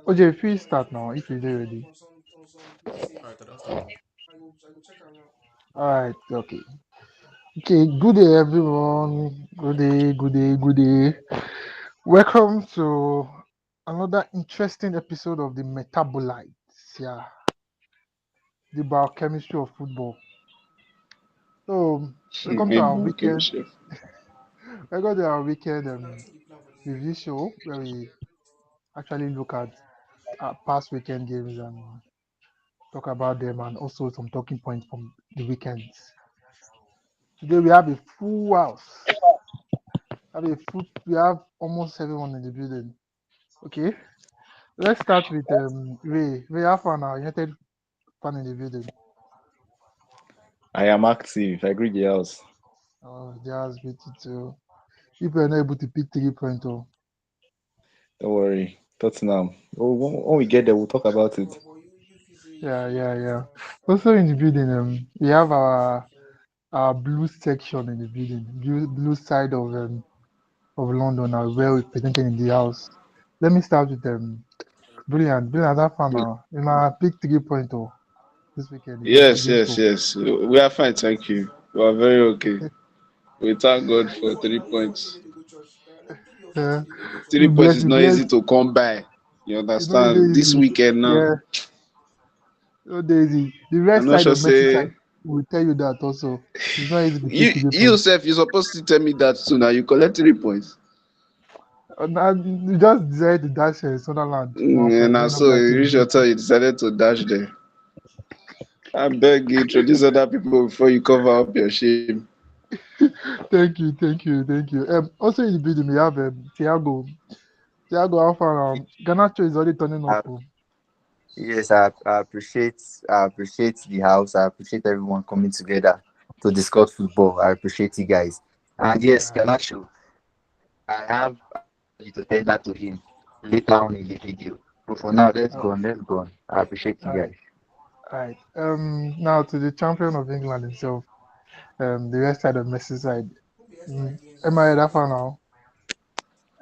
OJ, if we start now, if you're ready. Alright, I don't start now. All right, okay. Okay, good day, everyone. Good day, good day, good day. Welcome to another interesting episode of the Metabolites. Yeah, the biochemistry of football. So, welcome to our weekend. Chef. Welcome to our weekend review show where we actually look at our past weekend games and talk about them and also some talking points from the weekends. Today we have a full house. We have almost everyone in the building. Okay, let's start with Ray. Ray, how far now? United fan in the building. I am active. I agree the house. Oh, just beat it too. People are not able to pick 3 point. Oh, Don't worry. Tottenham. Oh, when we get there, we'll talk about it. yeah, yeah, yeah. Also in the building, we have our blue section in the building, blue side of London, are well represented in the house. Let me start with brilliant. That fan now. In my pick 3 point. Oh, this weekend Yes, against yes, Stoke. yes. We are fine, thank you. We are very okay. We thank God for 3 points. Yeah, 3 points is we not bless. easy to come by. You It's not understand? This easy. weekend now, Yeah, not easy. The I'm rest not side sure of Merseyside say will tell you that also. It's not easy to pick you 3 points. yourself you're supposed to tell me that soon. Now you collect 3 points. And you just decided to dash Sunderland one And point now when so nobody you actually reach your beat you. turn, you decided to dash there. I beg you, introduce other people before you cover up your shame. Thank you. Also in the building we have Thiago. Thiago Alpha. Ganacho is already turning up. I, Oh. yes, I appreciate the house. I appreciate everyone coming together to discuss football. I appreciate you guys. And yes, Yeah. Ganacho, I have apology to tender to him later on in the video. But for now, let's Uh, go on. Let's go on. I appreciate you all right. guys. All right. Now to the champion of England himself. The west side of Merseyside. Am I that far now?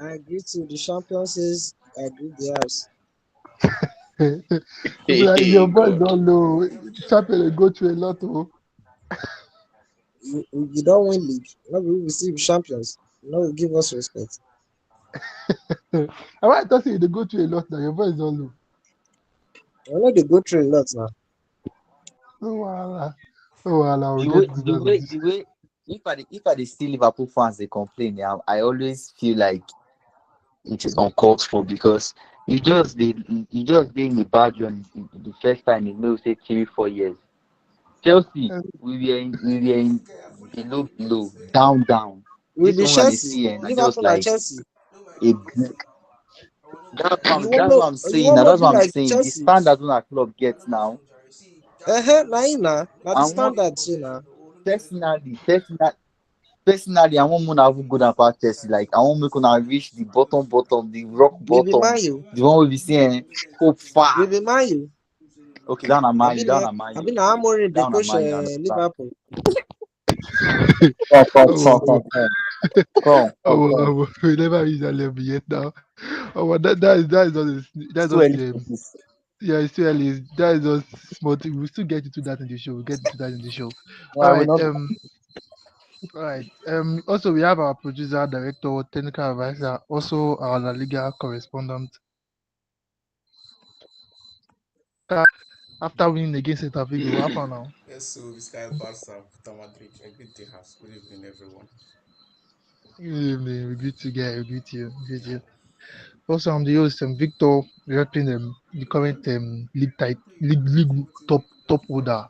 I agree to the champion says I agree the house. People like your boys God. don't know. Champion they go through a lot. Oh. You don't win league. No, we receive champions. No, will give us respect. And why I thought say they go through a lot now. Your voice don't low. I know they go through a lot now. Oh wow. Oh wow, we'll The get way, into the that. way, the way. If I see Liverpool fans they complain, I always feel like it is uncalled for because you just being a bad run the first time in maybe say 3 4 years. Chelsea, we were in below, down. With This the one when they Chelsea, see and I just Liverpool and like Chelsea, a brick. you That's what I'm saying. Now want to that's be what I'm like saying. The Chelsea. standard when our club gets now, Now the I want standard too now. personally, personally. Personally, I want Mona have good about Chelsea. Like I want make una reach the bottom, the rock We be Man bottom, U. the one we be seeing hope We far. be Man U. Okay, down at I Man U, been down there. at Man I U, been okay. Amorim the Down at coach Man U, I understand. Liverpool. Come, come, Oh, come, come, come, come, come, come. we never reached that level yet now. Oh, well, that's Too just early for this. yeah, it's too early. That is just small thing. We'll still get into that in the show. We'll get into that in the show. No, All I will right. not. All right. Also we have our producer, director, technical advisor, also our La Liga correspondent. After winning against Celta Vigo, half an hour. Yes, so this guy Barca, Madrid. I greet the house. Good evening, everyone. Good evening. We greet you, guys. We greet you. We greet you. Also, I'm the host, Victor, repping the current league top order,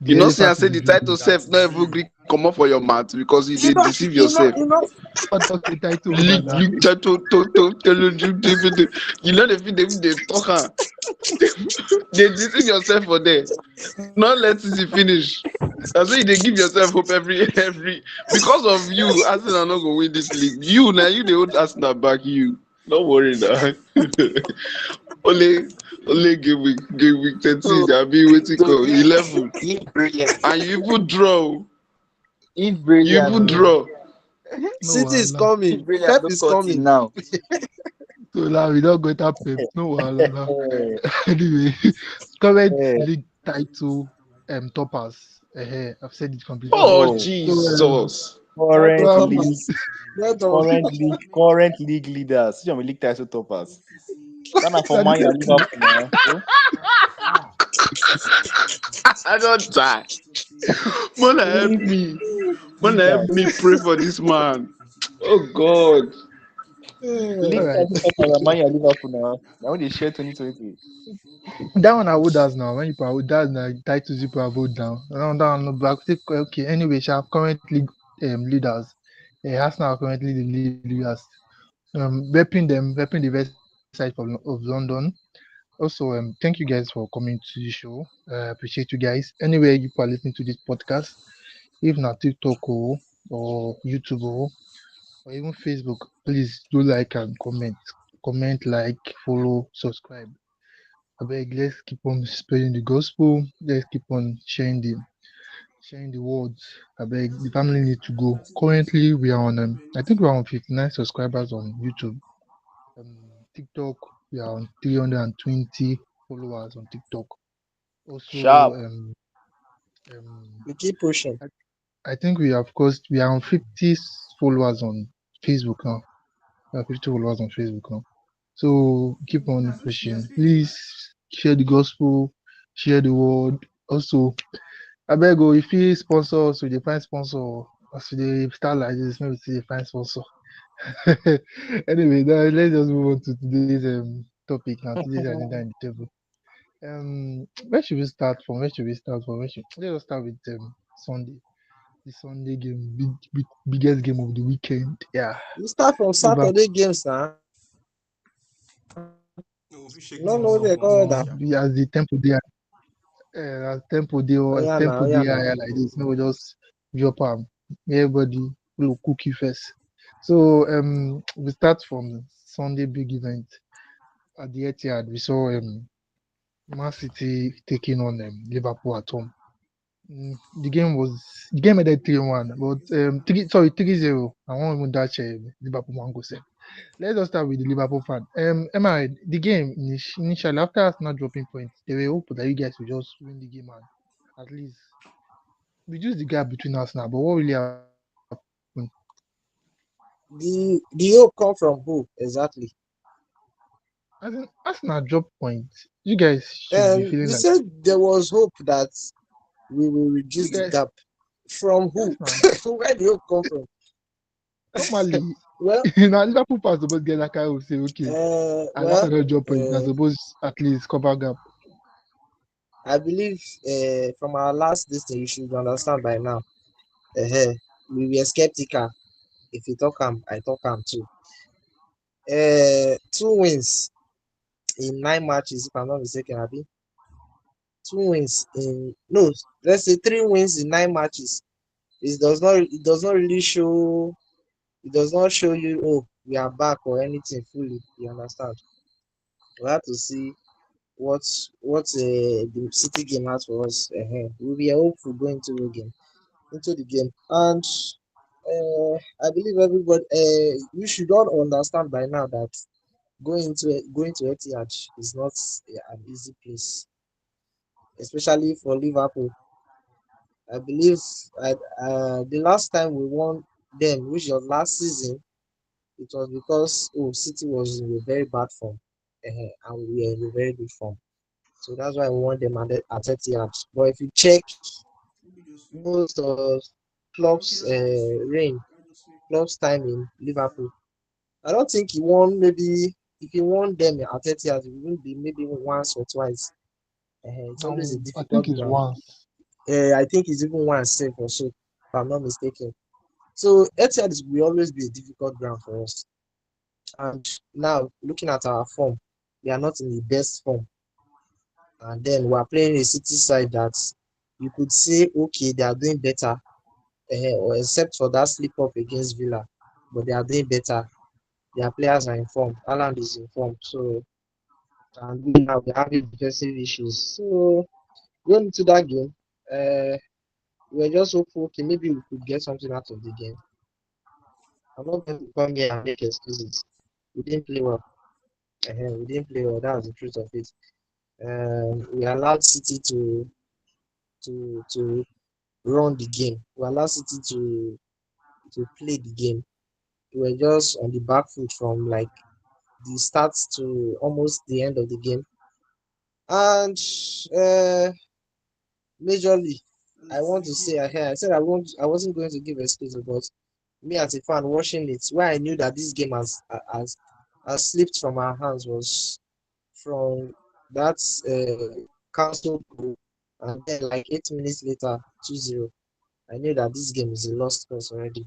You the know, say I elephant in say the the title building. self not even Greek come up for your mouth because you You did know, deceive yourself. What talk the title order now? League title to you know the film they talk am. They deceive yourself for there. Not let it finish. That's why they give yourself hope every because of you. Arsenal not gonna win this league. You now you the old Arsenal back you. Don't worry now. only only game week 13. So, I be waiting so call 11, if brilliant, and you even draw. if You brilliant, even No, draw. no, City is no. if coming. brilliant, Pep don't is cut it coming. now. So now we don't go to Pep. No wahala now. Eh, Anyway, current eh, league title toppers. I've said it completely. Oh oh, So Jesus. Title current well, league, toppers. Well done. current league leaders. See, I'm league title toppers. Ghana for na the Man U same and thing. Liverpool now. Oh, I don't die. Mona help league, me. Mona help leaders. me pray for this man. Oh God. All League Eh, right. title toppers are Man U and Liverpool now. Now when they share 2020. That one I would ask now. When you put that na titles you put vote down. That one no black. Okay. Anyway, she have currently leaders. Arsenal are currently the leaders. Repping the west side of London. Also, thank you guys for coming to the show. Appreciate you guys. Anywhere you are listening to this podcast, if not TikTok or YouTube or even Facebook, please do like and comment. Comment, like, follow, subscribe. I beg, let's keep on spreading the gospel. Let's keep on sharing the words. I beg, the family need to go. Currently, we are on. I think we are on 59 subscribers on YouTube. TikTok, we are on 320 followers on TikTok. Also, Sharp. um, we keep pushing. I, I think we are on 50 followers on Facebook now. We have 50 followers on Facebook now. So keep on pushing. Please share the gospel, share the word. Also, I beg you, if you sponsor, so they find sponsor. As they start like this, maybe they find sponsor. Anyway, now let's just move on to today's topic now. Today's agenda in the table. Where should we start from? Where should we start from? Let us start with Sunday. The Sunday game, biggest game of the weekend. Yeah, We start from Liverpool. Saturday games now. No, if you You shake don't things know what up they once call more, that. sha. As the Oh as yeah now, tempo oh yeah day now. higher like this. No, we just drop everybody will cookie first. So we start from Sunday big event at the Etihad. We saw Man City taking on Liverpool at home. The game ended 3-1, but 3-0. I won't even dash Liverpool one go sef. Let's just start with the Liverpool fan. Emma, the game initially after Arsenal dropping points, they were hoping that you guys will just win the game and at least reduce the gap between us now. But what really happened? The hope come from who exactly? As in, Arsenal drop points. You guys should be feeling You like said there was hope that we will you reduce the guys. gap. From Yes, who? now Where the hope come from? normally Well, now Liverpool fans supposed get that kind of say okay, as well, Arsenal drop points, I uh, suppose at least cover gap. I believe from our last listing, you should understand by now. Uh, we were skeptical. If you talk I talk too. 2 wins in 9 matches, if I'm not mistaken, Abi. 2 wins in no, let's say 3 wins in 9 matches. It does not really show. It does not show you, oh, we are back or anything fully. You understand? We have to see what the City game has for us. We are hopeful going into the game, and I believe everybody. You should all understand by now that going to Etihad is not an easy place, especially for Liverpool. I believe the last time we won them, which was last season, it was because City was in a very bad form, and we were in a very good form. So that's why we won them at Etihad. But if you check most of Klopp's reign, Klopp's time in Liverpool, I don't think he won. Maybe if he won them at Etihad, it wouldn't be maybe once or twice. It's always a I think difficult it's ground. once. I think it's even once safe or so, if I'm not mistaken. So Etihad will always be a difficult ground for us. And now looking at our form, we are not in the best form. And then we are playing a City side that you could say, okay, they are doing better, or except for that slip up against Villa, but they are doing better. Their players are informed. Haaland is informed. So, and we now we're having defensive issues. So, going into that game, uh, we're just hopeful, okay, maybe we could get something out of the game. I'm not going to come here and make excuses. We didn't play well. We didn't play well. That was the truth of it. We allowed City to run the game. We allowed City to play the game. We were just on the back foot from like the start to almost the end of the game. And majorly, I want to say I said I wasn't going to give excuses, but me as a fan watching it, where I knew that this game has slipped from our hands was from that cancelled goal, and then like 8 minutes later, 2-0. I knew that this game is a lost cause already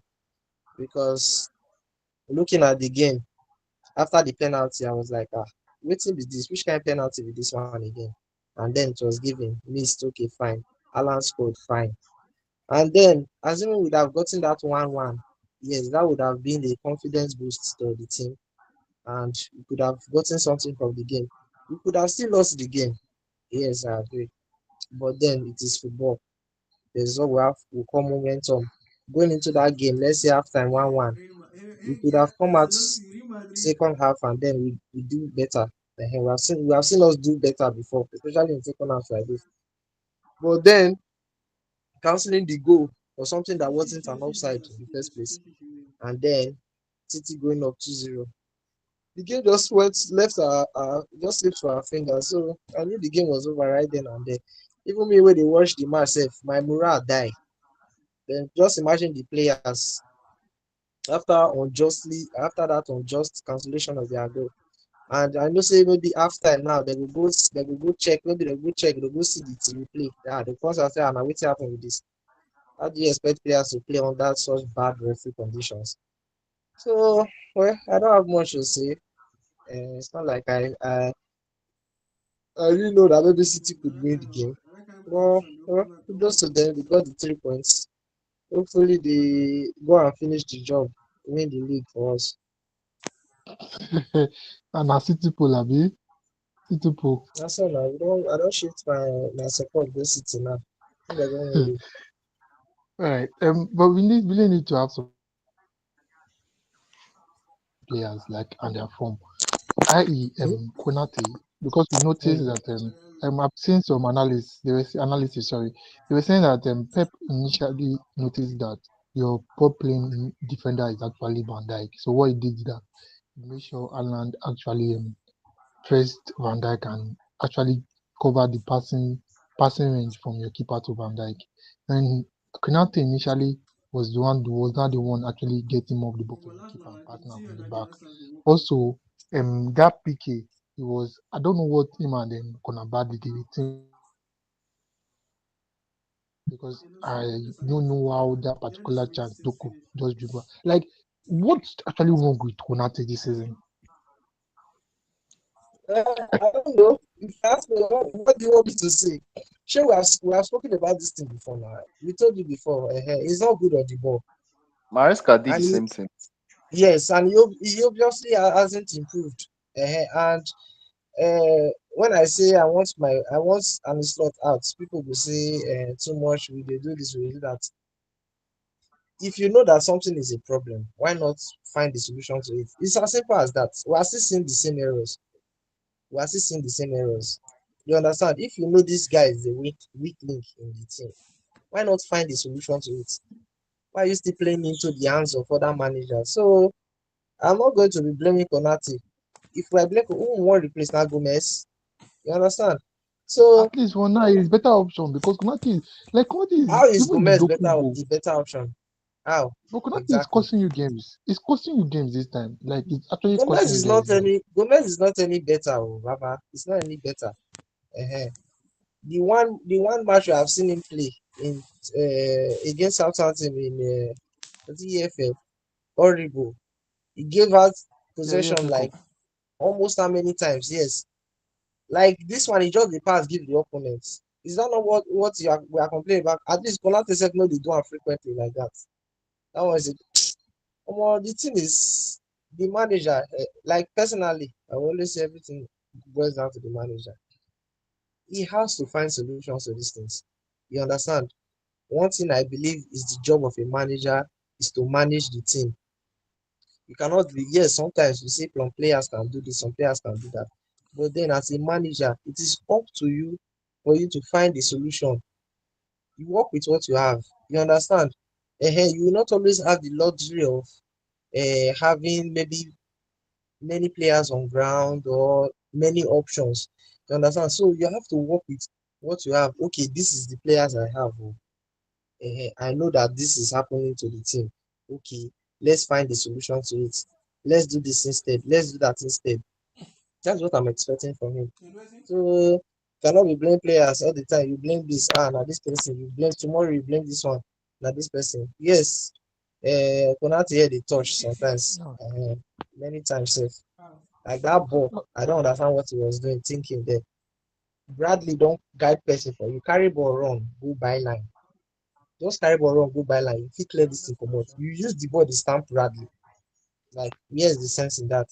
because looking at the game after the penalty, I was like, waiting with this, which kind of penalty with this one again? And then it was given, missed, okay, fine. Alan scored, fine. And then, assuming we'd have gotten that 1-1, yes, that would have been a confidence boost to the team, and we could have gotten something from the game. We could have still lost the game. Yes, I agree. But then it is football. There's all we have will come momentum. Going into that game, let's say after 1-1, we could have come out second half and then we do better. We have seen us do better before, especially in second half like this. But then cancelling the goal for something that wasn't an offside in the first place, and then City going up 2-0. The game just went left just slipped for our fingers. So I knew the game was over right then and there. Even me when they watched the match, my morale die. Then just imagine the players after that unjust cancellation of their goal. And I know say maybe after now they will go check, maybe they'll go see the replay. Yeah, the course say, now wetin happen with this? How do you expect players to play under such bad referee conditions? So, well, I don't have much to say. It's not like I really know that maybe City could win the game. Well, kudos to them. They got the 3 points. Hopefully, they go and finish the job, win the league for us. And a City pool, abi? City pool. That's all now. I don't shift my support go City now. They don't win league. Right. But we really need to have some players like and their form, i.e. Hmm? Konate, because we noticed Hmm. that I've seen some analysis. Analysis, sorry, they were saying that Pep initially noticed that your top playing defender is actually Van Dijk. So what he did is that he made sure Alan actually pressed Van Dijk and actually covered the passing range from your keeper to Van Dijk. And Konate initially was not the one actually getting off the ball from the keeper and passing out from the back. Also, that PK, it was I don't know what him and Conor Bradley did. Because I don't know how that particular chance Doku just dribble. Like, what's actually wrong with Konate this season? I don't know. If you ask me, what do you want me to say? Sure, we have spoken about this thing before now. We told you before. He's not good on the ball, Maresca did the and same thing. yes, and he obviously hasn't improved. And when I say I want an slot out, people will say too much. We dey do this, we dey do that. If you know that something is a problem, why not find the solution to it? It's as simple as that. We are still seeing the same errors. We are still seeing the same errors. You understand? If you know this guy is a weak link in the team, why not find the solution to it? Why are you still playing into the hands of other managers? So I'm not going to be blaming Konate. If we are blaming who won't replace now Gomez, you understand? So At least for now, it's better option because Konate is how is even the Gomez better Doku goal. the better option? How But Konate is exactly? costing you games. It's costing you games this time. Like it's actually Gomez costing you is guys not games. any better, oh, Baba. It's not any better. uh The one match I have seen him play in against Southampton in the EFL, horrible. He gave out Yeah, possession EFL Cup. like almost how many times? Yes, like this one, he just the pass give the opponents. Is that not what we are complaining about? At least Konate said no, they do it frequently like that. That was it. The thing is the manager. Like personally, I always say everything boils down to the manager. He has to find solutions to these things. You understand? One thing I believe is the job of a manager is to manage the team. You cannot be, yes, sometimes you say some players can do this, some players can do that. But then as a manager, it is up to you for you to find the solution. You work with what you have. You understand? You will not always have the luxury of having maybe many players on ground or many options. You understand? So you have to work with what you have. Okay, this is the players I have. Oh. I know that this is happening to the team. Okay, let's find the solution to it. Let's do this instead. Let's do that instead. That's what I'm expecting from him. So cannot be blame players all the time. You blame this, now this person. You blame tomorrow. You blame this one, now this person. Yes, Konate here they touch sometimes. No. Many times, sef. Like that ball, I don't understand what he was doing, thinking there. Bradley don't guide person for you. Carry ball run, go by line. Just carry ball run, go by line. You fit clear this thing comot. You use the ball, dey stamp Bradley. Like, where's the sense in that?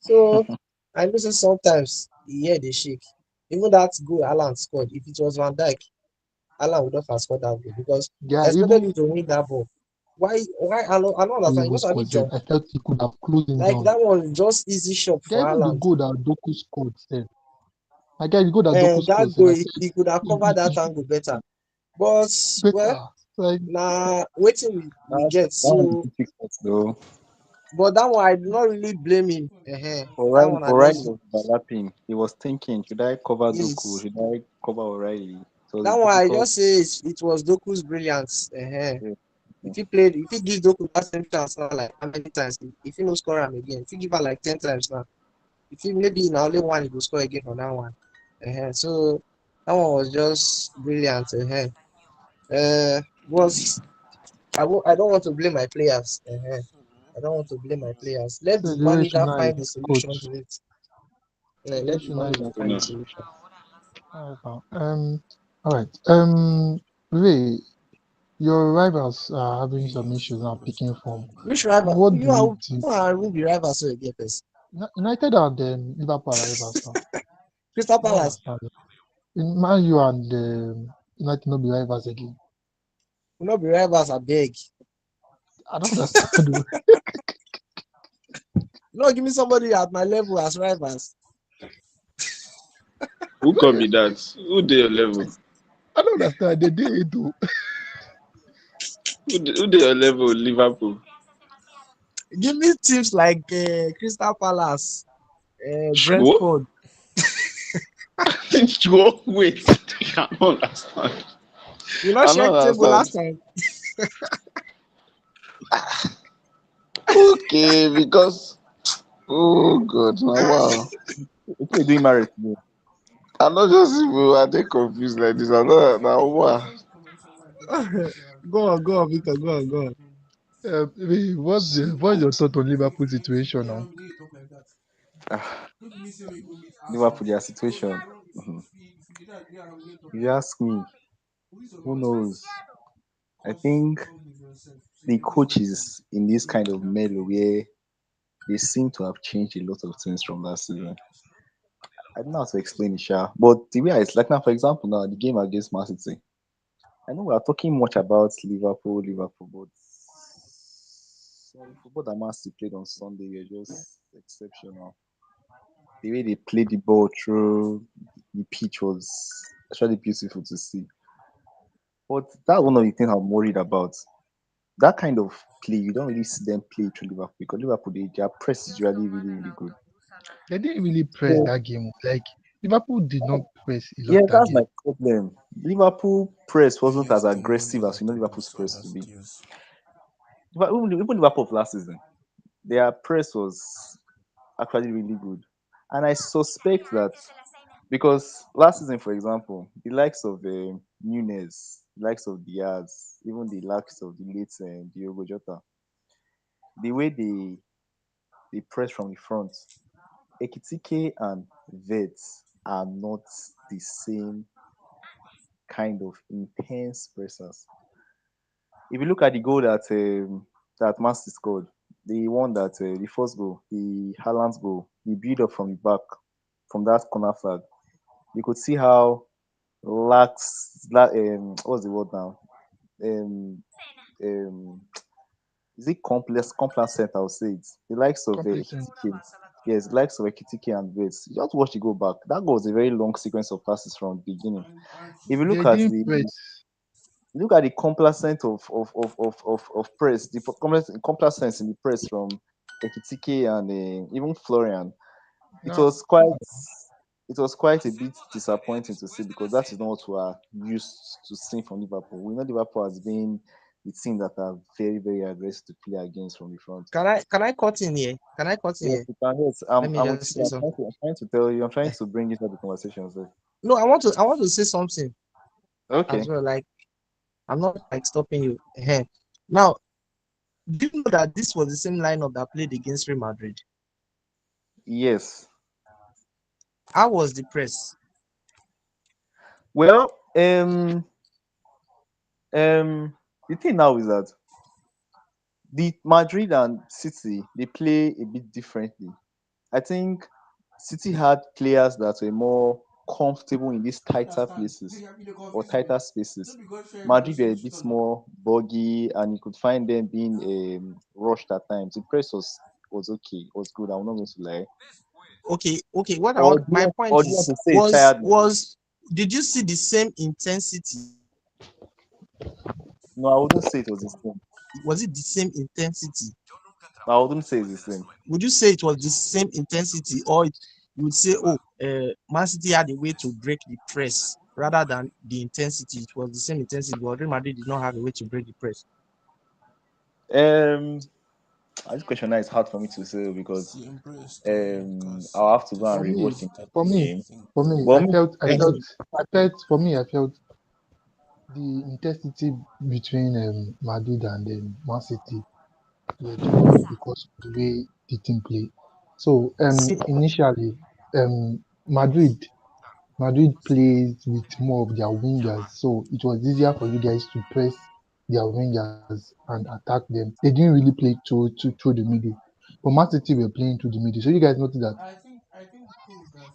So I know say sometimes e head dey shake. Even that goal Alan scored, if it was Van Dijk, Alan would not have scored that goal because I Yeah, expected even him to win that ball. Why I don't when he understand. You know was sabi causing, jump. I felt he could have closed him Like down. that one just easy shot Yeah, for even the Haaland. goal that Doku scored, I guess the goal that Doku And that scored, goal I said he could have covered he that should angle better. But well, better. Like, na wetin we get. That one So is difficult though. but that one I do not really blame him. That O'Reilly, one I O'Reilly just was overlapping. He was thinking, should I cover Doku? yes. Should I cover O'Reilly? So That it's one I difficult. just say it was Doku's brilliance. Yeah. If he gives Doku that same chance now, like how many times? If he no score him again, if he give her like 10 times now, if he maybe in only one he will score again on that one. So that one was just brilliant. Was I don't want to blame my players. I don't want to blame my players. Let so the the way manager Shuna find the is solution coach. to it. The way Let the Shuna is manager You find the know. solution. alright now. All right. Ray, your rivals are having some issues now picking form. Which rival? What do you think? You are who the rival so you get this. United and Liverpool are rivals now. Crystal I don't Palace. understand it. In Man U and United no be rivals again. Will not be rivals, I beg. I don't understand. No, give me somebody at my level as rivals. Who can be that? Who dey your level? I don't understand. They did do. Who dey your level? Liverpool. Give me teams like Crystal Palace, What? Brentford. You wait. I don't understand. You not I check don't table understand. last time. Okay, because oh god, now wow. What are you doing married today? I not just even I dey confused like this. I know now wow. Go on, Victor. Go on. Ray, what's your thought on Liverpool situation now? Ah, Liverpool, their situation. Mhm. If you ask me, who knows? I think the coaches in this kind of mellow where they seem to have changed a lot of things from last season. I don't know how to explain it, Sha. But the way it's like now, for example, now the game against Man City. I know we are talking much about Liverpool, but some football that Man City played on Sunday were just exceptional. The way they played the ball through the pitch was actually beautiful to see. But that's one of the things I'm worried about. That kind of play, you don't really see them play through Liverpool because Liverpool, their press is usually really, really good. They didn't really press So, that game. Like Liverpool did not press a lot yeah, that that's game. my problem. Liverpool press wasn't as aggressive as you know Liverpool's press to be. But even Liverpool of last season, their press was actually really good. And I suspect that because last season, for example, the likes of Nunes, the likes of Diaz, even the likes of the late Diogo Jota, the way they press from the front, Ekitike and Vets are not the same kind of intense pressers. If you look at the goal that Man City scored, the one that the first goal, the Haaland's goal, the build up from the back, from that corner flag, you could see how what's the word now? Um, um, is it complacent? I would say it. The likes of Complacent. Ekitike, yes, the likes of Ekitike and Bates. You have to watch the go back. That was a very long sequence of passes from the beginning. If you They look at didn't the press. look at the complacent of press, the complacence in the press from Ekitike and even Florian, it Now, was quite it was quite a bit disappointing to see because that is not what we are used to seeing from Liverpool. We know Liverpool has been the team that are very, very aggressive to play against from the front. Can I cut in here? Can I cut in Yes, here? you can. Yes, Let me I'm with just say you. something. I'm trying to tell you. I'm trying Eh, to bring it up the conversation. So. No, I want to say something as Okay. well. Like I'm not like stopping you. Now, do you know that this was the same lineup that played against Real Madrid? Yes. How was the press? Well, the thing now is that the Madrid and City they play a bit differently. I think City had players that were more comfortable in these tighter places or tighter spaces. Madrid were a bit more buggy, and you could find them being rushed at times. The press was okay, was good. I'm not going to lie. Okay. What I Or want, do you my want, point or do you want is, to say tiredness? did you see the same intensity? No, I wouldn't say it was the same. Was it the same intensity? I wouldn't say it's the same. Would you say it was the same intensity, or you would say, oh, Man City had a way to break the press rather than the intensity? It was the same intensity, but Real Madrid did not have a way to break the press. Um, this question now is hard for me to say because I'll have to go and for me, rewatch the for me, game. for me, But me, Thank you. for me, I felt the intensity between Madrid and Man City were too much because of the way the team play. So See, initially, Madrid plays with more of their wingers, so it was easier for you guys to press their wingers and attack them. They didn't really play through the middle, but Man City were playing through the middle. So you guys notice that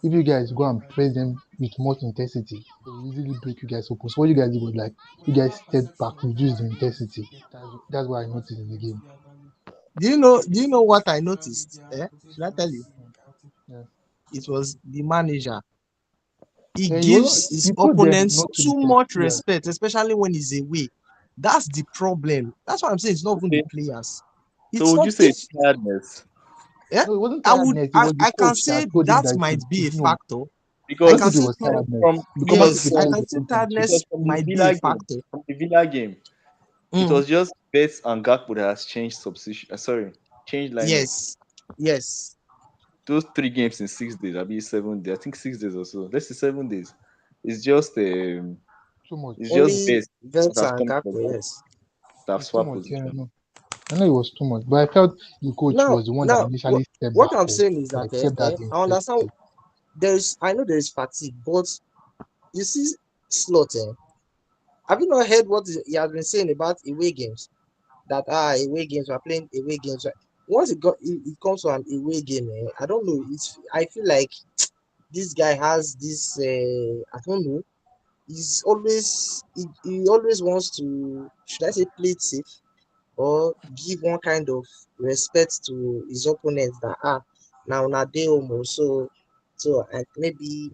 if you guys go and press them with much intensity, they will easily break you guys open. So what you guys did was like you guys stepped back, reduced the intensity. That's what I noticed in the game. do you know what I noticed? Should I tell you? Yeah. It was the manager. He Yeah, you wasn't, gives his he told them opponents not to be too much yeah. respect, especially when he's away. That's the problem. That's why I'm saying it's not even the okay. players. So It's would not you say if it's tiredness? yeah, No, it wasn't I would tiredness. It I, was the I can coach say that told him that that might be a no, factor. I I don't can think Because it say was no, tiredness from because Man yes, City I played can the say same tempos. because tiredness might be a factor. from the Villa game, it Mm, was just Bates and Gakpo that has changed substitution. Sorry, changed lineup. yes, yes. Those 3 games in 6 days, I'll be 7 days. I think 6 days or so. Let's say 7 days. It's just Too much. it's just Only Bates that Vets has and come to the Gakpo, back yes. that have It's too swapped much. Yeah, position. I know it was too much, but I felt the coach Now, was the one that now, initially stepped what back I'm for, saying is that like stepped out the I understand. intensity. I know there is fatigue, but you see, Slot. Have you not heard what he has been saying about away games? That away games, we're playing away games. Once it comes to an away game, I don't know. I feel like this guy has this. I don't know. He always wants to, should I say, play it safe or give one kind of respect to his opponents that now na dey home so I maybe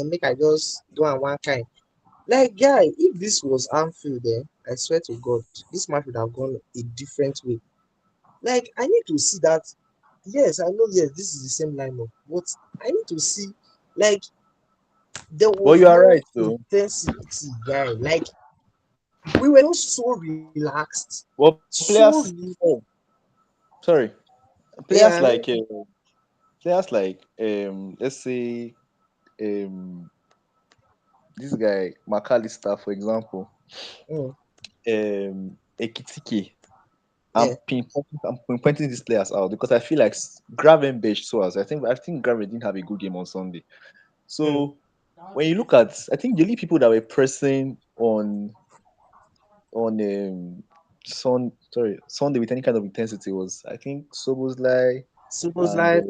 make I just do am one kind. Like, guy, if this was Anfield, I swear to God, this match would have gone a different way. Like, I need to see that. Yes, I know. Yes, this is the same lineup, but I need to see, like, there But was you are no right though. intensity, guy. Like, we were just so relaxed, Well, so sorry, players yeah. like let's say um this guy McAllister, for example, Mm, Ekitike. yeah. I'm pinpointing these players out because I feel like Gravenberch so as I think Graven didn't have a good game on Sunday. Mm. So when you look at, I think the only people that were pressing on Sunday with any kind of intensity was I think Soboslai Suppose and like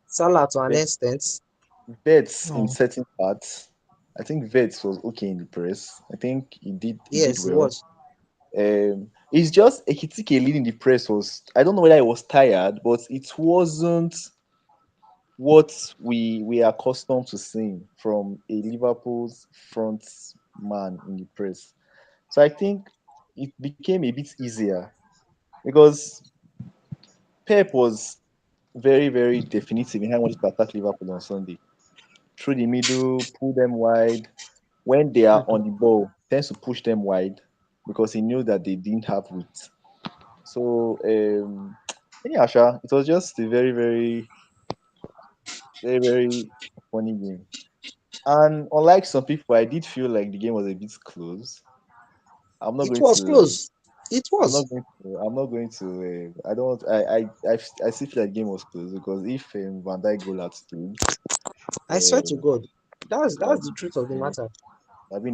Salah to an extent. Vets in No, certain parts. I think Vets was okay in the press. I think he did Yes, it well. was. It's just Ekitike leading the press was. I don't know whether he was tired, but it wasn't what we are accustomed to seeing from a Liverpool's front man in the press. So I think it became a bit easier because Pep was very, very definitive in how he wanted to attack Liverpool on Sunday. Through the middle, pull them wide. When they are Straight on up. the ball, tends to push them wide because he knew that they didn't have width. So yeah, Sha, it was just a very, very, very, very funny game. And unlike some people, I did feel like the game was a bit close. I'm not It going was to. close. It I'm was. not going to. I'm not going to. I don't. I still feel like the game was close because if Van Dijk goal had stood, I swear to uh, God. That's it would have the truth of the been, matter.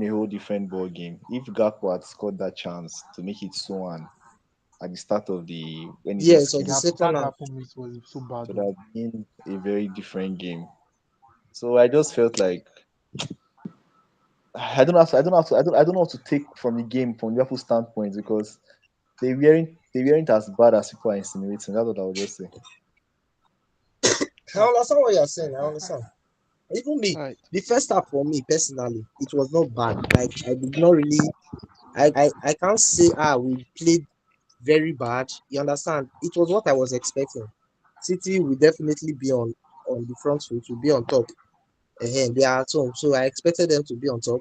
a whole different ball game. If Gakpo had scored that chance to make it 2-1 at the start of the when he just Yes, of came, the That second half. gap for me was so it bad would though. have been a very different game. So I just felt like I don't know what to take from the game from Liverpool standpoint because they weren't as bad as people are insinuating. That's what I would just say. I understand what you're saying. I understand. Even me, Alright. the first half for me personally, it was not bad. Like I did not really I can't say we played very bad. You understand? It was what I was expecting. City will definitely be on the front foot, will be on top. They are at home. So I expected them to be on top.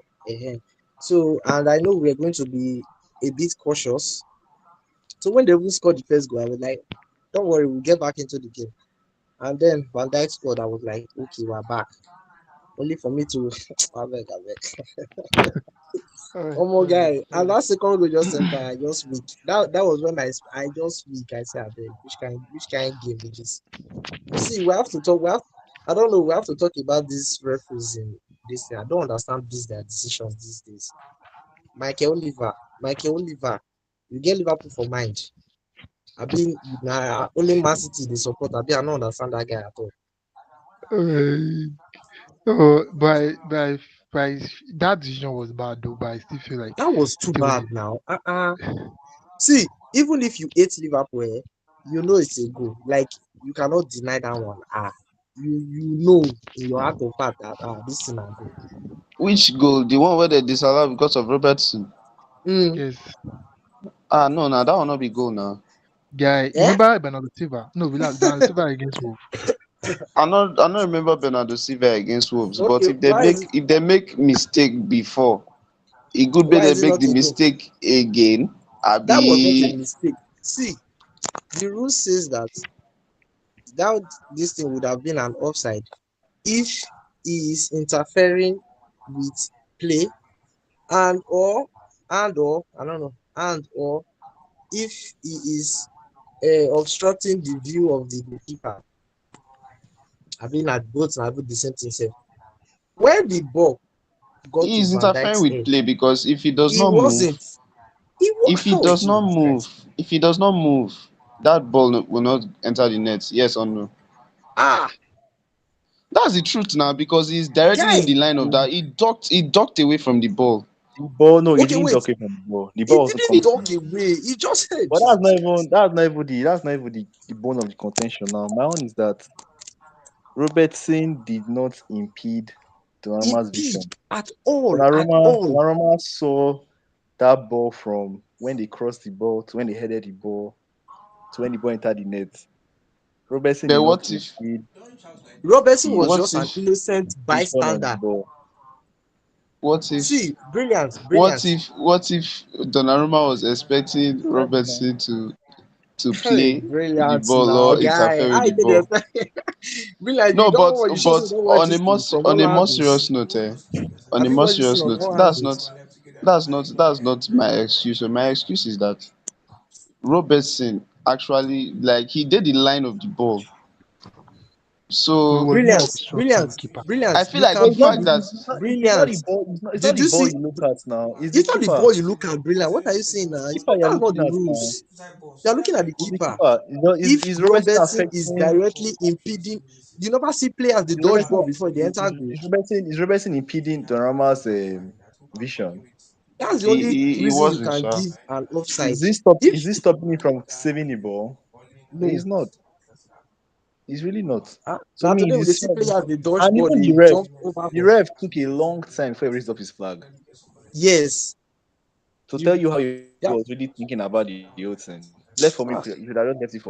So and I know we're going to be a bit cautious. So when they even scored the first goal, I was like, don't worry, we'll get back into the game. And then Van Dijk scored. I was like, okay, we're back. Only for me to I beg. Alright, Oh my alright, guy, and alright. that second goal just enter. I just weak. That was when I just weak. I said, I beg, which kind of game is this? But see, we have to talk. I don't know. We have to talk about these referees in this thing. I don't understand their decisions these days. Michael Oliver, you get Liverpool for mind. I been only Man City they support. I don't understand that guy at all. Alright. So by that decision was bad though, but I still feel like That was too it was bad now. See, even if you hate Liverpool, you know it's a goal. Like you cannot deny that one. You know in your heart of heart that this thing a goal. Which goal? The one where they disallowed because of Robertson? Mm, yes. No, that will not be goal now. Guy, eh? remember Bernardo Silva? No, relax, Bernardo Silva against Wolf. I not remember Bernardo Silva against Wolves, but Okay, if they make mistake before, it could be why they is it make not the a goal? mistake again. That was not a Abi, mistake. See, the rule says that this thing would have been an offside if he is interfering with play and or I don't know or if he is obstructing the view of the goalkeeper. I mean, at both I put the same thing. Sef. When the ball got he to is Van interfering Dijk's with head, play because if he does he not move, wasn't. He was. if he Oh does not Jesus move, Christ! if he does not move, that ball will not enter the net. Yes or no? Ah, That's the truth now because he's directly in guy. the line of that. He ducked away from the ball. The ball, no, he Okay, didn't wait. duck it from the ball. The He ball also didn't comes. talk away. He just said, But Jesus Christ. that's not even the bone of the contention now. My own is that Robertson did not impede Donnarumma's Impede vision. at all, at Donnarumma, all. Donnarumma saw that ball from when they crossed the ball to when they headed the ball to when the ball entered the net. Robertson But did not what if impede Robertson was his what just an if innocent vision on the bystander. ball. what if See, brilliant, what brilliant. if what if Donnarumma was expecting That's now. Robertson to Hey, play with the brilliant ball now, or guy. interfere with I the did ball? expect. Brilliant, you No, don't but watch. You just but don't watch on a this more thing from on a all more angles. serious note, on Have a you more watched this thing serious from note, all that's angles? not my excuse. So my excuse is that Robertson actually like he did the line of the ball. But it So was more Brilliant, obstructing the brilliant, keeper. I brilliant. feel You like But the can it's not be fact the that brilliant. it's not Did the you ball see? you look at now. It's the It's not the keeper. ball you look at, brilliant. What are you saying now? Keeper you're That's not looking the at now. rules. You're looking at the It's the keeper. keeper. If Is Robertson Robertson is affecting directly impeding, you never see players they is dodge Robertson ball before they enter goal. is Robertson impeding Donnarumma's vision? That's the only He reason was you with can Sha. give an offside. Is If this stopping me from saving the ball? no, He's not. He's really not. So now me, today we dey this see players they dodge and ball, even they the ref, jump over the for. ref took a long time before he raised up his flag Yes, to tell you you how he was that really thinking about the whole thing. Left for me, you should ah, have just left it for VAR.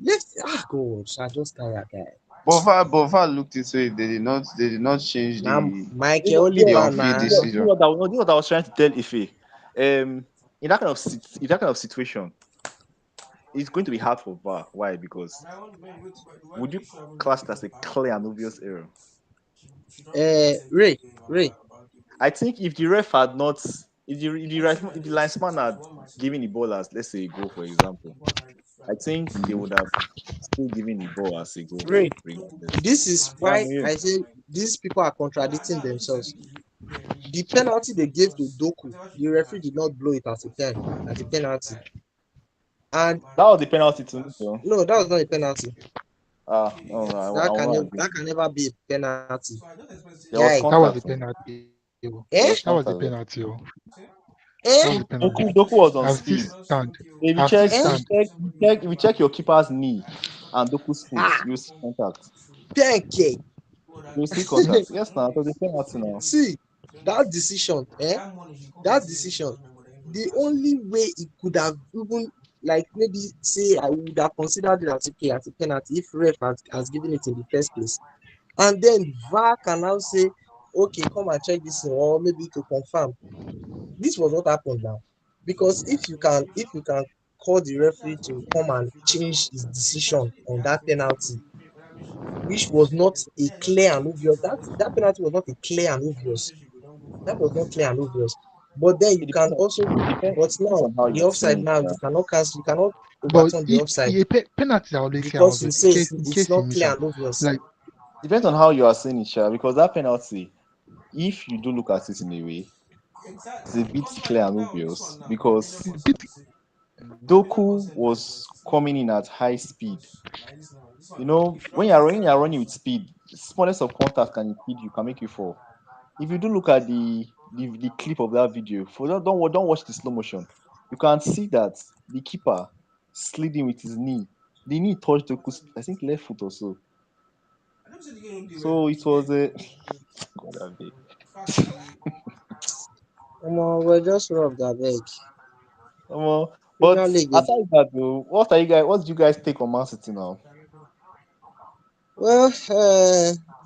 left God, I just tired guy. Bova looked into it. They did not change Now You Michael know, the Oliver unfield now. you know decision. what I, you know what I was trying to tell Ife. In that kind of in that kind of situation, it's going to be hard for VAR. Why? Because would you class it as a clear and obvious error? Ray. I think if the ref had not, if the linesman had given the ball as, let's say, a goal, for example, I think they would have still given the ball as a goal, Ray. regardless. This is Yeah, why I'm here. I say these people are contradicting themselves. The penalty they gave to Doku, the referee did not blow it as a as a penalty. And That was the penalty to me, though. no, that was not a penalty. No, no, I That will can not never agree. that can never be a penalty. There was Guy. That was the contact. Oh. penalty. Oh. There Eh? was That was the contact. There. penalty. Oh. That was Eh? the penalty. Doku was on I'll still speed. stand. If you I'll still check, Eh? stand. if you check your keeper's knee and Doku's foot, Ah, you see contact. pancake. You see contact. Yes, now it was a penalty now. See, that decision, that decision, the only way it could have even like maybe say I would have considered it as okay as a penalty if ref has given it in the first place. And then VAR can now say, okay, come and check this or maybe to confirm. This was what happened now. Because if you can call the referee to come and change his decision on that penalty, which was not a clear and obvious. That penalty was not a clear and obvious. That was not clear and obvious. But then you can also, but It depends now on how the you're offside seeing now it. you cannot cancel, you cannot But overturn the offside penalties are always clear and because you obvious say in it's case you not miss clear them. and obvious. Like Depends on how you are seeing it, Sha, because that penalty, if you do look at it in a way, it's a bit clear and obvious because it's bit Doku was coming in at high speed. You know, when you're running with speed, smallest of contact can impede you, can make you fall. If you do look at the clip of that video, for don't watch the slow motion. You can see that the keeper slid in with his knee. The knee touched Doku's, I think, left foot or so. So it was a God, I beg. We're just robbed that beg. But Premier League. aside that though, what do you guys take on Man City now? Well,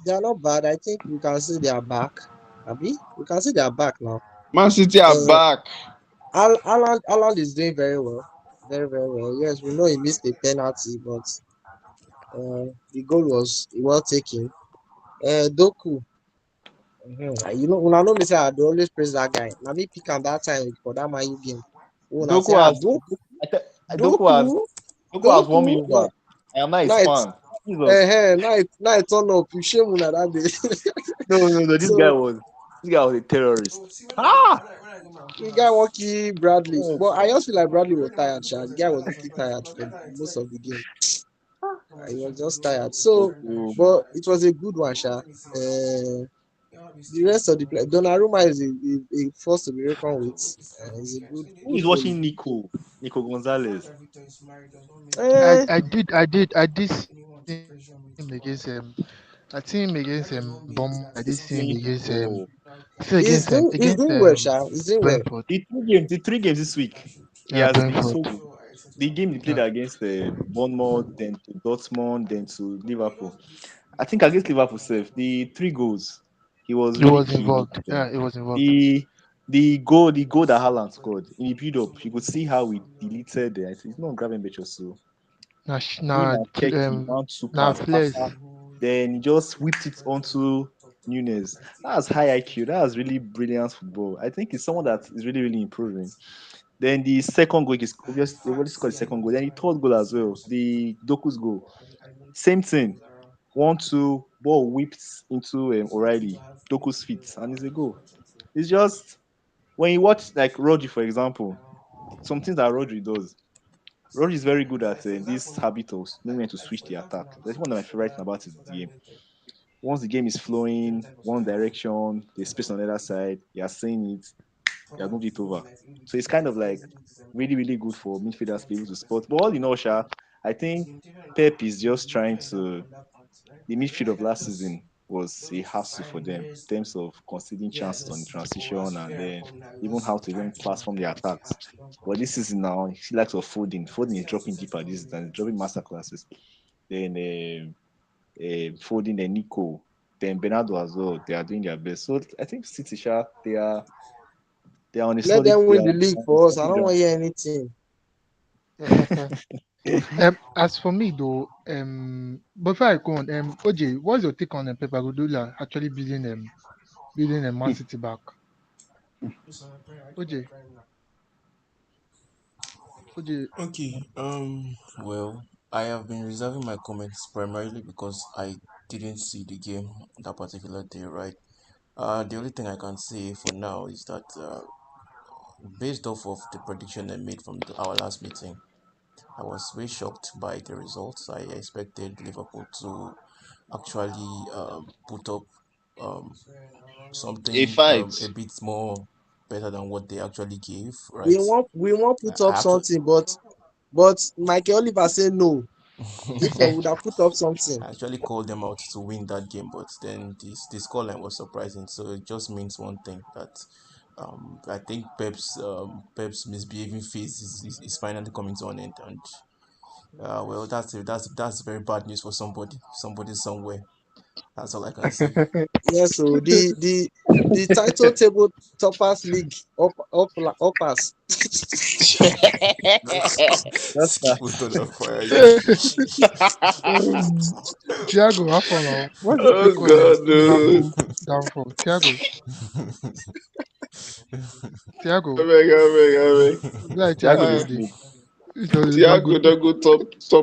they are not bad. I think we can see they are back. Abi, we can see they are back now. Man City are Uh, back. Alan is doing very well, very very well. Yes, we know he missed a penalty, but the goal was well taken. Doku, una know me say I dey always praise that guy. Na me pick am that time for that Man U game. Una say Doku has I te- Doku has Doku, Doku has won me Doku. over. I am not his Night, fan. Jesus. night turn up. You shame una that day. No. So This guy was a terrorist. Ah! the guy wan kill Bradley, Oh, but I just feel like Bradley was tired. Sha. The guy was looking tired for most of the game. He was just tired. So, Doku. but it was a good one, Sha. The rest of the play, Donnarumma is a force to be reckoned with. He's a Who good is goalie. watching Nico Gonzalez? Eh, I did see him against I see him against Bournemouth. I did see He's him playing against football. he's doing well, Sha. He's doing well. Brentford. The three games this week, he Yeah, has been Brentford. so good. The game he played Yeah. against Bournemouth, then to Dortmund, then to Liverpool. I think against Liverpool self, the three goals, he was He really was key in involved. making them. Yeah, he was involved. The goal that Haaland scored in the build up, you could see how we deleted the. I think it's not grabbing Betcher so. Him and Keki, 1-2 pass, Flares. then he just whipped it onto Nunes. That's high IQ. That's really brilliant football. I think it's someone that is really, really improving. Then the second goal is obviously they already scored the second goal. Then the third goal as well, the Doku's goal. Same thing. 1-2, ball whipped into O'Reilly, Doku's feet, and it's a goal. It's just when you watch like Rodri, for example, some things that Rodri does. Rodri is very good at this habit of knowing when to switch the attack. That's one of my favorite things about his game. Once the game is flowing one direction, there's space on the other side, you are seeing it. He has moved it over. So it's kind of like really, really good for midfielders to be able to spot. But all in all, Sha, I think Pep is just trying to. The midfield of last season was a hassle for them in terms of conceding chances on the transition and then even how to even platform the attacks. But this season now, he likes of Foden. Foden is dropping deeper this than dropping master classes. Then Foden, then Nico, then Bernardo as well. They are doing their best. So I think City Sha, they are on a Let solid them they win are the league on a for us. I solid don't ground. want to hear anything. As for me though, before I go on, OJ, what's your take on Pep Guardiola actually building a Man City back? OJ, OJ, Okay. Well, I have been reserving my comments primarily because I didn't see the game that particular day, right? The only thing I can say for now is that based off of the prediction I made from our last meeting, I was very shocked by the results. I expected Liverpool to actually put up um, A something fight. a bit more better than what they actually gave, We right? want we want put I up actually something, but Michael Oliver said no. If we would have put up something. I actually called them out to win that game, but then this scoreline was surprising. So it just means one thing that I think Pep's misbehaving phase is finally coming to an end, and well, that's very bad news for somebody somewhere. That's all I can say. Yes, so the title table toppers league uppers. That's that. Who's gonna fire you? um, Thiago, how far now? What's your Oh take on God, no. Liverpool downfall? Thiago, I beg, I beg, I beg. like Thiago Thiago dey Ah, today. sleep. It's not Thiago good. don't go top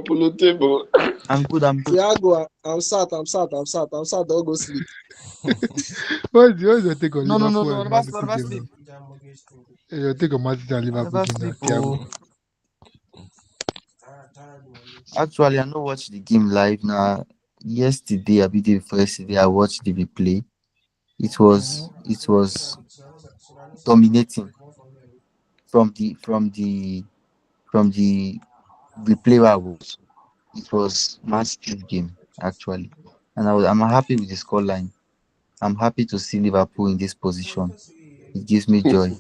on the table. I'm good. I'm good. Thiago, I'm sad. Don't go sleep. What's your take on No, no, no, Liverpool no. and Never, Man City never game sleep. now? Your take on Man City and I Liverpool never game now, sleep. Thiago. Oh, actually, I no watch the game live now. Yesterday, I be day before yesterday, I watched the replay. It was dominating from the replay where I was. It was massive game actually, and I'm happy with the scoreline. I'm happy to see Liverpool in this position. It gives me joy.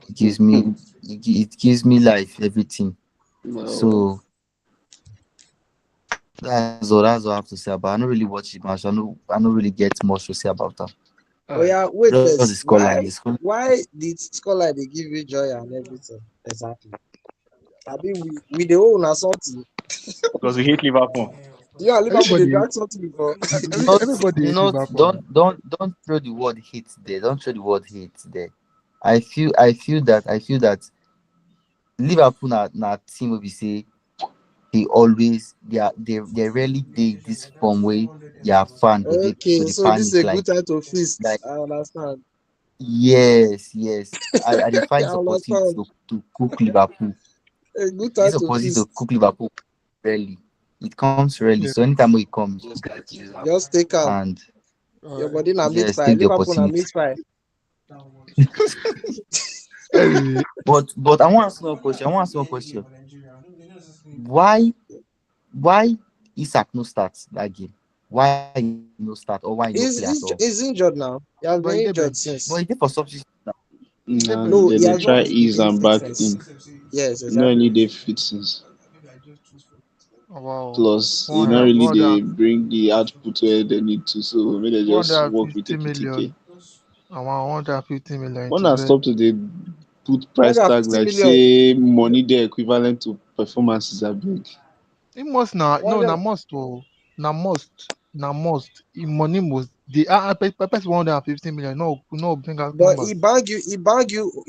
It gives me it gives me life, everything. No. So that's all I have to say about. I don't really watch the match. I don't really get much to say about that. Oh Alright. yeah, wait Just the first. scoreline. The score. Why did scholar they give you joy and everything? Exactly. I mean we the own or something. Because we hate Liverpool. You and Liverpool they Everybody, drag something before. Not everybody you hates know. Liverpool now. Don't throw the word hate there. Don't throw the word hate there. I feel that Liverpool na team wey be say they rarely dey this form way their fan go Okay, dey so this panic is a good time to like feast. I understand. yes. I dey I find this opportunity understand. to cook Liverpool. A good time This to opportunity to feast. cook Liverpool rarely. It comes rarely. Yeah. So anytime we come, you just gotta use am. Just take am. And Your Alright. body na meat yes, pie. take the Liverpool na opportunity. meat pie. Anyway, But I want to ask one question. Why Isak no start that game? Why he no start or why he no play at all? He's injured now. He has but been he dey injured bench. But since. he did for substitute now. He dey Nah, No, bench. they, he they has not try been ease playing and back since. in. Yes, You know, any exactly. day fit since. Oh, wow. Plus, you know, really 100, they bring the output where they need to, so maybe they just work with 150 the PTK. million. Around 150 million When to I bet. stop to they put price tag 150 like million. say money they equivalent to performances are big. He must now, no, na 100 must, oh, na must. He money must. The Pepper's 150 million. No, bring out But he numbers. bang you, he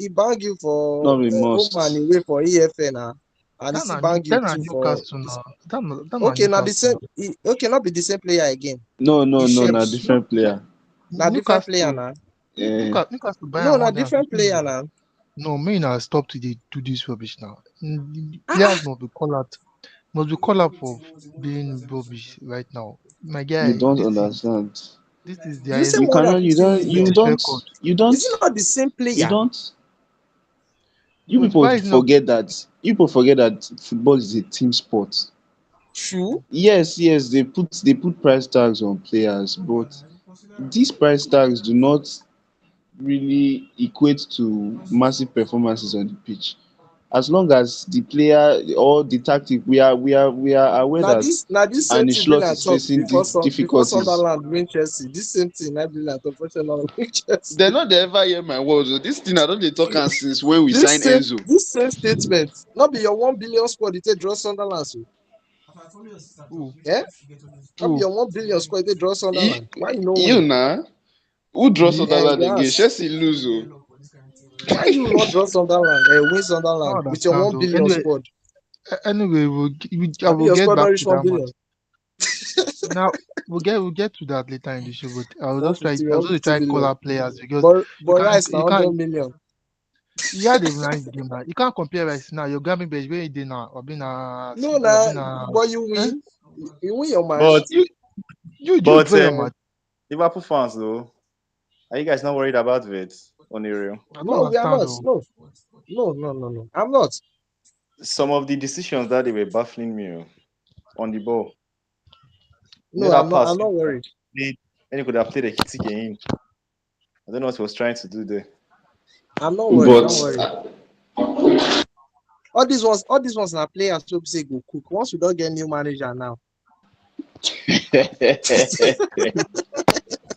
bang you for Not a home and must. away for EFN and he That still na bang you that na too for Newcastle this. now. That na Okay, now the Newcastle same. now. Okay, not be the same player again. No, He no, no, shape. not No, different player. Now different player Newcastle. now. Eh, Newcastle buy No, am now different 150 player million. now. No, me now stop to do this rubbish now. Ah, Players ah. must be called out for being rubbish right now. My you guy, don't this is understand. this is the You say highest You cannot. You 150 don't. You million. British don't. record. You Is don't. it not the same You player? don't. You Wait, people why is it not? forget that. You people forget that football is a team sport. True. Yes, they put price tags on players, but these price tags do not really equate to massive performances on the pitch. As long as the player or the tactic, we are aware that Now this same Arne thing been Slot at is talk facing before difficulties. Sunderland win Chelsea. This same thing I been at talk before Sunderland win Chelsea. They not dey ever hear my words. Oh. This thing I don't dey talk am since when we This sign same Enzo. this same statement, not be your 1 billion squad, you take draw Sunderland. So Who? yeah, not be Who? your 1 billion squad, you take draw You, Sunderland. Why you no you win? na who draw Me? Sunderland again? Yes. Chelsea lose. Oh. Why you not draw Sunderland and win I Sunderland don't with your understand one though. billion Anyway, squad? anyway, I I mean will your get squad not back reach to one that billion. match. Now we'll get to that later in the show, but I'll just try. 150, I'll just 150 try call billion. out players because you But can't Rice you now can't 100 million. he had a nice game now. You can't compare Rice now. Your grabbing bench where he did now or being No, or nah, being but you eh? win. You win your But match. You but draw your match. Liverpool fans though, are you guys not worried about it on the real? I don't No, we are understand not. though. No. I'm not. Some of the decisions that they were baffling me on the ball. You know No, that pass I'm not worried. then he could have played a kick in. I don't know what he was trying to do there. I'm not worried. Don't But worry. All these ones are players who say go cook. Once we don't get new manager now,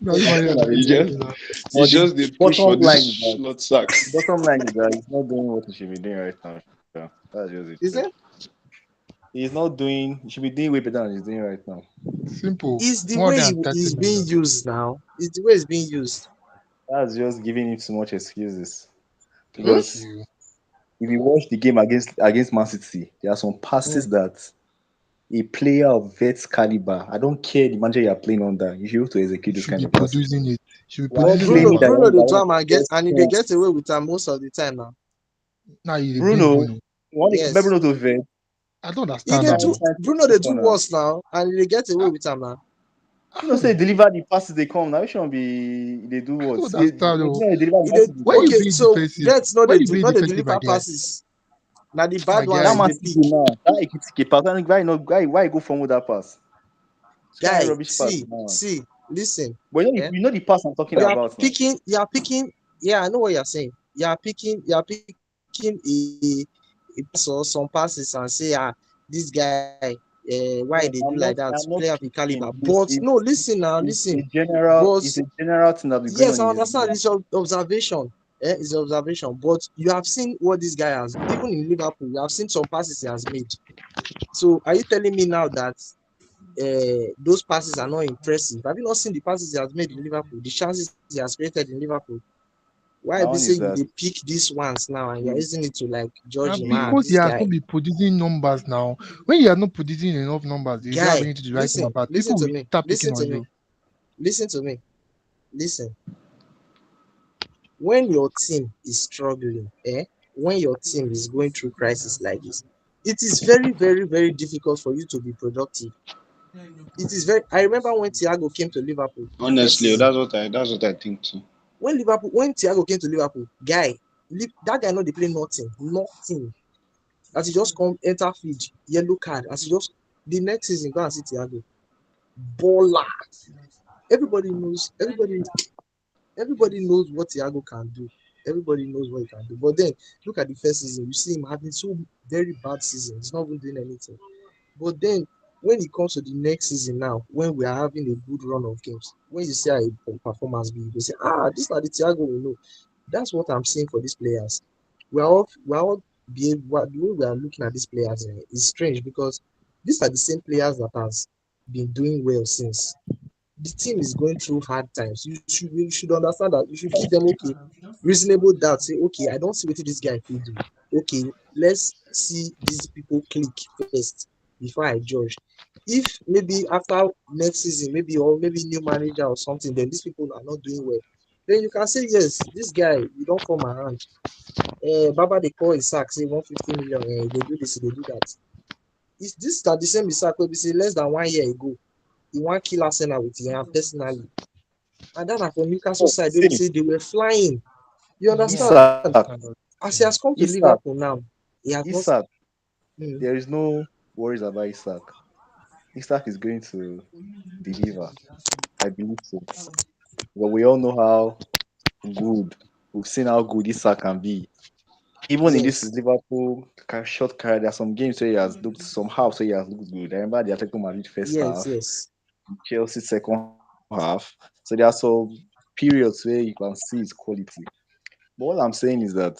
No, you might not you get just that. you But the just dey push for bottom this line is that slot sack. he's not doing what he should be doing right now. Sha. That's just it. is it? He should be doing way better than he's doing right now. Simple. Is the More way than 30 he's being million. used now? Is the way it's being used? That's just giving him too much excuses. Hmm? Because You. if you watch the game against Man City, there are some passes that a player of vet caliber, I don't care the manager you are playing under, you should be able to execute You those should kind be of passes. producing it. You should be You are But producing claiming numbers. that Bruno you're the one of time the and get best and they players. get away with time most of the time now. Now you dey blame Bruno, Bruno. you want to compare Yes. Bruno to vet? I don't He understand they that do though. Bruno they do worse now and they get away with time now. You know, say deliver the passes they come now. You shouldn't be they do I what? don't You understand though. know, they deliver the He they, passes they Why you come. okay, being so defensive? Jets no Why they you being not they defensive, my deliver guy? passes. Now the My bad guy. That ones Man they City pick. now, that Ekitike pass, why go from with that pass? It's kind of Guy, rubbish pass see, now. listen. But Yeah? you know the pass I'm talking about now. You are picking, yeah, I know what you're saying. You are picking a pass or some passes and say, this guy, why No, they do like that? I'm not Player of the picking. caliber. But no, listen now, It's listen. a general, But it's a general thing that be going yes, on I in this understand game. it's your observation. It's observation. But you have seen what this guy has, even in Liverpool, you have seen some passes he has made. So are you telling me now that those passes are not impressive? Have you not seen the passes he has made in Liverpool, the chances he has created in Liverpool? Why My be own say is you that they pick these ones now and you're using it to like judge him? Because he This has guy, not been producing numbers now. When you are not producing enough numbers, you don't have anything to write home about. listen People to will me, start picking on you. listen. When your team is struggling, when your team is going through crisis like this, it is very, very, very difficult for you to be productive. It is very. I remember when Thiago came to Liverpool. Honestly, that's what I think too. When Thiago came to Liverpool, that guy not they play nothing. As he just come enter field, yellow card. As he just the next season go and see Thiago, baller. Everybody knows what Thiago can do. Everybody knows what he can do. But then look at the first season, you see him having so very bad season. He's not even doing anything. But then when it comes to the next season now, when we are having a good run of games, when you see a performance be, you say, this is not the Thiago we know. That's what I'm saying for these players. The way we are looking at these players is strange because these are the same players that has been doing well since. The team is going through hard times. You should understand that. You should give them reasonable doubt. Say, okay, I don't see what this guy could do. Okay, let's see these people click first before I judge. If maybe after next season, maybe new manager or something, then these people are not doing well, then you can say yes, this guy you don't form my hand. Baba they call Isaac, say 150 million, they do this, they do that. This is the same Isaac will be say less than 1 year ago. He want kill Arsenal with him personally. And then for Newcastle side, they see, say they were flying. You Yeah, understand? Isaac, As he has come to Isak, Liverpool now, he has not. Isak, Mm, there is no worries about Isak. Isak is going to deliver. I believe so. But we all know how good we've seen how good Isak can be. Even in this yes, Liverpool short career, there are some games where he has looked somehow, so he has looked good. I remember the Atletico Madrid first yes, half, yes. Chelsea second half. So there are some periods where you can see his quality. But all I'm saying is that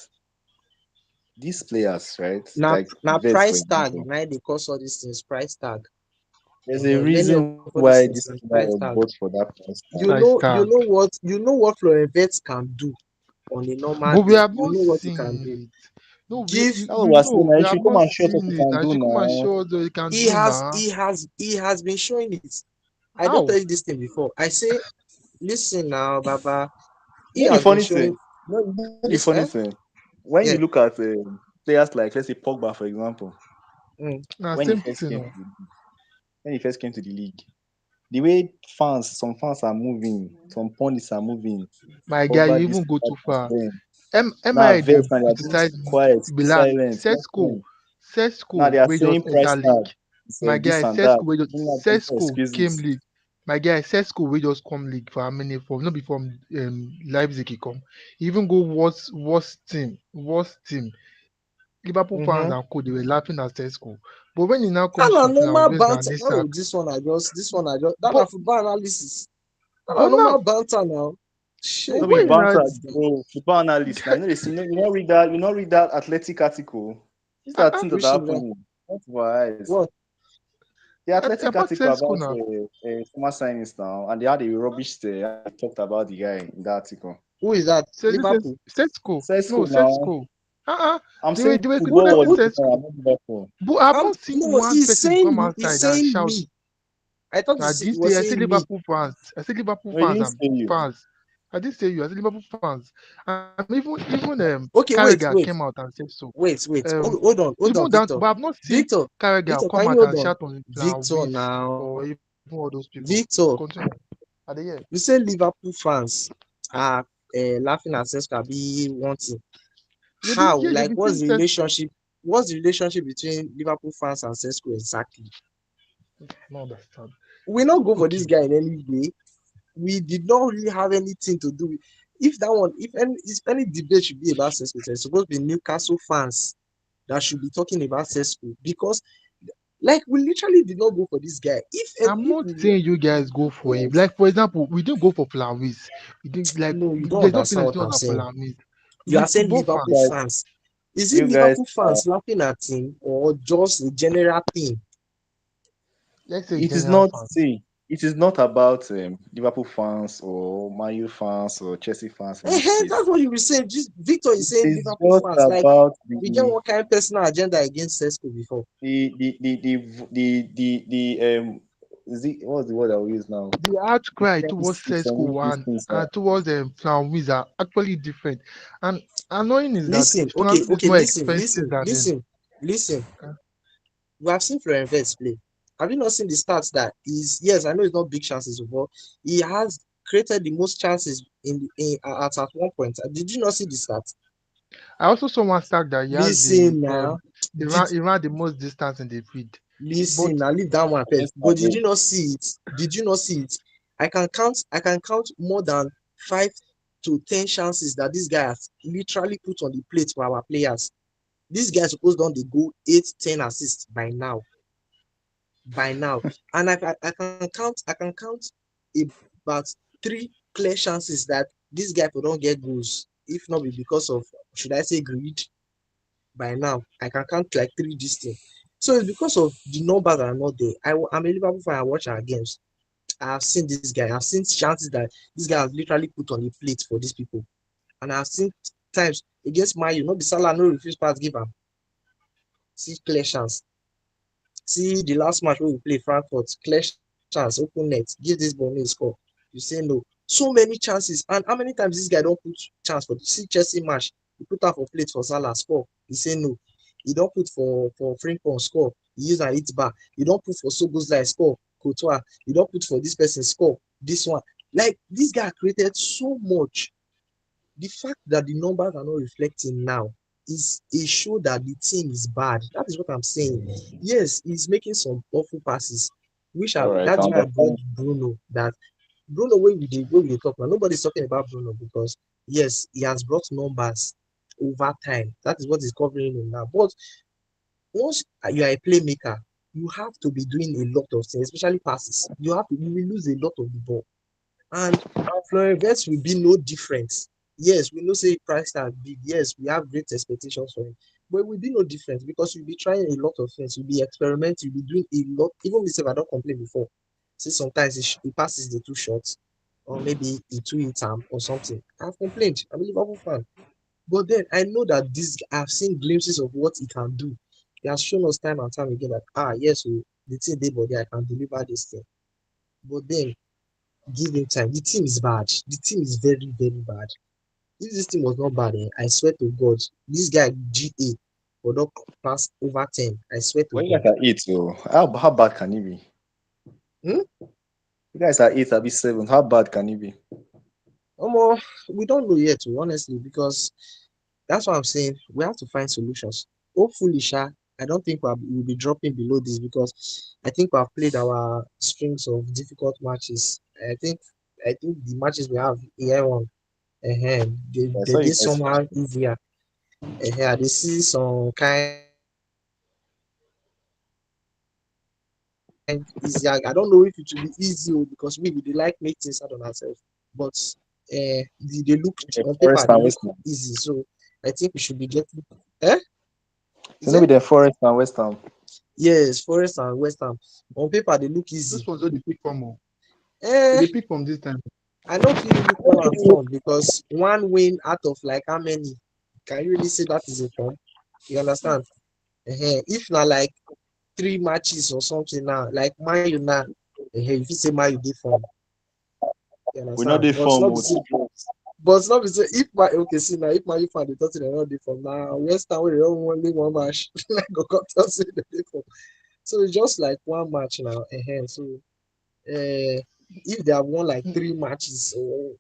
these players, right, like Now Vets, for price tag. example, Now they cause all these things. Price tag. there's a Many of reason all these why things this in player price was tag. bought for that price tag. Price tag. You know what Florian Wirtz can do on a normal But we day. have You not know what he can seen do. it. No, Give That's what we we're saying. know Now we you have should come not and show us what seen you it. can I do should come and now. show us what you can do now. He has been showing it. I don't How? tell you this thing before. I say, listen now, Baba. He You know the has been funny thing. showing You know the this. funny thing. When you Yeah. look at players like, let's say, Pogba, for example, Mm. Now when he same first thing. came Oh. to the league, when he first came to the league, the way some fans are moving, some pundits are moving, My guy, Pogba you this, even go Pogba too that, far. then now MI they vets and they're just criticize me. quiet, Be like silent, Sesco. nothing. Now Sesco they are we saying just price enter league. tag, My this guy, and that. Sesco we just Bring out different Sesco came excuses. league. My guy, Sesco we just come league for how many from not be from Leipzig he come. He even go worst team. Liverpool fans Mm-hmm. and co they were laughing at Sesco. But when he now comes And to a normal Flanders banter. and Isak, Oh, this one I just that but a football analysis. And a but now normal banter now. but No Shit, be when he man. now banter, bro. Football analyst. Now you know they see, you know read that, athletic article. These are things that Which are is like happening. Not for our eyes. what? The athletic about article Sesco about now. former signings now, and they had a rubbish how they talked about the guy in that article. Who is that? Says Liverpool. Sesco. No, Sesko now. Sesco. Uh-uh. I'm They saying were Who critical football the about was who? different. Sesco. I'm not Liverpool. But I've I'm not seen no. one He's person saying come you. He's outside and saying shout. me. I thought I didn't was say I said saying me. Liverpool fans. I said Liverpool No, he fans didn't and say you. fans. I didn't say you. I said Liverpool fans. And even Okay, Carragher came out and said so. Even that, Victor. but I've not seen Victor, Carragher Victor, come can out you hold and on? shout on Victor Wiz now. or even all those people. Victor, Continue. Are they here? you say Liverpool fans are laughing at Seska be wanting. How? They've Like, been saying Sesco. What's the relationship between Liverpool fans and Sesko exactly? I don't understand. We not go for this Okay. guy in any way. We did not really have anything to do with. If any debate should be about Sesko, it's supposed to be Newcastle fans that should be talking about Sesko because, like, we literally did not go for this guy. I'm If not we saying you guys go for him. yes, Like for example, we didn't go for Flowers. We didn't like. no, you don't There's no understand penalty what I'm on saying. Flowers. You We are saying football Liverpool fans. Guys, fans. Is it you guys, Liverpool fans laughing at him or just a general thing? Let's say it is general not. fans. See, it is not about Liverpool fans or Man U fans or Chelsea fans in this That's case. what you were saying. Just Victor is It saying is Liverpool just fans. Like, about we get one kind of personal agenda against Sesko before. is it, what's the word I will use now? The outcry towards Extremist Sesco these and, things and towards Flowers are actually different. And annoying is that Listen, Flowers is more expensive than them. listen. Uh, We have seen Florian Wirtz play. Have you not seen the stats that is? Yes, I know it's not big chances, but he has created the most chances at one point. Did you not see the stats? I also saw one stat that he has the Listen now. Did he ran the most distance in the field. But listen now, leave that one first. against But did Madrid. you not see it? Did you not see it? I can count more than 5 to 10 chances that this guy has literally put on the plate for our players. This guy is supposed to the go 8, 10 assists by now. By now. And I can count about 3 clear chances that this guy could not get goals. If not be because of, should I say, greed. By now, I can count like 3 this thing. So it's because of the numbers that are not there. I'm a Liverpool fan. I watch our games. I have seen this guy. I've seen chances that this guy has literally put on the plate for these people. And I've seen times against Man U, not the Salah, no refuse pass give him. See clear chance. See the last match where we play Frankfurt, clear chance, open net, give this ball a score. You say no. So many chances. And how many times this guy don't put chance for see Chelsea match? He put out for plate for Salah, score. He say no. He don't put for Frimpong, score. He use an hit bar. He don't put for Szoboszlai, score. Courtois. He don't put for this person, score. This one. Like, this guy created so much. The fact that the numbers are not reflecting now is a show that the team is bad. That is what I'm saying. Yes, he's making some awful passes, which All are right, I that's why I brought understand. Bruno. That Bruno, when we talk now, nobody's talking about Bruno because yes, he has brought numbers over time. That is what is covering him now. But once you are a playmaker, you have to be doing a lot of things, especially passes. You will lose a lot of the ball. And Florian Wirtz will be no different. Yes, we know say price tag big. Yes, we have great expectations for him. But it will be no different because you'll be trying a lot of things. You'll be experimenting. You'll be doing a lot. Even myself, I don't complain before. See, sometimes he passes the too short, or maybe he too hit him or something. I've complained. I'm a Liverpool fan. But then I know that this I've seen glimpses of what he can do. He has shown us time and time again that yes, the team day body I can deliver this thing. But then give him time. The team is bad. The team is very, very bad. If this team was not bad, I swear to God, this guy GA would not pass over 10. I swear to When you God. guys are eight, so how bad can he be? Hmm? You guys are eight, I'll be seven. How bad can he be? Omo, we don't know yet, honestly, because that's what I'm saying. We have to find solutions. Hopefully, Sha, I don't think we'll be dropping below this because I think we have played our strings of difficult matches. I think the matches we have here on they I they saw you did guys. somehow easier. They see some kind easier. I don't know if it will be easy because we dey like make things hard on ourselves. But they look The on paper Forest they and look West Ham. easy. So I think we should be getting. Eh? So Is maybe it? the Forest and West Ham. Yes, Forest and West Ham. On paper they look Those easy. ones don't they pick from more. Eh, They pick from this time. I don't feel really call am form because one win out of like how many? Can you really say that is a form? You understand? If not like three matches or something now, like Man U now, if you say Man U dey form, you We know understand? they But it's form not be with say, two drops. but it's not be say if my okay see now if Man U fan dey talk say dem no dey form now, West Ham wey dey don only one match like go come talk say dem dey form. So it's just like one match now. So if they have won like three matches or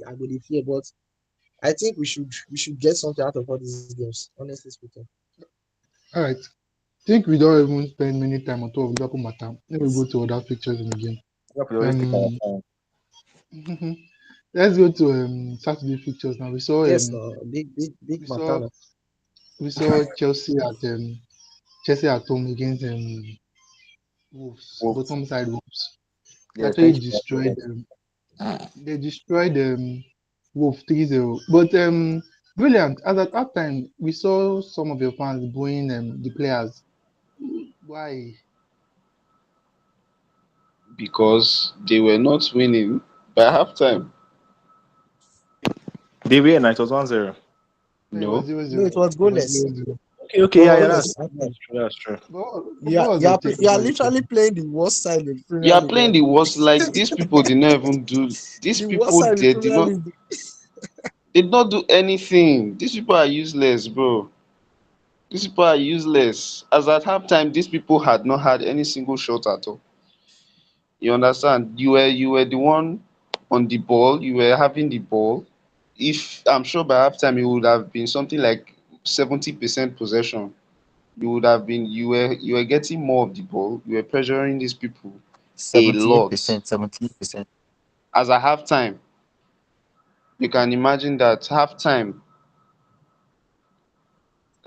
I go dey fear, but I think we should get something out of all these games, honestly speaking. All right. Think we don't even spend many time on top of Liverpool matter. Let me go to other pictures in the game. We always take our Um, time. let's go to Saturday pictures now. Yes, no, big We matter saw now. we saw Chelsea at home against Wolves, Wolves. bottom side Wolves. They Yeah, actually thank you for destroyed that. them. They destroyed Wolves 3-0. But brilliant. As at that time, we saw some of your fans booing the players. Why? because they were not winning by halftime. They were and it was 1-0. No, it was No, 0 No, it 0. was It was goalless. 0-0. Okay, It okay, was yeah, yeah, goalless. that's true. That's true. What was your take You before are you literally take? playing the worst side in the you Premier are League playing right the now. worst. Like these people did not even do. These The worst people side in the they did Premier not. League. They did not do anything. These people are useless, bro. These people are useless. As at halftime, these people had not had any single shot at all. You understand? You were the one on the ball. You were having the ball. If I'm sure by halftime it would have been something like 70% possession. You were getting more of the ball. You were pressuring these people a lot. 78%, 70%. As a halftime, you can imagine that halftime.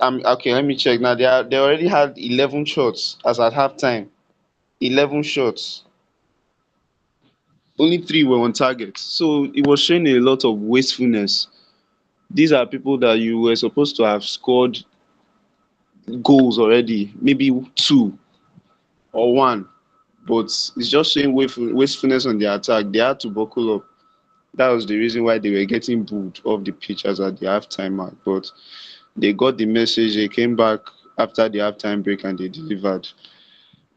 Okay. Let me check now. They already had 11 shots as at halftime. 11 shots. Only three were on target. So it was showing a lot of wastefulness. These are people that you were supposed to have scored goals already, maybe two or one, but it's just showing wastefulness on their attack. They had to buckle up. That was the reason why they were getting booed off the pitch as at the halftime mark. But they got the message. They came back after the halftime break and they delivered.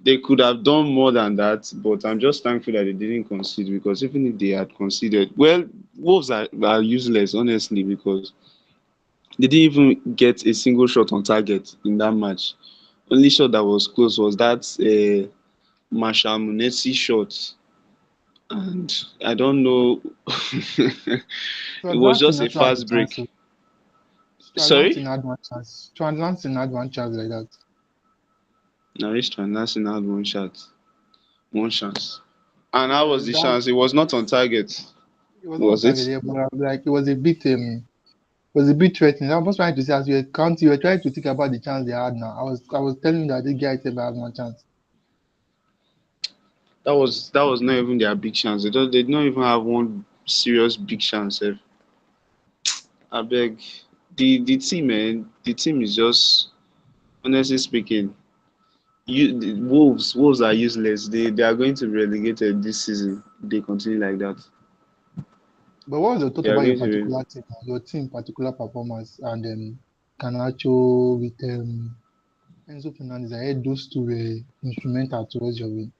They could have done more than that, but I'm just thankful that they didn't concede because even if they had conceded, well, Wolves are useless, honestly, because they didn't even get a single shot on target in that match. Only shot that was close was that Marshall Munetsi shot, and I don't know. So It was that thing just a actually had a fast chance. break. Sorry? Had one chance. Lansing had one chance like that. Now this Lansing had one shot, one chance. And how was the That chance? It was not on target, it was not on was target, it? yeah, but like it was a bit threatening. I was trying to say as you were trying to think about the chance they had now. I was telling you that this guy said had one chance. That was not even their big chance. They don't even have one serious big chance. I beg the team, man. The team is just honestly speaking. The Wolves are useless. They are going to be relegated this season. If they continue like that. But what was your thought They are about going to be. your team particular performance and Canacho with Enzo Fernandez? I heard those two were instrumental towards your win.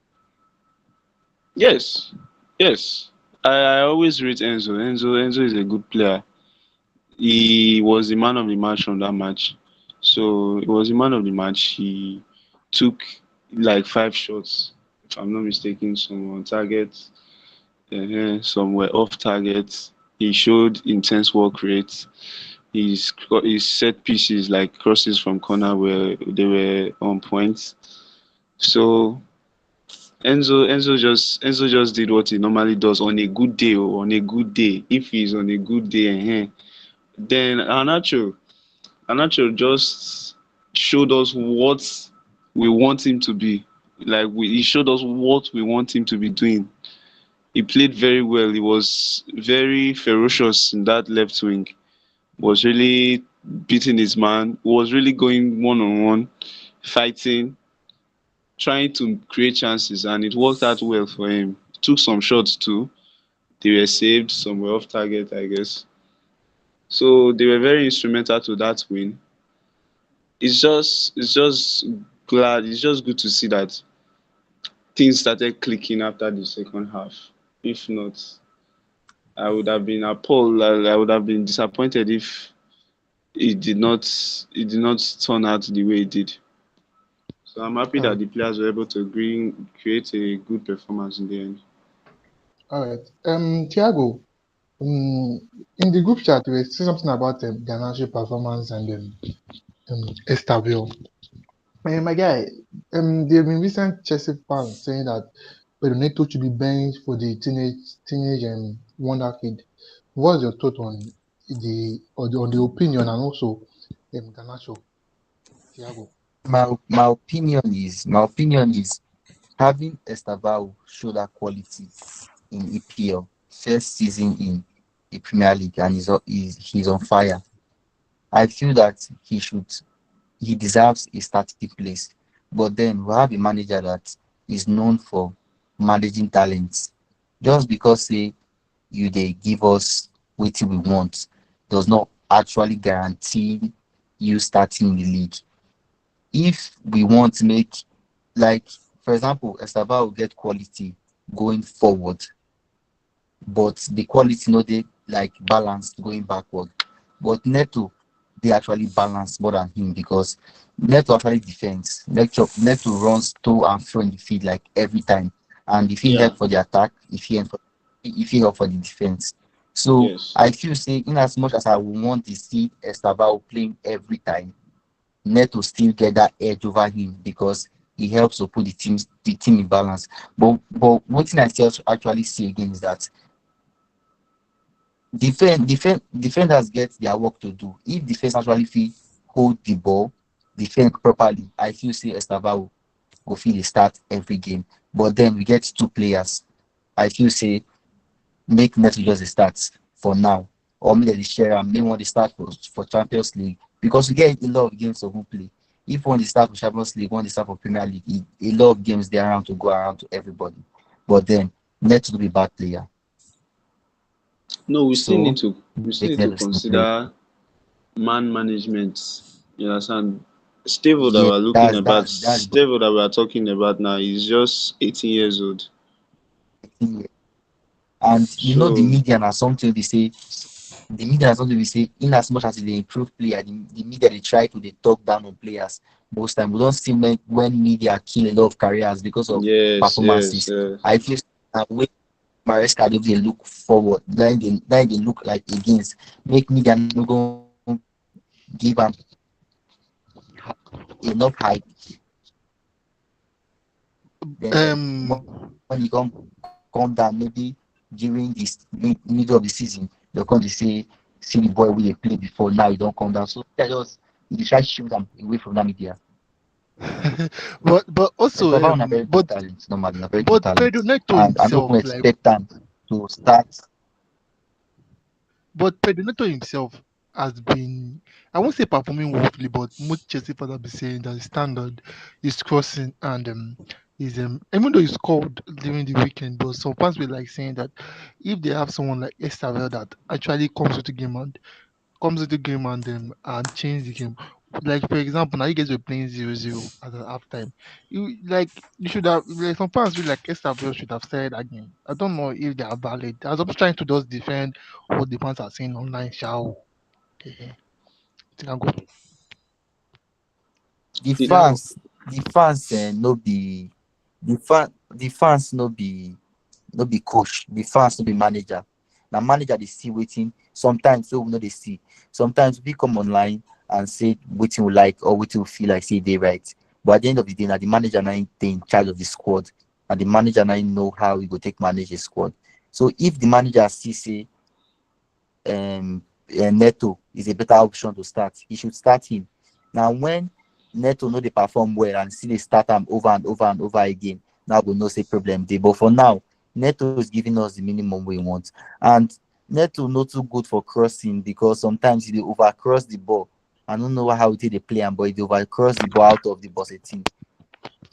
Yes, yes. I always rate Enzo. Enzo is a good player. He was the man of the match from that match. So he was the man of the match. He took like 5 shots, if I'm not mistaken, some on target, some were off target. He showed intense work rate. His set pieces like crosses from corner where they were on point. So Enzo just did what he normally does on a good day. On a good day, if he's on a good day, then Anacho just showed us what we want him to be. He showed us what we want him to be doing. He played very well. He was very ferocious in that left wing. Was really beating his man. Was really going one on one, fighting, trying to create chances, and it worked out well for him. Took some shots too. They were saved. Some were off target, I guess. So they were very instrumental to that win. It's just glad. It's just good to see that things started clicking after the second half. If not, I would have been appalled. I would have been disappointed if it did not turn out the way it did. So I'm happy All that right, the players were able to create a good performance in the end. all right. Thiago, in the group chat, we say something about Garnacho performance and Estavio. My guy, there have been recent Chelsea fans saying that Pedro should be benched for the teenage wonder kid. What's your thought on the opinion and also Garnacho, Thiago? My opinion is having Estavao show that quality in EPL first season in the Premier League, and he's on fire. I feel that he deserves a starting place. But then we have a manager that is known for managing talents. Just because say they give us what we want does not actually guarantee you starting in the league. If we want to make, like, for example, Estava will get quality going forward, but the quality no they like balanced going backward. But Neto, they actually balance more than him because Neto actually defends. Neto runs to and fro in the field like every time. And if he Yeah. help for the attack, if he help for the defense. So Yes. I feel say in as much as I would want to see Estavao playing every time, Neto still get that edge over him because he helps to put the team in balance. But one thing I still actually see again is that defenders get their work to do. If defense actually feel hold the ball, defend properly, I feel say Estava will feel the start every game. But then we get two players. I feel say make Neto just a start for now. Or maybe they share and make one they start for Champions League. Because we get a lot of games of who play. If one they start for Champions League, one they start for Premier League, a lot of games they around to go around to everybody. But then Neto will be a bad player. No, we still need So to we still make need to Neto still play. consider man management. You understand? Stable that Yeah, we're looking about, that's Stable that we are talking about now is just 18 years old. the and you know the So media and something they say the media has something we say in as much as they improve player, the media they try to they talk down on players. Most time we don't see when media kill a lot of careers because of yes, yes, performances. yes. I feel when Maresca they look forward, then they look like against make media no go give him enough hype. Then when he come down, maybe during this middle of the season, they'll come to say, see the boy we play before, now he don't come down. So they just you try to shield them away from that media. but also Estevao na very good but talent, normally na very good but talent, Pedro Neto and I don't himself, even like, expect them to start. but Pedro Neto himself has been, I won't say performing woefully, but most Chelsea fans have been saying that his standard is crossing, and is even though he scored during the weekend, but some fans were like saying that if they have someone like Estavel that actually comes into the game and change the game. Like for example, now you guys were playing 0-0 at the halftime. You should have, like, some fans feel like Estavel should have started again. I don't know if they are valid. I was trying to just defend what the fans are saying online. Shao. Eh, think I go. The The- Yeah. fans, the fans no be coach, the fans no be manager. Now manager they see waiting. Sometimes so we know they see. Sometimes we come online and say waiting we like or waiting we feel like say they right. But at the end of the day, now the manager now in charge of the squad, and the manager now know how he go take manage the squad. So if the manager see say Neto is a better option to start, he should start him. Now when Neto know they perform well and see they start him over and over and over again, now we no say problem there. But for now, Neto is giving us the minimum we want. And Neto not too good for crossing because sometimes he dey over cross the ball. I don't know how they play him, but he over cross the ball out of the box 18.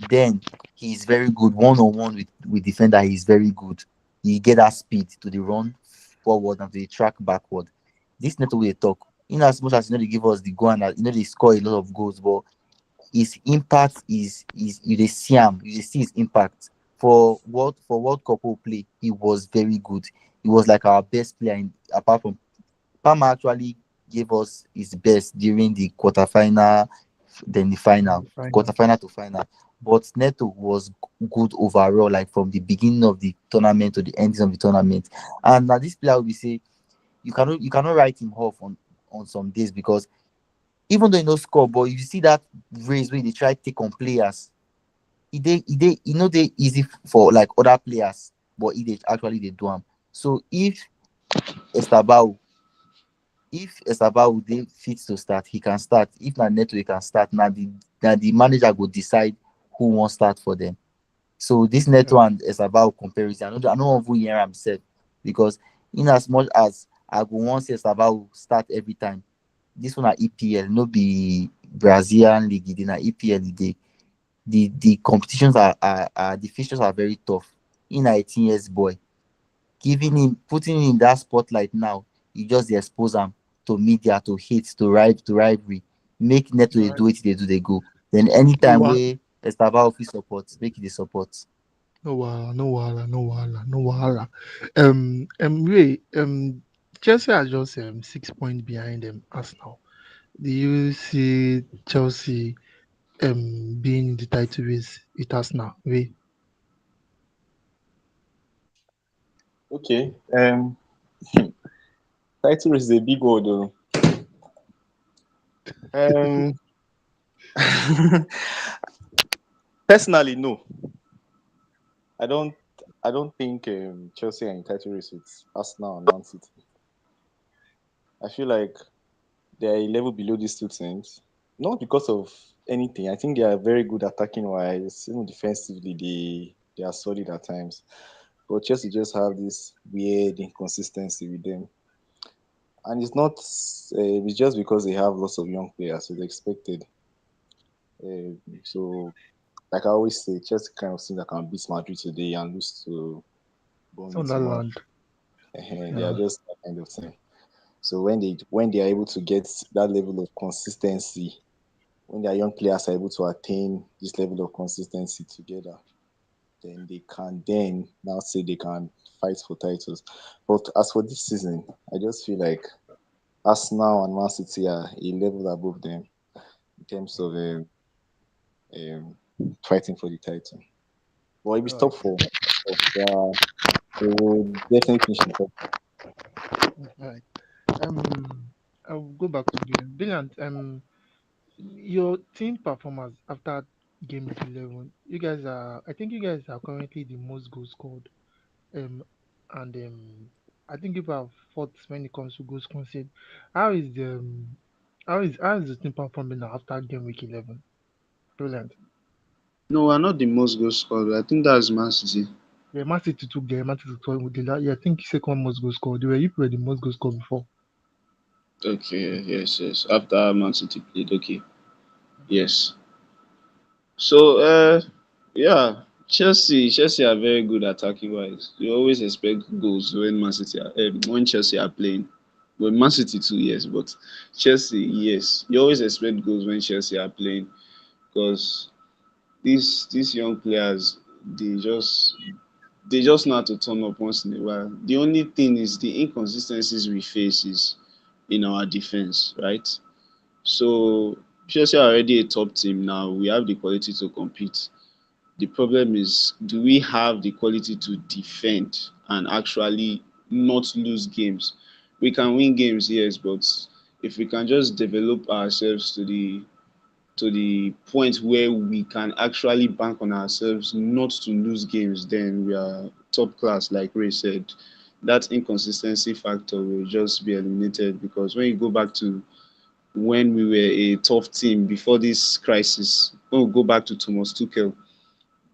Then he's very good one on one with defender. He's very good. He get that speed to the run forward and to the track backward. This Neto will talk. In as much as they give us the goal and they score a lot of goals, but his impact is you dey see him, you dey see his impact. For World Cup we play, he was very good. He was like our best player apart from Palmer actually gave us his best during the quarterfinal, then the final, Final. quarterfinal to final. But Neto was good overall, like from the beginning of the tournament to the ending of the tournament. And now this player will be say you cannot write him off on some days because even though he no score, but you see that race where they try to take on players, they easy for like other players, but he dey actually they do them. So Estabao if dey fit to start, he can start. If na Neto, he can start. Now the manager go decide who won't start for them. So this Neto Yeah. and Estabao comparison, I don't even hear himself because in as much as I go want say Estabao start every time, this one at EPL, no be Brazilian league, it na EPL dey. The competitions are the fixtures are very tough. In 18 years boy, putting him in that spotlight now, you just dey expose him to media, to hate, to rivalry. Make Neto All dey right. do wetin dey do dey go. Then No anytime wahala, wey Estabao fit support, make e dey support. no wahala, no wahala, no wahala, no wahala. Wait, Chelsea are just 6 points behind Arsenal. Do you see Chelsea being in the title race with Arsenal? Wait. Okay. Title race is a big word though. Um, personally, no. I don't. I don't think Chelsea are in title race with Arsenal and Man City. I feel like they are a level below these two teams, not because of anything. I think they are very good attacking wise, even defensively. They are solid at times, but Chelsea just have this weird inconsistency with them, and it's not. It's just because they have lots of young players, so they expected. So, like I always say, Chelsea kind of seem that can beat Madrid today and lose to Burnley tomorrow. Sunderland. They are Yeah. just that kind of thing. So when they are able to get that level of consistency, when their young players are able to attain this level of consistency together, then they can then now say they can fight for titles. But as for this season, I just feel like Arsenal and Man City are a level above them in terms of um, fighting for the title. But if it's All top right. four, they will definitely finish in top. All right. Um, go back to game. Brilliant. Your team performance after game week 11. You guys are. I think you guys are currently the most goals scored. And I think people have fought when it comes to goals conceded. How is the how is the team performing now after game week 11? Brilliant. No, we're not the most goal scorer. I think that's Man City. Yeah, Man City took the Man City took with the yeah, I think second most goals scored. You were the most goals scored before. Okay, yes, yes. After Man City played, okay, yes. So, yeah, Chelsea are very good attacking wise. You always expect goals when when Chelsea are playing. Well, Man City too, yes, but Chelsea, yes, you always expect goals when Chelsea are playing because these young players, they just they just know how to turn up once in a while. The only thing is the inconsistencies we face is in our defense, right? So Chelsea are already a top team now. We have the quality to compete. The problem is, do we have the quality to defend and actually not lose games? We can win games, yes, but if we can just develop ourselves to the point where we can actually bank on ourselves not to lose games, then we are top class, like Ray said. That inconsistency factor will just be eliminated because when you go back to when we were a tough team before this crisis, when we go back to Thomas Tuchel,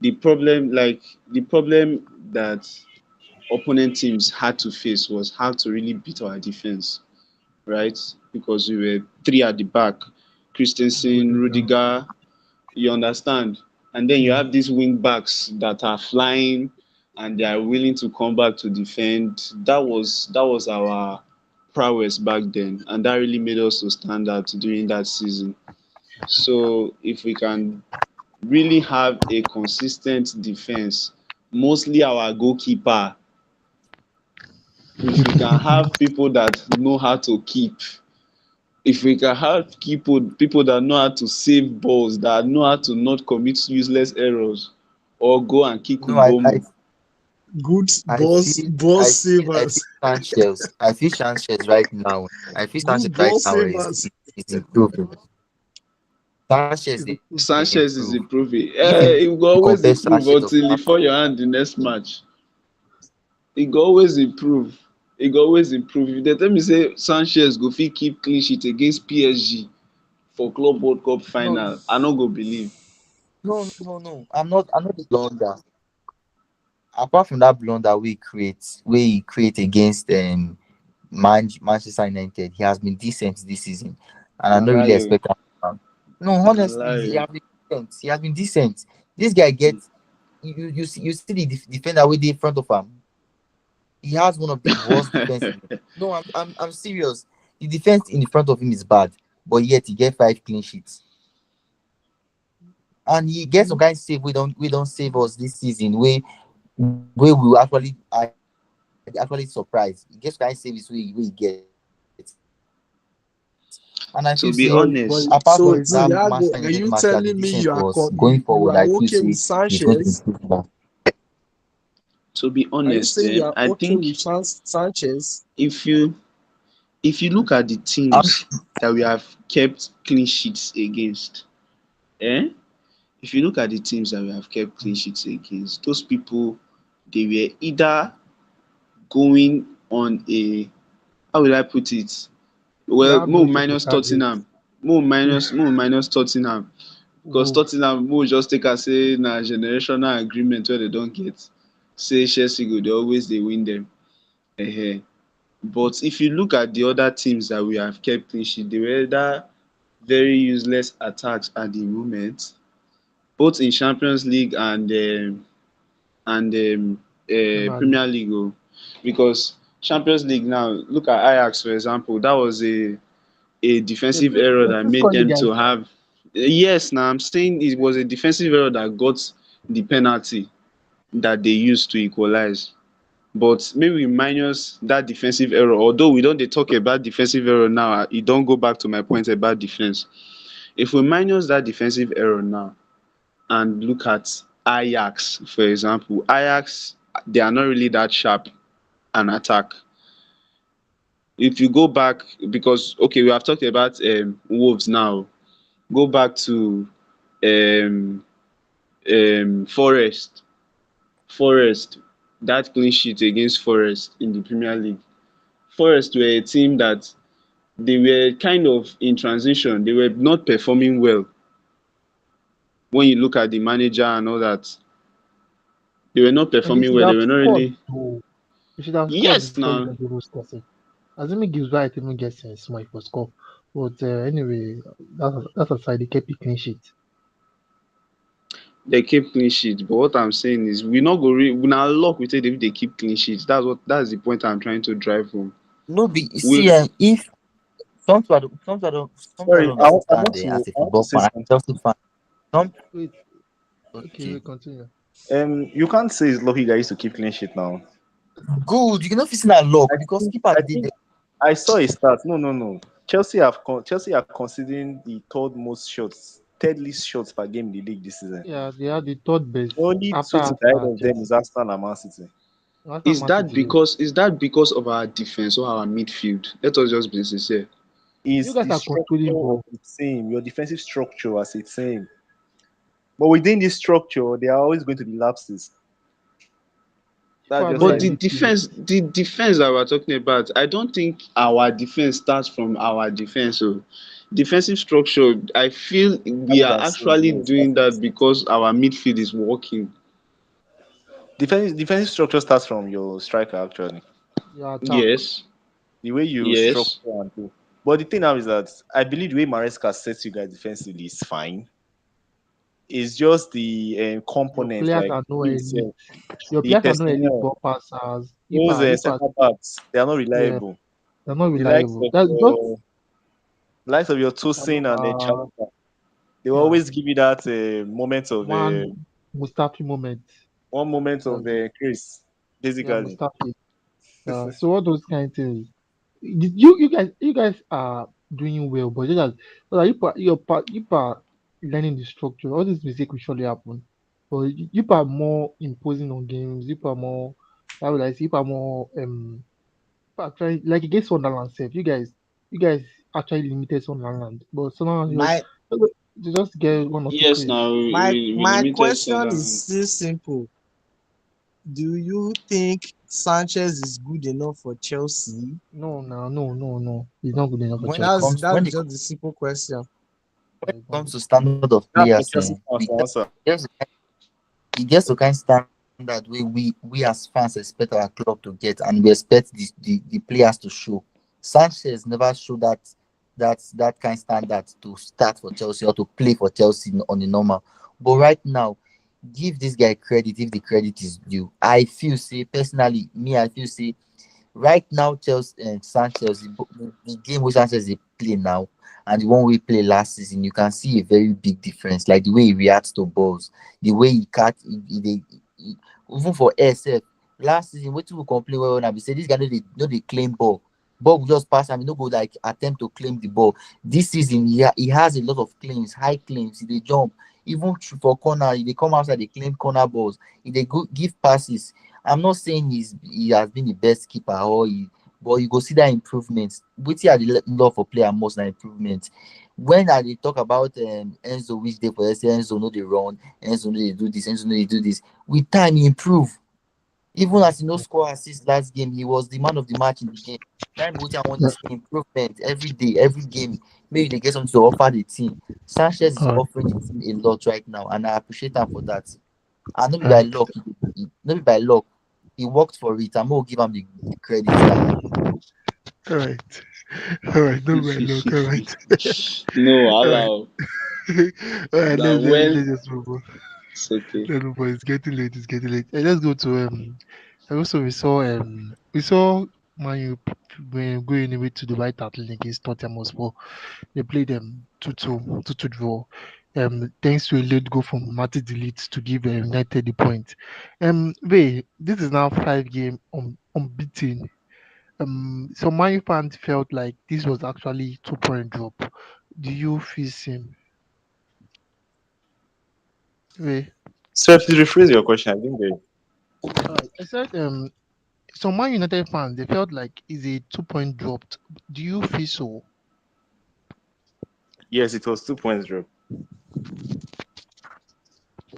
the problem that opponent teams had to face was how to really beat our defense, right? Because we were three at the back, Christensen, Rudiger. Rudiger, you understand? And then you Yeah. have these wing backs that are flying and they are willing to come back to defend. That was our prowess back then, and that really made us to stand out during that season. So if we can really have a consistent defense, mostly our goalkeeper, if we can have people that know how to keep, if we can have people that know how to save balls, that know how to not commit useless errors or go and kick No, I, I Umbomo. Good I boss, feel boss I feel savers. Sanchez. I feel Sanchez right now. I feel Sanchez Good right ball now savers. is improving. Sanchez He's is improved. Sanchez is improve. improving. If you He will you always compare improve Sanchez of until he fall your hand the next match. He go always improve. He go always improve. If they tell me say Sanchez go fit keep clean sheet against PSG for Club World Cup no final, I no go believe. no. I'm not the blunder. Apart from that blunder we create against Manchester United, he has been decent this season, and I Na don't really lie o. expect him. No, Na honestly, lie he o. has been decent. He has been decent. This guy gets you see the defender with the in front of him. He has one of the worst defense. No, I'm serious. The defense in the front of him is bad, but yet he get 5 clean sheets, and he gets some kind of save. We don't save us this season. We will actually surprise. He gets kind of save is where he gets, and I feel say To be apart from But honest, that so But it's Manchester not. United match Thiago, that are the you decent telling me was going you, forward. I you feel you say are okay with he's going to Sanchez? improve more. to be Are you honest, saying you are I okay think with Sanchez? if you if you look at the I'm teams that we have kept clean sheets against, eh? If you look at the teams that we have kept clean sheets against, those people they were either going on a, how will I put it? They Well, have no more shot to minus target. Tottenham, more minus Tottenham, because Whoa. Tottenham more just take am say na generational agreement wey dem don get. Say Chelsea go dey always dey win dem. But if you look at the other teams that we have kept clean sheet, they were either very useless attacks at the moment, both in Champions League and Premier League. Premier League. Oh, because Champions League now, look at Ajax for example. That was a defensive error They that still made score you them guys to now. have. Yes, now I'm saying it was a defensive error that got the penalty that they used to equalize. But maybe minus that defensive error, although we don't dey talk about defensive error now, e don go back to my point about defense. If we minus that defensive error now and look at Ajax, for example, Ajax, they are not really that sharp an attack. If you go back, because okay, we have talked about Wolves now. Go back to um Forest. Forest, that clean sheet against Forest in the Premier League. Forest were a team that they were kind of in transition. They were not performing well when you look at the manager and all that. They were not And they performing should well. They have were not scored really. though. They should have scored Yes, before you now guys even score. Assuming gives right even gets small for score. But anyway, that's aside. They kept it clean sheet. they keep clean sheet. But what I'm saying is, we not go. We not luck. We say they keep clean sheets. That's the point I'm trying to drive home. No, be see, We if something I don't Sorry, I understand want there to as a I want to football say fan, as a something. Chelsea fan. Some Wait, okay, we okay, continue. You can't say it's lucky guys to keep clean sheet now. good. You cannot fix that luck I because think keeper I did think I saw a start. No, no, no. Chelsea are considering the third most shots, third least shots per game in the league this season. Yeah, they are the third best The only after two teams ahead Arsenal and of them Chelsea. is Arsenal and Man City. Arsenal Man City. Yes. is that because of our defense or our midfield? Let us just be sincere. You Is guys the are structure controlling of ball. the team, your defensive structure as a team. But within this structure, there are always going to be lapses. People That's are just not how But it a is. midfield. the defense that we're talking about, I don't think our defense starts from our defense. So defensive structure, I feel That's we what are I'm saying. actually Yes, that's doing what I'm that saying. because our midfield is working. Defensive structure starts from your striker actually. Your attack. Yes, The way you structure yes. and do. But the thing now is that I believe the way Maresca sets you guys defensively is fine. It's just the Your components players like are no elite. itself, Your the players are no elite personnel, ball passers. those If I, center backs, they are not yeah, reliable. they're not The likes reliable. of That's just your likes of your Tosin and then Chalobah. Chalobah, they will Yeah, always give you that moment of one Mustafi moment. one moment of That's it. Chris, Yeah, basically. Mustafi. So all those kind of things. You guys are doing well, but you guys, well, you are learning the structure. All this mistake will surely happen, but you are more imposing on games. You are more, how would I say, you are more actually like against Sunderland. Self, you guys actually limited Sunderland, but Sunderland My just get one or two Yes, plays. now we my limited question is Sunderland. still simple. Do you think Sanchez is good enough for Chelsea? No, no, no, no, no. He's not good enough for when it Chelsea. That's comes that's just the simple question. when Yeah, it he's not comes good. to standard of That's players, for Chelsea fans to answer. it gets the kind of standard we as fans expect our club to get, and we expect the players to show. Sanchez never showed that kind of standard to start for Chelsea or to play for Chelsea on the normal. But right now, give this guy credit if the credit is due. I feel say personally, me, I feel say right now, Chelsea and Sanchez, the game which Sanchez is playing now and the one we played last season, you can see a very big difference. Like the way he reacts to balls, the way he cut, even for SF last season, what people complain well when I be say this guy no they claim ball. Ball will just pass and he no go like attempt to claim the ball. This season, he has a lot of claims, high claims. He they jump, even for corner, he they come outside, they claim corner balls. He they go give passes. I'm not saying he has been the best keeper but you go see that improvement. Which are the love for player most na improvement. When I dey talk about Enzo, which day for say Enzo no dey run, Enzo no dey do this, Enzo no dey do this. With time, he improve. Even Yeah, as he no score assist last game, he was the man of the match in the game. Time which I want yeah. to see improvement every day, every game. Maybe they get something to offer the team. Sanchez is All right, offering the team a lot right now, and I appreciate him for that. And not be all by right, luck, not be by luck. He worked for it. I'm gonna give him the credit now. all right, all right. No bad luck. All right, No, all right, allow. all right. Now Let's when just move on. it's okay. Let's move on. It's getting late. It's getting late. Let's go to and also we saw Man U going away to the White Hart Lane against Tottenham Hotspur. They played them 2-2 draw. Thanks to a late goal from Matty Delete to give United the point. This is now 5 game unbeaten. So my fans felt like this was actually 2 point drop. Do you feel same way? So if you rephrase your question, I think I said some Man United fans they felt like it's a 2 point dropped. Do you feel so? Yes, it was 2 points drop.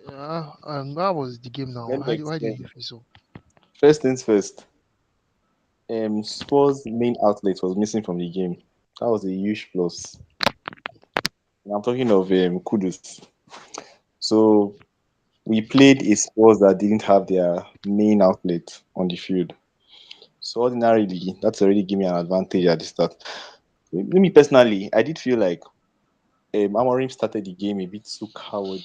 That was the game now. Let me Why did explain. you feel so? First things first. Spurs' main outlet was missing from the game. That was a huge plus. And I'm talking of Kudus. So we played a Spurs that didn't have their main outlet on the field. So ordinarily, that's already give me an advantage at the start. Me personally, I did feel like Amorim started the game a bit too coward.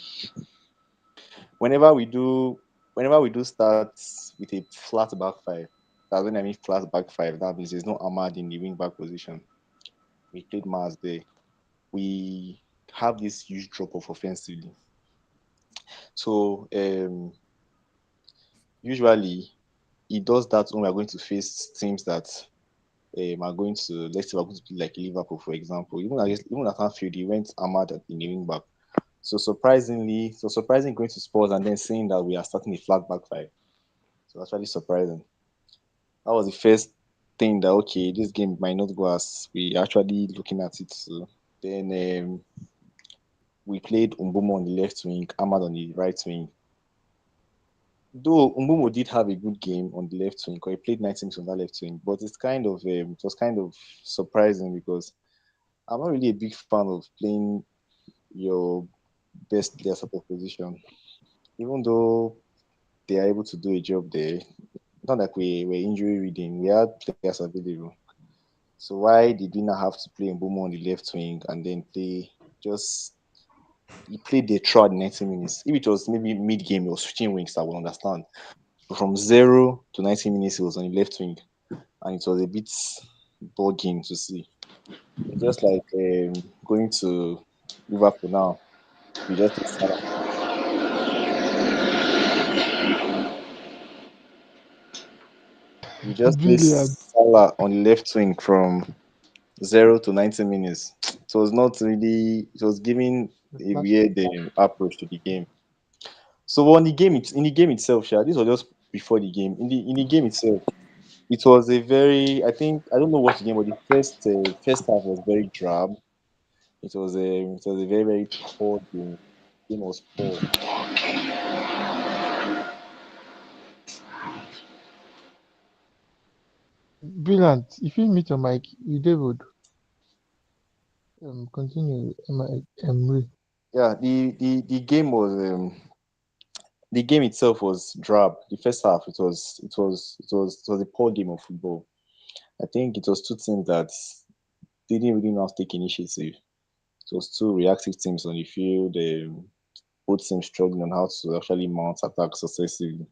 Whenever we do, whenever we do start with a flat back five, that's when I mean flat back five. That means there's no Ahmad in the wing back position. We played Mars there. We have this huge drop off offensively. So usually he does that when we're going to face teams that are going to, let's say we're going to play like Liverpool, for example. Even at Anfield, he went Ahmad in the wing back. So surprising going to Spurs and then saying that we are starting a flat back five. So that's really surprising. That was the first thing that okay, this game might not go as we actually looking at it. So then we played Umbumo on the left wing, Ahmad on the right wing. Though Umbumo did have a good game on the left wing, because he played 90 minutes on that left wing, but it was kind of surprising because I'm not really a big fan of playing your best players out of position. Even though they are able to do a job there, not like we were injury reading, we had players available. So why did we not have to play Mbomo on the left wing and then play just he played the throughout the 90 minutes? If it was maybe mid game or switching wings, I would understand. But from 0 to 90 minutes, he was on the left wing, and it was a bit bugging to see. It's just like going to Liverpool now. We just take Salah. We just Brilliant. place Salah on the left wing from 0 to 90 minutes. It was not really. It was giving a That's weird approach to the game. So on the game, in the game itself, Sha, this was just before the game. In the game itself, it was a very. I don't know what the game, but the first half was very drab. It was a very very poor game. The game was poor. brilliant. If you meet your mic, you David. Continue. Ray. Yeah, the game itself was drab. The first half, it was a poor game of football. I think it was two teams that didn't really know how to take initiative. It was two reactive teams on the field. Both teams struggling on how to actually mount attack successively.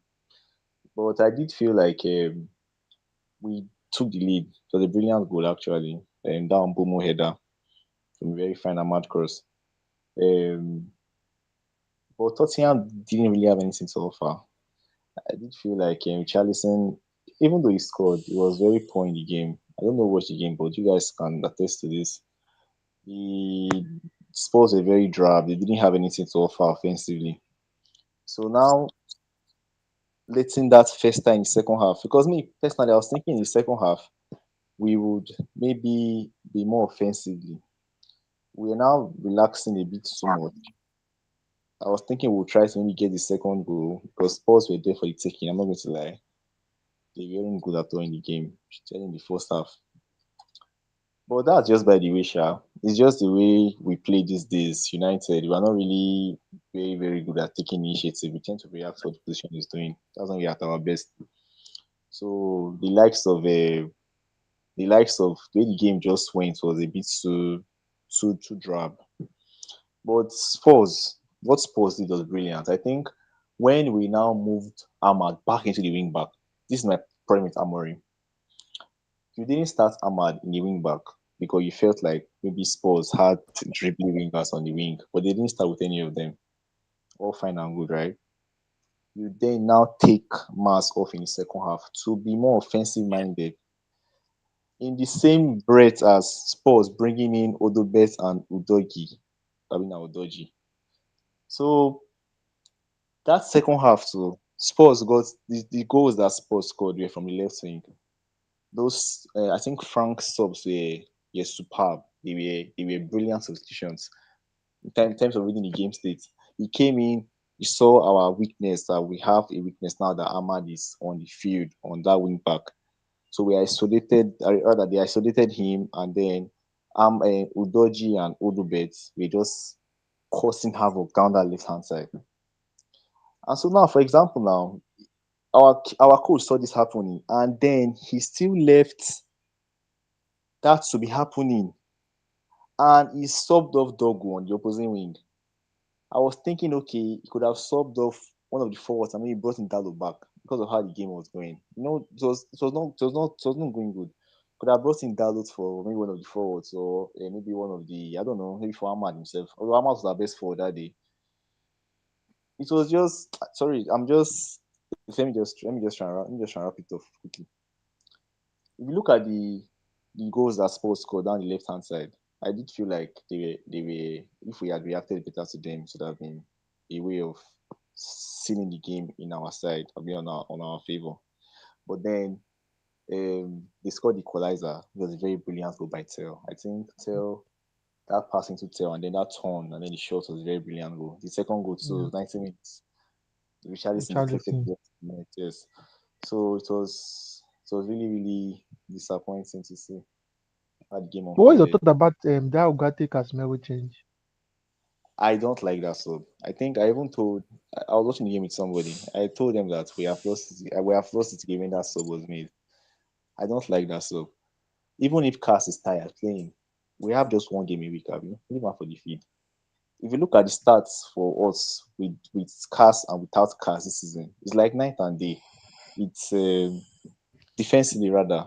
But I did feel like we took the lead. It was a brilliant goal actually, and down Bomo header from a very fine Ahmad cross. Um, but Tottenham didn't really have anything to offer. I did feel like Charlison, even though he scored, he was very poor in the game. I don't know what the game, but you guys can attest to this. The Spurs were very drab. They didn't have anything to offer offensively. So now letting that fester in the second half. Because me personally, I was thinking in the second half we would maybe be more offensively. We are now relaxing a bit too much. I was thinking we'll try to maybe get the second goal because Spurs were there for the taking. I'm not going to lie. They weren't good at all in the game, especially in the first half. But that's just by the way, Sha. It's just the way we play these days. United, we are not really very, very good at taking initiative. We tend to react to what the position is doing. That's when we are at our best. So the likes of the way the game just went was a bit too drab. But what Spurs did was brilliant. I think when we now moved Ahmad back into the wing back, this is my problem with Amorim. You didn't start Ahmad in the wing back because you felt like maybe Spurs had dribbling wingers on the wing, but they didn't start with any of them. All fine and good, right? You then now take Mars off in the second half to be more offensive minded. In the same breath as Spurs bringing in Odobet and Udogi, I mean Udogi. So that second half too. Spurs got the goals that Spurs scored were from the left wing. Those I think Frank's subs were superb. They were brilliant substitutions in terms of reading the game state. He came in, he saw our weakness that we have a weakness now that Ahmad is on the field on that wing back. So we isolated, rather they isolated him, and then Udoji and Odubet were just causing havoc down that left hand side. And so now, for example, now our coach saw this happening, and then he still left that to be happening, and he subbed off Dogu on the opposing wing. I was thinking, okay, he could have subbed off one of the forwards and maybe brought in Dalo back because of how the game was going. It was not going good. Could have brought in Dalot for maybe one of the forwards, or maybe one of the, I don't know, maybe for Ahmad himself. Although Ahmad was our best forward that day. It was just sorry. Let me just try and wrap it up quickly. If you look at the goals that Spurs scored down the left hand side, I did feel like they were, if we had reacted better to them, it would have been a way of sealing the game in our side, or be on our favor. But then they scored the equalizer. It was a very brilliant goal by Tell. I think Tell, that pass into Tell, and then that turn, and then the shot was a very brilliant goal. The second goal Yeah, too, 90 minutes. Richarlison deflected Richarlison. the net, yes. So it was really, really disappointing to see how the game But what is your unfolded. thought about that Ugarte Casemiro change? I don't like that sub. I think I even told I was watching the game with somebody. I told them that we have lost it game when that sub was made. I don't like that sub. Even if Cass is tired playing, we have just one game a week, have you? Leave him for the feed. If you look at the stats for us with Cass and without Cass this season, it's like night and day. It's defensively rather.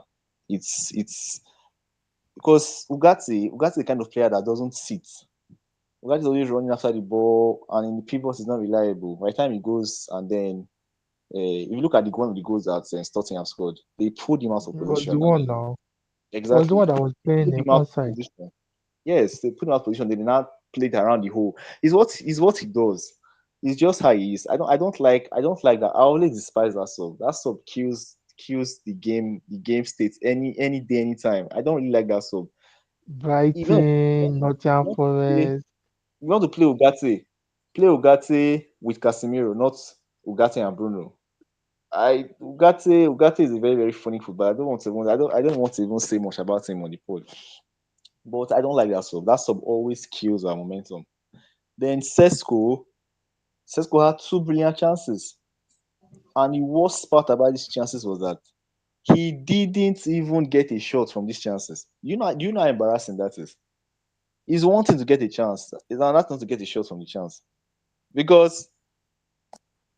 It's because Ugarte is the kind of player that doesn't sit. Ugarte is always running after the ball, and in the pivot is not reliable. By the time he goes, and then if you look at one of the goals that Tottenham scored, they pulled him out of It was the position, and one then now. It was the exactly one that was playing pulled him out on of side. position. Yes, they put him out of position. They did not played around the hole. Is what he does. It's just how he is. I don't like that. I always despise that sub. That sub kills the game state any day, anytime. I don't really like that sub. If you want, Brighton, you Nottingham want to play, Forest. you want to play Ugarte with Casemiro, not Ugarte and Bruno. Ugarte is a very, very funny footballer. I don't want to even say much about him on the pod. But I don't like that sub. That sub always kills our momentum. Then Sesko had two brilliant chances. And the worst part about these chances was that he didn't even get a shot from these chances. Do you know how embarrassing that is? He's wanting to get a chance. It's not to get a shot from the chance. Because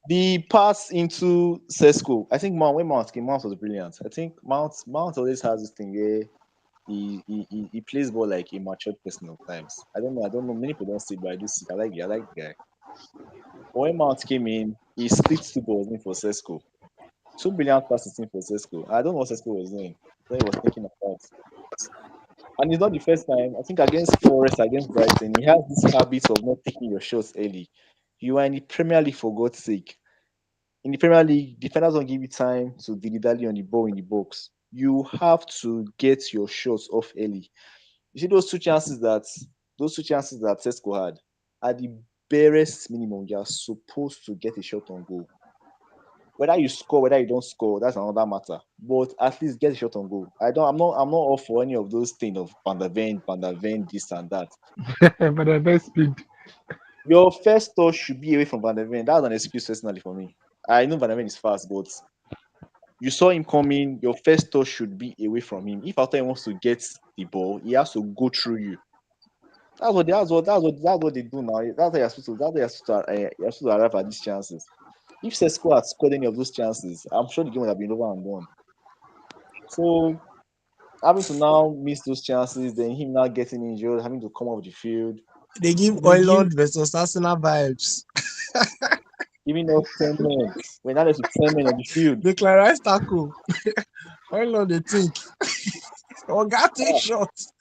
the pass into Sesko, I think when Mount came, Mount was brilliant. I think Mount always has this thing where he plays ball like a matured person at times. I don't know. Many people don't see, but I do see. I like the guy. But when Mount came in, he split two balls in for Sesko. Two brilliant passes in for Sesko. I don't know what Sesko was doing. What he was thinking about. And it's not the first time. I think against Forest, against Brighton, he has this habit of not taking your shots early. You are in the Premier League, for God's sake. In the Premier League, defenders don't give you time to dilly-dally on the ball in the box. You have to get your shots off early. You see those two chances that Sesko had, at the barest minimum, you are supposed to get a shot on goal. Whether you score, whether you don't score, that's another matter. But at least get a shot on goal. I'm not all for any of those things of Van der Ven, this and that. But the best speed. Your first touch should be away from Van der Ven. That's an excuse personally for me. I know Van der Ven is fast, but you saw him coming. Your first touch should be away from him. If after he wants to get the ball, he has to go through you. That's what they do now. That's how you're supposed to arrive at these chances. If Sesko had scored any of those chances, I'm sure the game would have been over and done. So having to now miss those chances, then him now getting injured, having to come off the field, They give They give Oiland versus Arsenal vibes. giving us 10 men. We're now left with 10 men on the field. The Clarice tackle. Oiland, they think. Oga take Ah, shots.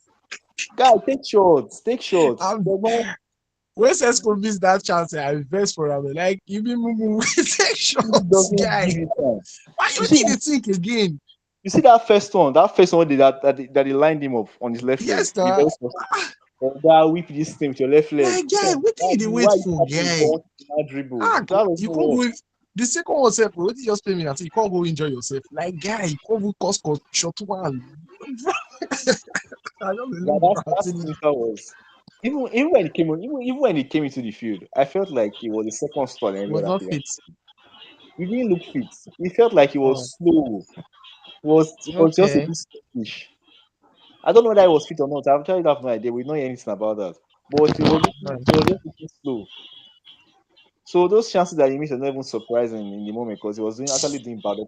guy, take shots. I'm, There's no when Sesko missed that chance, I invest for him. Like, you be moo take He shots, doesn't guy. give it time. Why You you see, need to think again? you see that first one that he lined him up on his left leg. Yes, The sir. very first one. That whip this thing with your left leg. Like, guy, what do you wait Why you for, have to guy? ball that dribble? That was You not can't work. go. The second one, self, what you just pay me? I say you can't go enjoy yourself. Like, guy, you can't go cause shot one. I don't Like believe that that. sneaker was even when he came on, even when he came into the field, I felt like he was the second star in He every was other not player. fit. He didn't look fit. He felt like he Oh, was slow. It was just a okay. bit sluggish. I don't know whether he was fit or not. I actually have no idea. We don't know anything about that. But he was just looking slow. So those chances that he missed are not even surprising in the moment because he was actually doing bad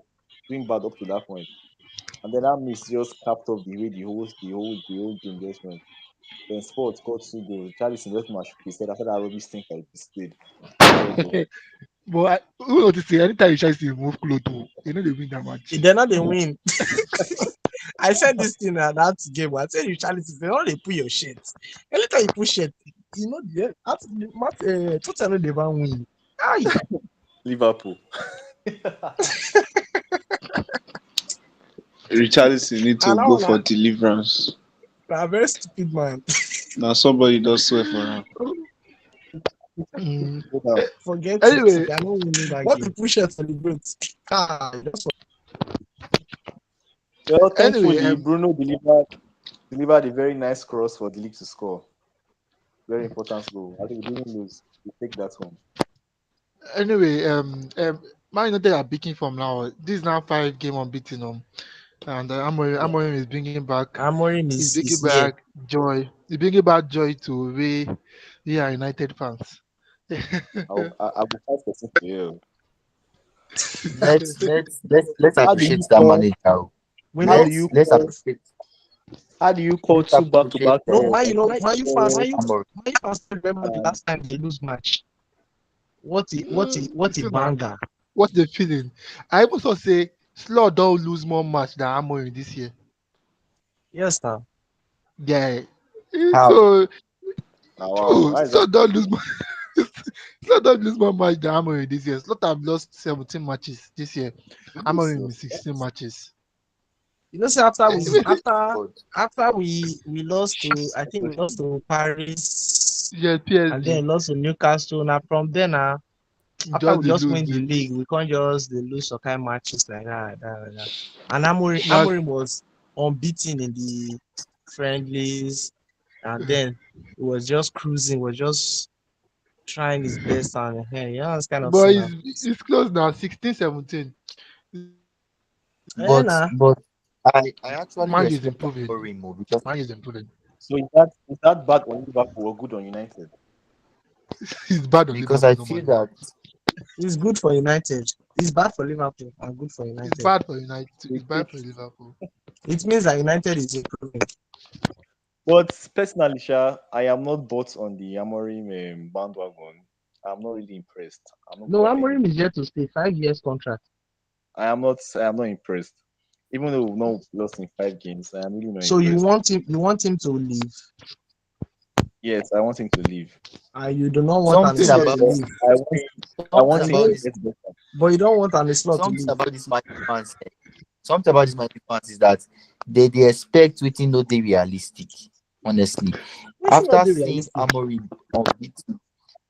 up to that point. And then that miss just capped off the way the whole game just went. Then Sport got 2 goals. Charlison just match he said after that rubbish stink I displayed. He said, "Oh, But who know to say anytime you try to move close to, you know they win that match. They're not the win. I said this thing at that game. I said you Charlie, they don't they put your shit. Anytime you push it, you know Tottenham they won't win. Aye. Liverpool." Richarlison need to And I go for wanna deliverance. a very stupid man. Now somebody does swear for him. Mm. Forget it. Anyway, They are not winning that what game. What push it celebrate? That's Well, anyway, thankfully, Bruno delivered a very nice cross for the league to score. Very important goal. I think we didn't lose. We take that one. anyway, Man United are picking from now. This is now 5 game unbeaten. And Amorim is bringing back. Amorim He's is bringing here. back joy. He's bringing back joy to we are United fans. I'll go fight for for you. Let's How do you appreciate that call? manager. We How know. do you Let's call? appreciate. How do you call Let's two appreciate. back-to-back? No, why you know? Why you fans? Amorim. Why you fans remember the last time they lose match? What a Listen now, banger! what's the feeling? I also say Slot don't lose more match than Amorim this year. Yes, sir. Yeah. How? So Wow, true. why is Slot that? don't lose more. Slot don't lose more match than Amorim this year. Slot have lost 17 matches this year. Amorim is 16 matches. You know, say after God. we lost to, I think we lost to Paris Yeah, and PSG. then lost to Newcastle. Now from then after we Just just the win the lose. league, we can't just lose some kind of matches like that. And Amorim Now, was unbeaten in the friendlies, and then it was just cruising, was just trying his best, and you know, it's kind of but thing now. it's close now, 16, 17. But Nah. I actually Man is respect improving. Amorim more because Man is improving. So is that bad on Liverpool or good on United? He's bad on because Liverpool I feel normally. that It's good for United. It's bad for Liverpool and good for It's United. bad for United. It's bad for Liverpool. It means that United is improving. But personally, Sha, I am not bought on the Amorim bandwagon. I'm not really impressed. I'm not No, gonna lie. Amorim is yet to stay 5 years contract. I am not impressed. Even though we've not lost in 5 games, I am really not So impressed. you want him to leave. Yes, I want him to leave. You do not want something Ancelotti about to leave. I want something him about to this get better. But you don't want Ancelotti to something leave. about this Man U fans. Something about this Man U fans is that they expect within no day realistic. Honestly, after seeing Amorim unbeaten.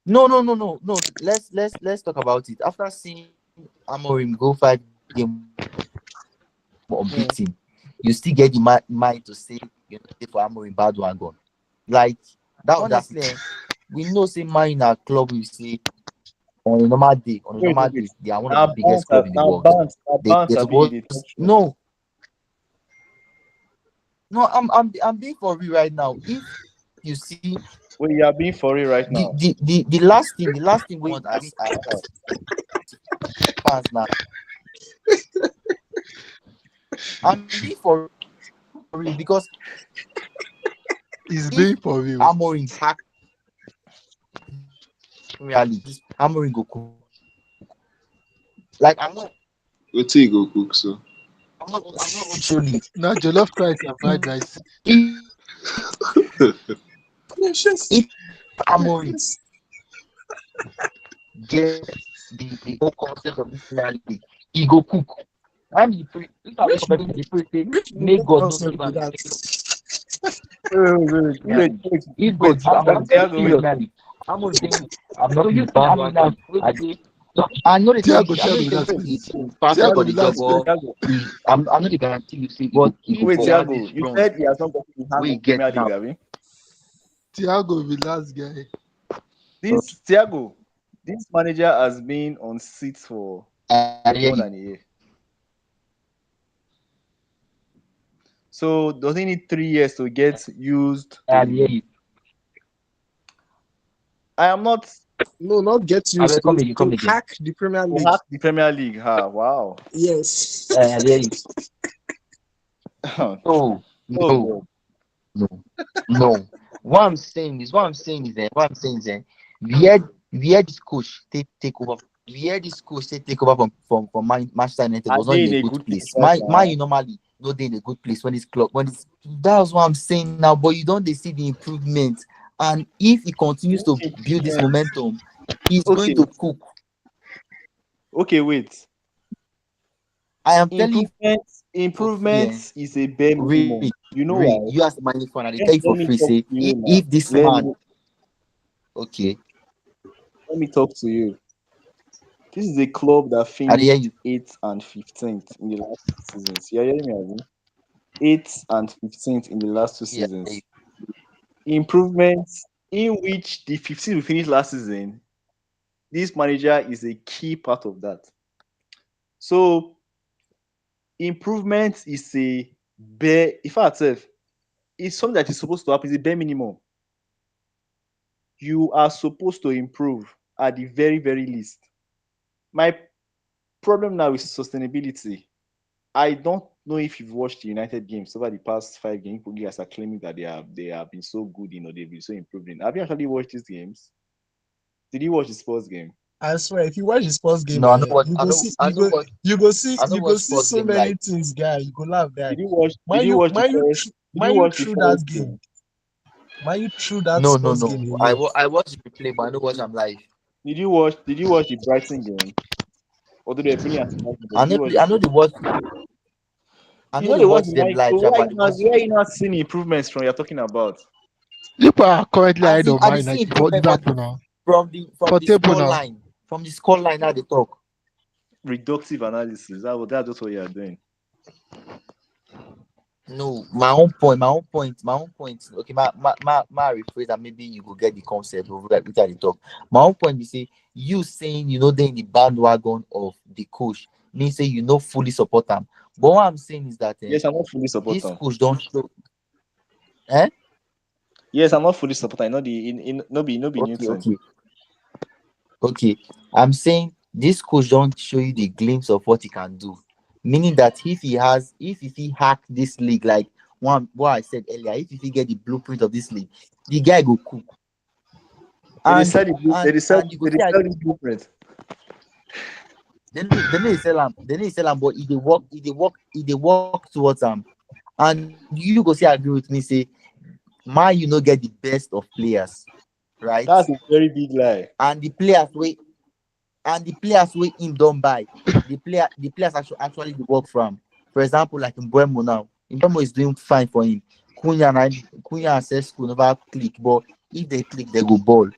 No. Let's talk about it. After seeing Amorim go 5 games unbeaten, you still get the mind to say you know for Amorim bandwagon. Like that honestly, we know say Man in our club we say on a normal day, they are one of the biggest clubs in the world. They're supposed no. I'm being for real right now. If you see Well, you are being for it right now. the last thing we want as fans now. I'm being for real because He's being for real. Amorim hack really this Amorim go cook. Like I'm not Go cook so. I'm not literally Now jollof rice and fried rice. if Amorim get the whole concept of this Premier League, he go cook. I'm the pre. If I wake Which up every day, the priest say, which make football God not concept give be him that? Premier League. If God, I'm very serious, man. I'm not saying I'm not in the bandwagon. I know they say Thiago, I know Thiago, they say relax, it's please. perfect for Thiago, the job, relax, but please. I'm not the guarantee you see. But if Wait, he has Thiago, this you run, said he has not gotten the hang we of get Premier League, now. have you? Thiago, relax, guy. This Thiago, this manager has been on seats for I hear more you. than a year. So does he need 3 years to get used I to? hear you. I am not No, not get I will used come to again. Come again. hack the Premier to League. hack the Premier League. Wow. Yes. I hear you. Oh No, God. no, no. What I'm saying is where this coach take over. Where this coach take over from Manchester United Are was not they in in a a good good place place. right My now? normally not in a good place when it's club when it's that's what I'm saying now. But you don't they see the improvement, and if he continues to Which build this improvement? momentum, he's going Okay, to cook. okay, wait. I am telling you for free. Improvement is a bare minimum. Read, You know read. why? You as money fan, and they Let, tell you let for me free. talk Say to you now. if this Let man, me okay, let me talk to you. This is a club that I hear finished you. 8th and 15th in the last 2 seasons. You are hearing me, Abi? 8th and 15th in the last two Yeah, I hear seasons. you. Improvements in which the 15th we finished last season, this manager is a key part of that. So improvement is a bare, in fact, it's something that is supposed to happen. It's a bare minimum. You are supposed to improve at the very, very least. My problem now is sustainability. I don't know if you've watched the United games over the past 5 games. You guys are claiming that they have been so good, they've been so improving. Have you actually watched these games? Did you watch the sports game? I swear, if you watch the sports game, No, I know what you I go know. see, I know what I know you go what see sports so game many like. things, guy. You go laugh, guy. Did you watch? Did Man, you you, watch the man, you, forest? thr- Did you man, you watch the through that forest game. game? Man, you through that No, no, sports no. game alone. I watched the replay, but I know what I'm live. Did you watch? Did you watch the Brighton game? Although they're brilliant at Brighton, but I did know you watch I it? know they watch I You know know they they watch watch the them night. live, So sha, why but are I you never not? see Why are it. you not seeing improvements from you're talking about? People are currently As ahead in of I Man dey see United for improvement Liverpool now. from For the table score now. line. From the score line now they talk. Reductive analysis. That's just what you are doing. No, my own point. Okay, my rephrase and maybe you go get the concept of like which I dey talk. My own point is say you saying you know they in the bandwagon of the coach means say you know fully support them. But what I'm saying is that Yes, I'm not fully support this them. coach don't show eh? Yes, I'm not fully support. I know the in no be Okay, Newton. okay. I'm saying this coach don't show you the glimpse of what he can do. Meaning that if he hack this league like one what I said earlier, if he get the blueprint of this league, the guy go cook. They And decided and you go they see decided this blueprint. they need to sell him, but he dey work towards him. And you go see agree with me, say man, you know get the best of players, right? That's a very big lie. And the players wey him don buy, the players actually dey work for am. For example, like Mbeumo now. Mbeumo is doing fine for him. Cunha and Sesko never click, but if they click, they go ball.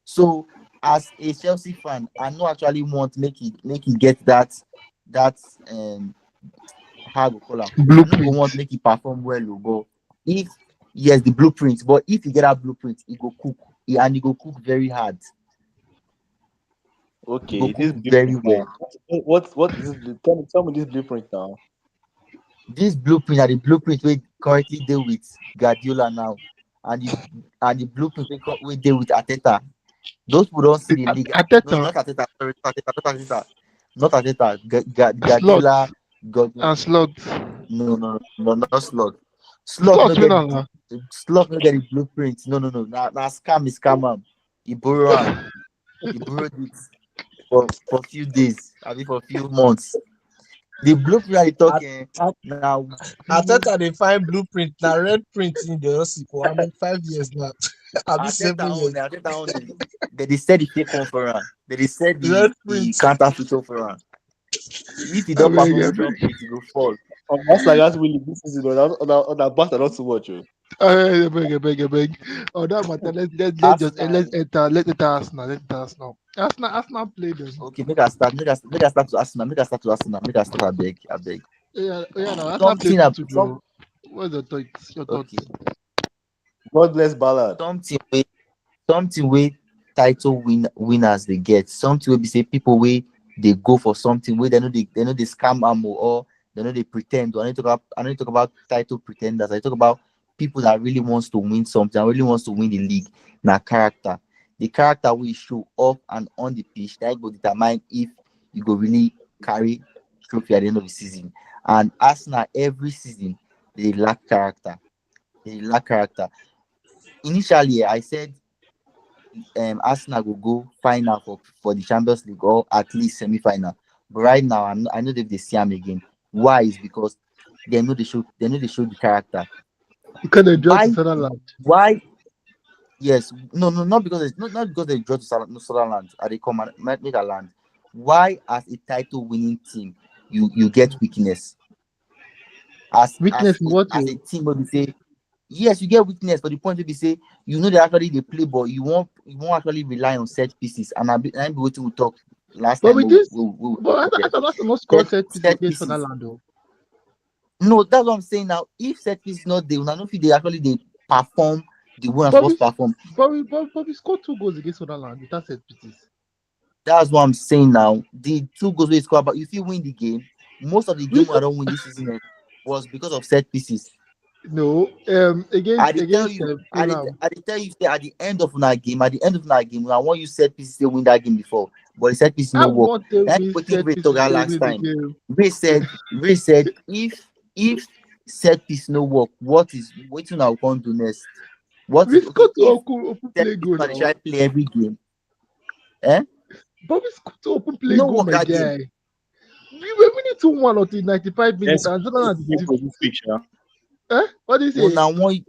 So as a Chelsea fan, I no actually want make it get that um how I go call am. I no go want Blueprint. make it perform well, but if yes the blueprint, but if you get that blueprint, he go cook. And he go cook very hard. He go Okay, this cook very blueprint now. well. What is this? Tell me this blueprint now. This blueprint are the blueprint we currently deal with Guardiola now, and the blueprint we deal with Ateta. Those who don't see the league, no, Ateta, not Ateta, sorry, not Ateta, slot, Guardiola, Guardiola. and slot. No, not slot. Slot no Slot get winner now. slot no get the blueprint. No. Now scam am. He borrow am. He borrowed it for few days, I mean for few months. The blueprint I dey talk At, at, now people Ateta they find blueprint. Now red print in the also for how many 5 years now? I'll be 7 years. Arteta own they dey set the take one for am. They said Red the Prince. counterfeit for am. If he I don't beg, perform I with beg. Trump fit, he go fall. Arsenal has winning this season on that bat not too much. Oh. I beg. On that matter, let's just Arsenal. let's enter Arsenal. Let's enter Arsenal. Arsenal play them. Okay, make I start to Arsenal. Make I start to Arsenal. Make I start. I beg. Yeah, no, Arsenal play Something good ab- to some draw. What's your thoughts? Your okay. thoughts? God bless Ballard. Something wey winners they get. Something wey be say people wey they go for something where they know they scam ammo or they know they pretend. I know talk about title pretenders. I talk about people that really wants to win something and really wants to win the league. Now character. The character will show off and on the pitch that go determine if you go really carry trophy at the end of the season. And Arsenal every season they lack character. They lack character. Initially, I said Arsenal will go final for the Champions League or at least semi-final. But right now, I know if they see them again. Why is because they know they show the character. Because they draw to Why Sunderland. why yes no not because not because they draw to Sutherland and they come and make a land. Why as a title winning team you get weakness as Weakness in what as a way? team where we say yes, you get weakness for the point where we say you know they actually they play, but you won't actually rely on set pieces. And I be waiting to talk last But time with this, we but talk there. I not score Set set piece set against pieces. Sunderland though. No, that's what I'm saying now. If set pieces not there, I don't feel they actually they perform the way I'm But supposed we, to perform. but we scored 2 goals against Sunderland without set pieces. That's what I'm saying now. The 2 goals we score, but if you win the game, most of the We game I sco- don't win this season was because of set pieces. no I against did tell you, Fulham. I did tell you say at the end of that game, I want you set pieces to win that game before, but the set piece I no work. want to That's win what set Ray talk pieces that to last win the time. game. Ray said if set piece no work, what I want to do next? What We is okay scored two if open set play piece goal man now. try play every game? Eh? But we scored 2 open You play no goal, work my that game. guy. We were winning 2-1 until 95 minutes, Yes, and Sunderland. this week, sha. What do you say? Una want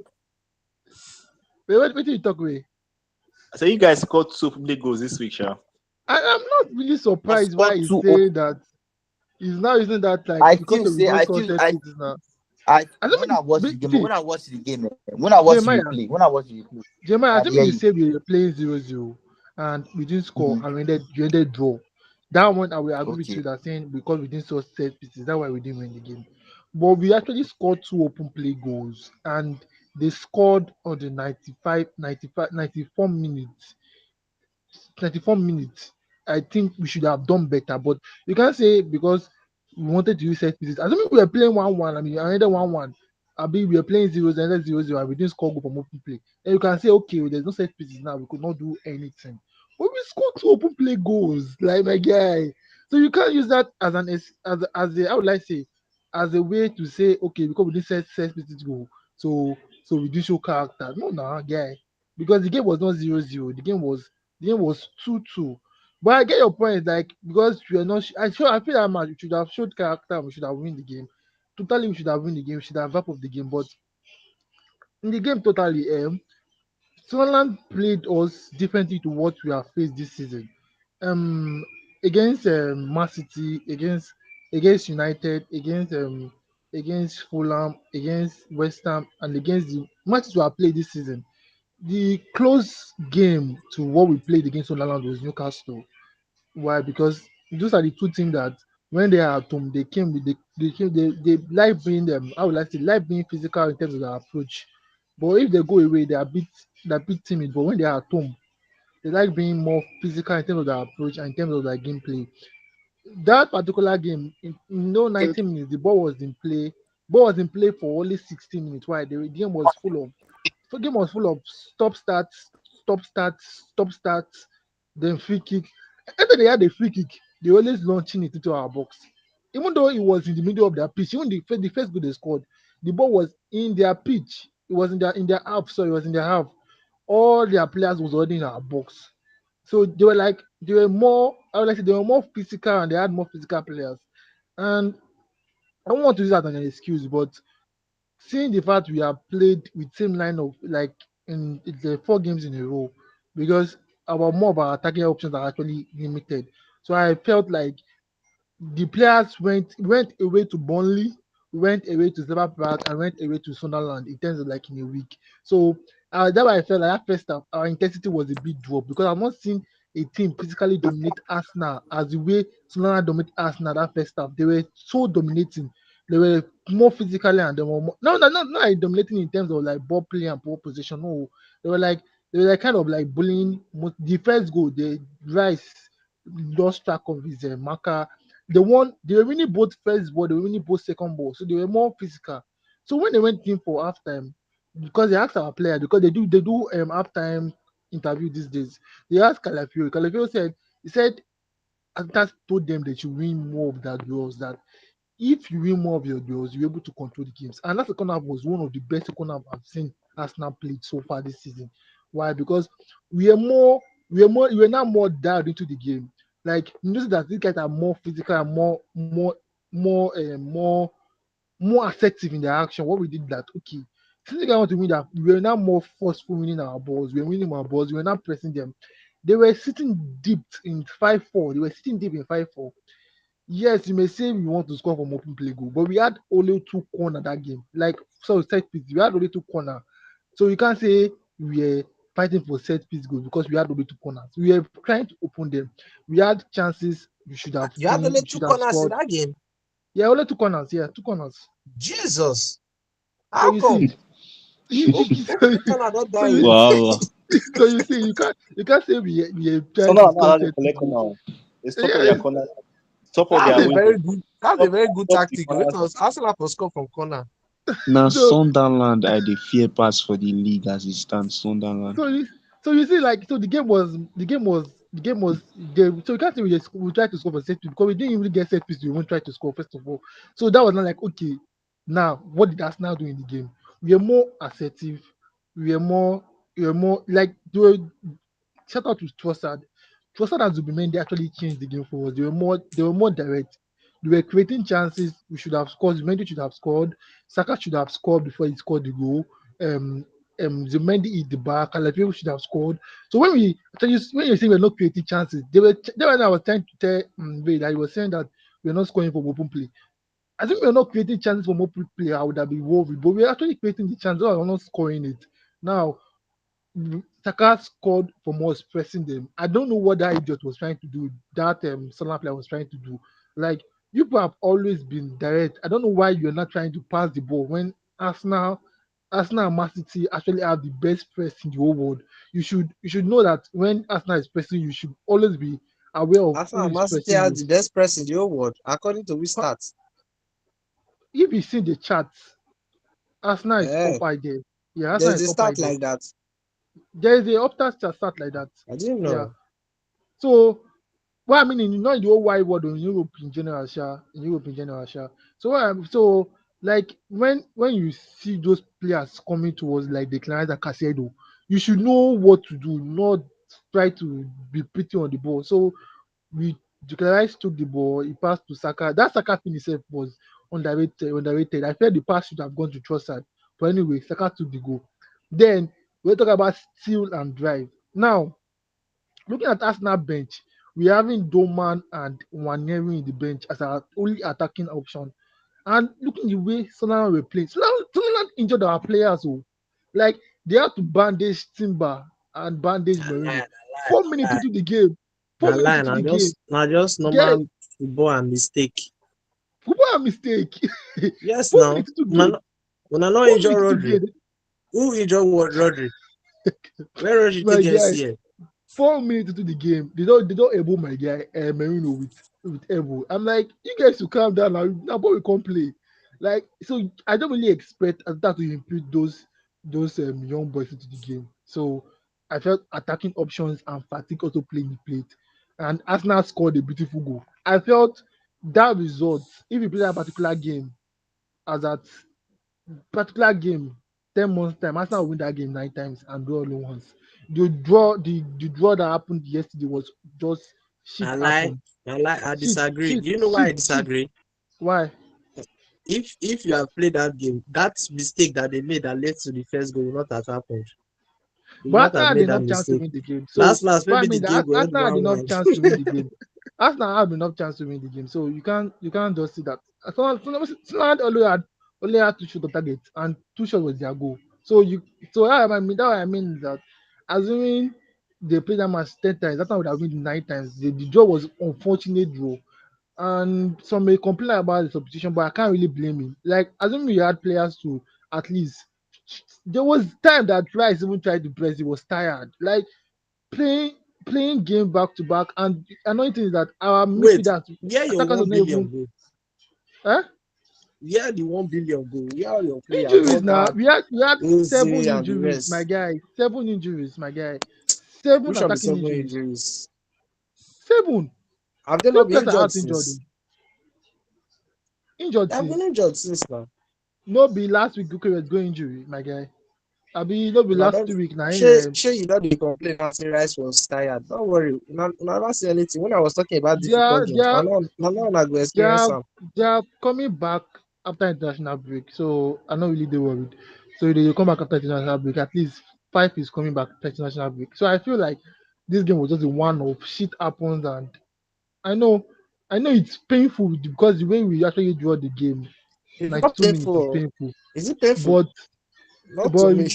What do you talk with? I say you guys scored 2 goals this week, sha. I'm not really surprised why score he's two. saying that. He's now using that like I because feel of we say don't I score feel set I pieces now. I I don't when I watch the mean game, see when I watch the Jeremiah. replay, when I watch the replay, Jeremiah, I I think hear you you. said we were playing 0-0 and we didn't score Mhm. and you ended draw. That one I will agree with Okay. you that saying because we didn't score set pieces, that's why we didn't win the game. But we actually scored 2 open play goals and they scored on the 94 minutes. 34 minutes. I think we should have done better, but you can't say because we wanted to use set pieces. Assuming we were playing 1-1, I mean, another 1-1. I mean, we were playing 0 another 0-0, and we didn't score goal from open play. Then you can say, okay, well, there's no set pieces now, we could not do anything. But we scored 2 open play goals, like my guy. So you can't use that as I would like say, as a way to say, okay, because we didn't set pieces goal, so we didn't show character. No, nah, guy. Because the game was not 0-0, the game was 2-2. But I get your point, like because we are not. I feel that match we should have showed character. And we should have win the game. Totally, we should have win the game. We should have wrap up the game. But in the game, totally, Sunderland played us differently to what we have faced this season. Um, against Man City, against United, against Fulham, against West Ham, and against the matches we have played this season. The close game to what we played against Sunderland was Newcastle. Why? Because those are the two teams that when they are at home, they came with they like being them. I would like to like being physical in terms of their approach. But if they go away, they are bit timid. But when they are at home, they like being more physical in terms of their approach and in terms of their gameplay. That particular game, in no 90 minutes, the ball was in play for only 60 minutes. Why? The game was full of stop starts, stop starts, then free kick. After they had a free kick, they always launching it into our box. Even though it was in the middle of their pitch, even the first goal they scored, the ball was in their pitch. It was in their half, so it was in their half. All their players was already in our box. So they were more I would like to say they were more physical and they had more physical players. And I don't want to use that as an excuse, but seeing the fact we have played with same line of like in it's 4 games in a row because more of our attacking options are actually limited. So I felt like the players went away to Burnley, went away to Liverpool, and went away to Sunderland in terms of like in a week. So that's why I felt like that first half our intensity was a big drop because I've not seen a team physically dominate Arsenal as the way Sunderland dominated Arsenal that first half. They were so dominating. They were more physically and they were more, not like dominating in terms of like ball play and ball position. No, they were like kind of like bullying. The first goal, the Rice lost track of his marker. They were winning both first ball, they were winning both second ball, so they were more physical. So when they went in for halftime, because they asked our player, because they do halftime interview these days, they asked Calafiori. Calafiori said he said Arteta told them they should win more of their duels. That if you win more of your duels, you're able to control the games. And that second half was one of the best second half I've seen Arsenal played so far this season. Why? Because we were now more dialed into the game. Like you notice that these guys are more physical and more assertive in their action. What we did that okay. Since I want to win that, we were now more forceful winning our balls. We were winning our balls. We were not pressing them. They were sitting deep in 5-4. They were sitting deep in 5-4. Yes, you may say we want to score from open play goal, but we had only two corner that game. Like so set piece, we had only two corner. So you can't say we are fighting for set piece goals because we had only two corners. We are trying to open them. We had chances. We should have You had only we two should have corners in scored. that game. Yeah, only two corners. Yeah, two corners. Jesus. So How you come? see, so Open corner don't so die. you Wow. so you see, you can't say we are So trying now to I'm score not allowed to set piece collect goals. corner. They stop all their Yes, corner. Stop all That's their a windows. very good. That's a Stop, very good stop the tactic. corners. Because Arsenal for score from corner. Now so Sunderland I the fear pass for the league as it stands. Sunderland. So you see, like, so the game was so you can't say we tried to score for set piece because we didn't even get set piece. We won't try to score first of all. So that was not like okay. Now what did Arsenal do in the game? We are more assertive. We are more like shout out to Trossard. Trossard and Zubimendi actually changed the game for us. They were more direct. They were creating chances. We should have scored. Zubimendi should have scored. Saka should have scored before he scored the goal. Um, Zubimendi hit the bar. Calafiori should have scored. So when you say we're not creating chances, they were I was trying to tell Ray that he was saying that we're not scoring from open play. I think we're not creating chances from open play. I would have been worried, but we're actually creating the chances. We're not scoring it. Now Saka scored from us pressing them. I don't know what that idiot was trying to do. That Sunderland player was trying to do. Like you people have always been direct. I don't know why you're not trying to pass the ball when Arsenal and Man City actually have the best press in the whole world. You should know that when Arsenal is pressing, you should always be aware of Arsenal who and is Man City pressing has you. the best press in the whole world, according to which stats. If you see the charts, Arsenal is Eh, up high there. Yeah, Arsenal there's is a up high stat there. like that. There is a Opta chart like that. I didn't Yeah. know. So well, I mean, not in the whole wide world, or in Europe in general, sha. In Europe in general, sha. So like when you see those players coming towards like Declan Rice and Casado, you should know what to do, not try to be pretty on the ball. So we Declan Rice took the ball, he passed to Saka. That Saka finish itself was underrated. I felt the pass should have gone to Trossard, but anyway, Saka took the goal. Then we're talking about steal and drive. Now looking at Arsenal bench, we having Doman and Waneri in the bench as our only attacking option. And looking the way Sunderland were playing, Sunderland injured our players. Oh, like they had to bandage Timber and bandage Na lie, Merino. na 4 minutes lie, into the game. na 4 minutes lie. into Na the game. just, na just Yes, normal football and mistake. football mistake. Yes, 4 minutes now. into the game. Una not Four injure minutes into the Rodri. game. Who injure what Rodri? Where Rodri My take guy. SCA? 4 minutes into the game, they don't elbow my guy Merino with elbow. I'm like, you guys should calm down now, but we can't play. Like, so I don't really expect that to impute those young boys into the game. So I felt attacking options and fatigue also playing the plate. And Arsenal scored a beautiful goal. I felt that result, if you play that particular game as that particular game 10 months time, Arsenal will win that game 9 times and draw only once. The draw that happened yesterday was just shit Na lie, happened. na lie. I Shit, disagree. shit, Do you know why shit, I shit. disagree? Why? If you have played that game, that mistake that they made that led to the first goal will not have happened. They But not Arsenal have had made that enough chance to mistake. win the game. So, Last, but I maybe the mean, game will end Arsenal had enough 1-1. chance to win the game. Arsenal had enough chance to win the game. So you can't just see that. Arsenal only had two shots on target, and two shots was their goal. That I mean that assuming they played that match 10 times, that time would have been 9 times. The draw was unfortunate draw. And some may complain about the substitution, but I can't really blame him. Like, assuming you had players to at least, there was time that Rice even tried to press, he was tired. Like, playing playing game back to back, and another thing is that our Wait, midfielders, where your attackers, are 1 not billion even. go? Eh? Where the 1 billion go? Where are your players? Injuries now. Ogad, We had seven Eze, and the injuries, my rest. guy. 7 injuries, my guy. Seven Which of the attacking 7 injuries. injuries? Seven. Have they Seven not been players are injured out injured. since? Injured They have been since. injured since now. No be last week Gyökeres go injury, my guy. No be Una last don't 2 weeks now. shey you know dey complain now say Rice was tired. Don't worry, una never say anything. When I was talking about They are difficult they games, are na now una go they experience are am. they are coming back after international break, so I'm not really dey worried. So they will come back after international break. At least five is coming back after international break. So I feel like this game was just a one-off. Shit happens, and I know I know it's painful because the way we actually draw the game, It's not 92 minutes is painful. painful. Is it painful? But Not to but me.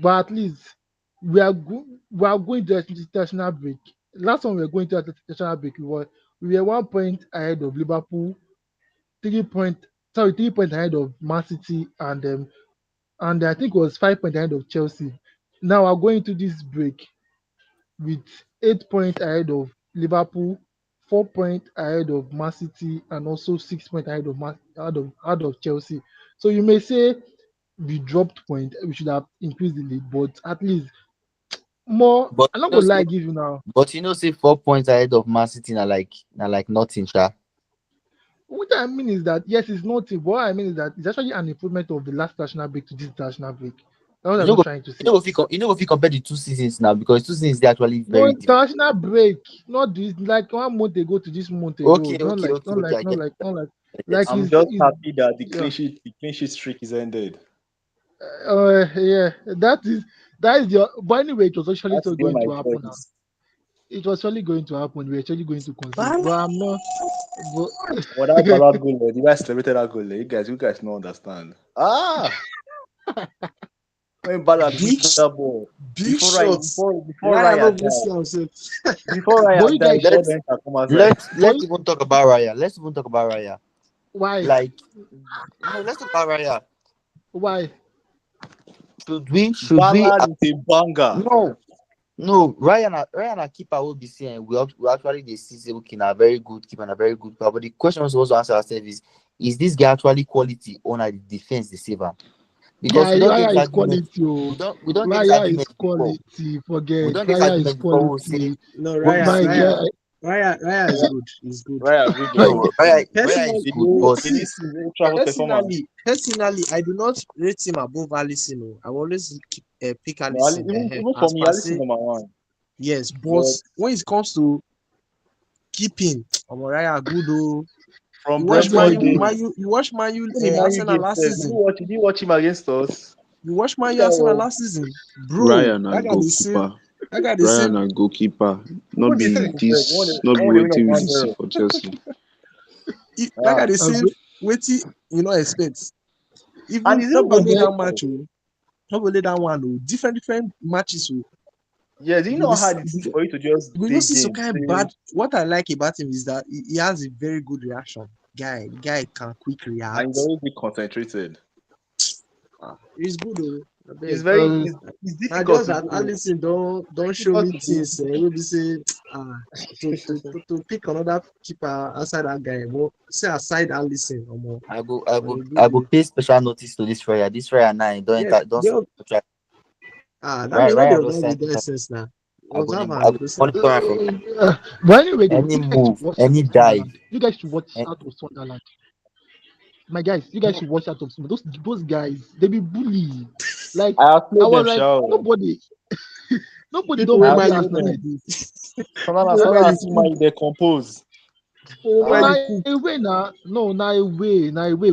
but at least we are going to international break. Last time we were going to international break, we were 1 point ahead of Liverpool, 3 point 3 points ahead of Man City, and I think it was 5 points ahead of Chelsea. Now we're going to this break with 8 points ahead of Liverpool, 4 points ahead of Man City, and also 6 points ahead of Chelsea. So you may say we dropped point, we should have increased the lead, but at least more. But I'm not you know, gonna lie, say, give you now. say 4 points ahead of Man City, na like nothing, sha. What I mean is that yes, it's nothing. But what I mean is that it's actually an improvement of the last national break to this national break. That's what You I'm know, just go, trying to you say. know, if you know, if you compare the 2 seasons now, because 2 seasons they actually No very different. international break, not this like 1 month ago to this month Okay, ago. Not okay, like okay, not okay. like I not get, like not like I get like you. I'm is just happy that the yeah. clean sheet streak is ended. Yeah, that is your. But anyway, it was actually That's still where going my to happen now. choice. It was surely going to happen. We're actually going to concede, Bala. but I'm not. But Well, that Ballard goal, you guys celebrated that goal. You guys don't understand. When Ballard Big hit that ball big before Raya, shots. before Ryan Raya no even died, see am sef. before but Raya you died, guys, ball Let's went to come outside. let's but let's even talk about Raya. Let's even talk about Raya. why? Like, no, let's talk about Raya. Why? Should we? Ballard is a banger. No, Ryan and keeper will be saying we actually they see say okay, na very good keeper and a very good player. But the question we also answer ourselves is this guy actually quality or na the defense they save him? Because Guy, we don't get Raya this is argument. quality. Oh. We don't get this Raya is argument before. quality. We Forget. don't get this Raya is argument before. We'll say, quality. No, but you My see, guy, Raya is good. He's good. Raya good like, though. no, Raya is Personally, good, Did but you see his Old Trafford performance? personally, I do not rate him above Alisson. Oh. I always pick No, Alisson even for as me, per Alisson se. number one. Yes, but But when it comes to keeping, Raya good. Oh. from You watch Brentford like, days, You watch Manu even the Man U Arsenal game, last sef, season. did you watch him against us? You watch This Man U guy Arsenal was last season, bro. Ryan na That guy dey save. goalkeeper. That guy dey Ryan save. na goalkeeper. even the season sef, Not be when they win waiting we us dey see 1-0. for Chelsea. That guy Ah, dey I save. go- Wetin you no expect. and Even he's not even be only forget. that consistent. match. Oh, not be only that one. Oh, different matches. Oh, Yeah, do you you go know dey how see. hard it is for you to just You go play just see some games? kind of bad. What I like about him is that he has a very good reaction. The guy can quick And react. he's always be concentrated. He's good. Oh, I It's beg. very Uh, it's Now difficult just to that do. Allison don't show Difficult me to do. things. We be say to pick another keeper outside that guy. But say aside Allison, I go pay special notice to this Raya. This Raya now don't yeah, enter, don't they sign contract. that mean not Raya the don't observe sign the guy contract. sense now. I go Observe I and go go say, monitor him from but anyway, though, any you guys should move, watch out any of dive. Sunderland. You guys should watch Eh, out of Sunderland. My guys, you guys should watch out of Sunderland. Those guys, they be bullied. Like I have I played was them, like, shall. nobody people don't I wey have bully man you played Arsenal cook, like them. this. people wey man Sonala you see cook, my they compose. people wey man Na you Ah, cook. a way now, no, na a way.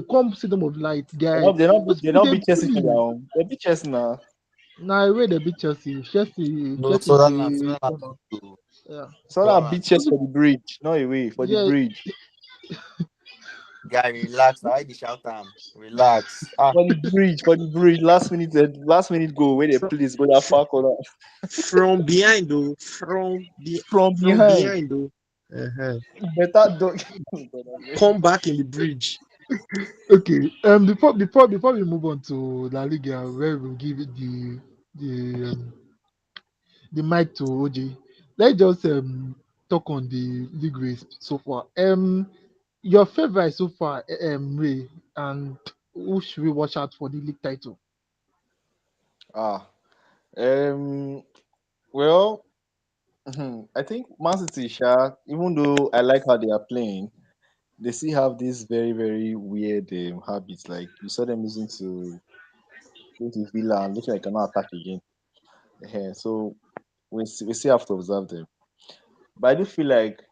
Come see them of light, they guy. not they not Those they people not they be Chelsea for their bully. own. They be Chelsea now. Now away they beat Chelsea. No, Chelsea Sunderland they lost to yeah. So that Sunderland. beat Chelsea for the bridge, not away for the Yeah, bridge. Guy, relax. Now I dey shout am. Relax. Ah, For the bridge. Last minute goal where they From, please go that far corner from behind though. from From behind. behind though. Uh-huh. Better dog. Come back in the bridge. okay. Before we move on to La Liga, where we'll give it the the mic to OJ. Let's just talk on the league race so far. Your favorite so far, Ray, and who should we watch out for the league title? Ah, um, well, I think Man City, even though I like how they are playing, they still have this very, very weird habits. Like you saw them losing to Villa and looking like they cannot attack again. So we still have to observe them. But I do feel like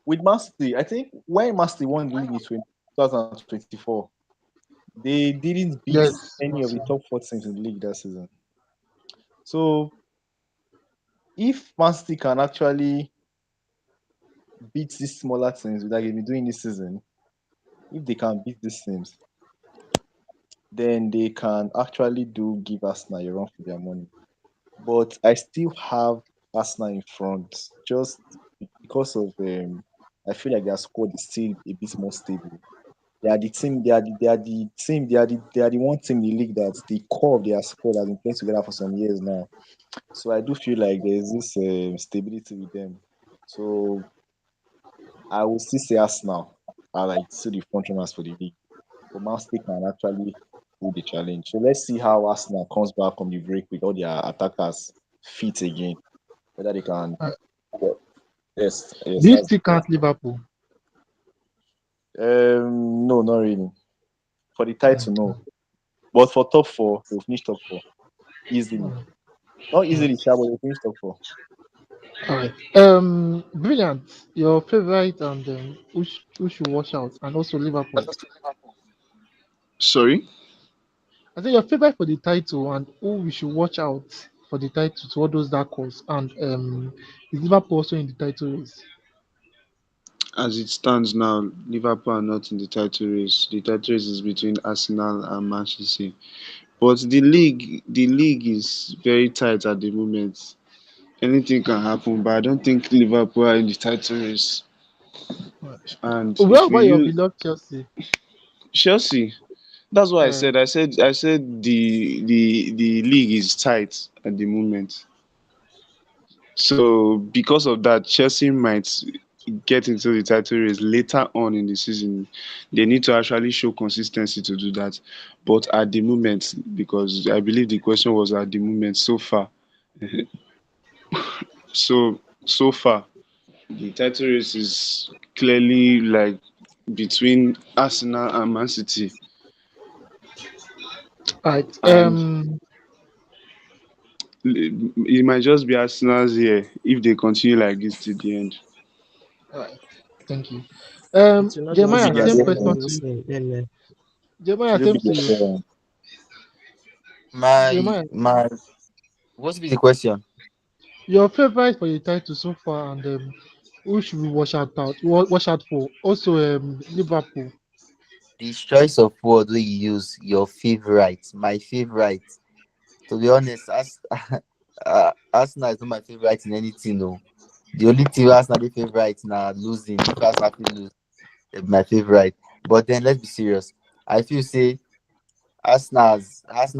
with Man City, I think when Man City won the league in 2024, they didn't beat Yes, any of the top four teams in the league that season. So if Man City can actually beat these smaller teams that they've been doing this season, if they can beat these teams, then they can actually do give Arsenal a run for their money. But I still have Arsenal in front just because of I feel like their squad is still a bit more stable. They are the team. They are the team. They are the one team in the league that the core of their squad has been playing together for some years now. So I do feel like there is this stability with them. So I will still say Arsenal are like still the front runners for the league. But Man City can actually hold the challenge. So let's see how Arsenal comes back from the break with all their attackers fit again. Whether they can. uh, Yes, yes. do you still count Liverpool? No, not really. For the title, no. But for top four, they'll finish top four easily. Not easily, sure, but they'll finish top four. All right. Brilliant. Your favorite and who should watch out, and also Liverpool. Sorry. I think your favorite for the title and who we should watch out for the title to all those dark horse, and is Liverpool also in the title race? As it stands now, Liverpool are not in the title race. The title race is between Arsenal and Manchester City. But the league is very tight at the moment. Anything can happen, but I don't think Liverpool are in the title race. Right. And Well, if we about your use beloved Chelsea? Chelsea, that's what I Uh, said. I said the league is tight at the moment. So because of that, Chelsea might get into the title race later on in the season. They need to actually show consistency to do that. But at the moment, because I believe the question was at the moment so far. So far, the title race is clearly like between Arsenal and Man City. right. And it might just be Arsenal's here if they continue like this to the end. Right. Thank you. It will not be Should it be Jeremiah, their Arsenal's same here question turn? to you. this name. Jeremiah, Should it same be to their you. turn? my Jeremiah, my. What's be the question? your favorite for the title so far, and who should we watch out for? Also, Liverpool. The choice of word wey you use, your favorite, my favorite. To be honest, Arsenal is not my favorite in anything. No, the only team Arsenal dey favorite na losing. If Arsenal fit lose, they be my favorite. But then let's be serious. I feel say Arsenal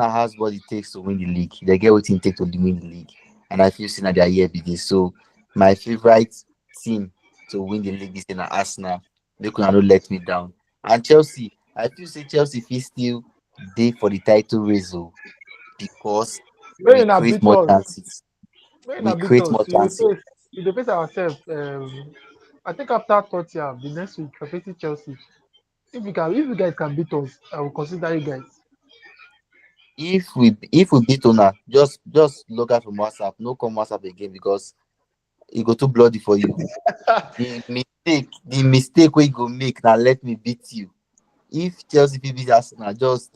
has what it takes to win the league. They get what it takes to win the league, and I feel say na their year be this. So my favorite team to win the league is na Arsenal. They could not let me down. And Chelsea, I feel say Chelsea fit still dey for the title race oh, because we When na create beat more us, chances. when We na beat create us, more chances. we dey face ourselves. I think after Tottenham, the next week we're facing Chelsea. If you guys can beat us, I will consider you guys. If we beat una, just log out from WhatsApp. No come WhatsApp again because e go too bloody for you. The mistake wey you go make na let me beat you. If Chelsea fit beat Arsenal, just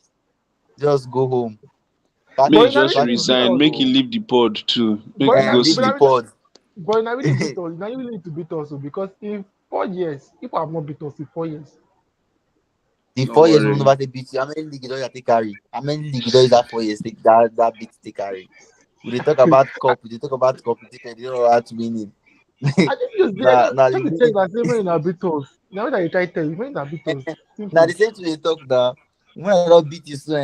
go home. Apart May But he from in a just really apart need to from beat resign. us, Make he oh. leave the pod too. Make But he in a, go leave but the I sleep. really, pod. but I really beat us. Now you really need to beat us, oh, because in 4 years, people have not beat us in 4 years. The No 4 years will worry. never they beat you. How many league does that take carry? How many league does that 4 years take that beat take carry? We dey talk about cup, we dey talk about competition, they don't know how to win it. I think just there. Nah, nah, Tell me, check that same way in Abitos. Now that you try to tell you, when in Abitos, now the simple. same thing they talk now. When I don't beat you so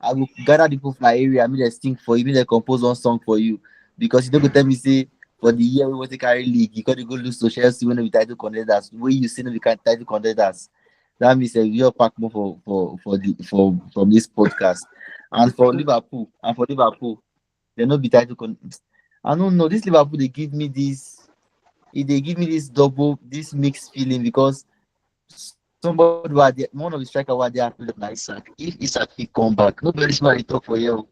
I will gather the people from my area, I mean they sing for you, mean they compose one song for you. Because you don't go tell me say for the year we want to carry league, you gotta go lose to Chelsea when we title contenders. Where you see no we can title contenders. That means we all pack more for from this podcast. And for Liverpool, they no be I don't know. This Liverpool they give me this they give me this double this mixed feeling because somebody who had one of the striker who had there like Isak. If Isak will come back, nobody smart talk for you.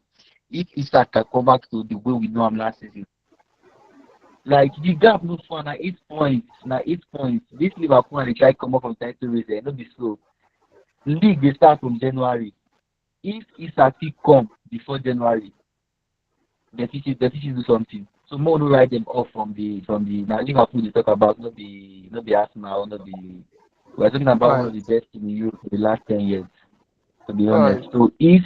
If Isak can come back to the way we know him last season, like the gap no far na 8 points, na 8 points. This Liverpool and they try come up from title race, no be slow. League they start from January. If Isak will come before January, they fit do something. So more no write them off from the now Liverpool they talk about not be Arsenal, not be we're talking about one Right, of the best in Europe for the last 10 years, to be right. honest. So if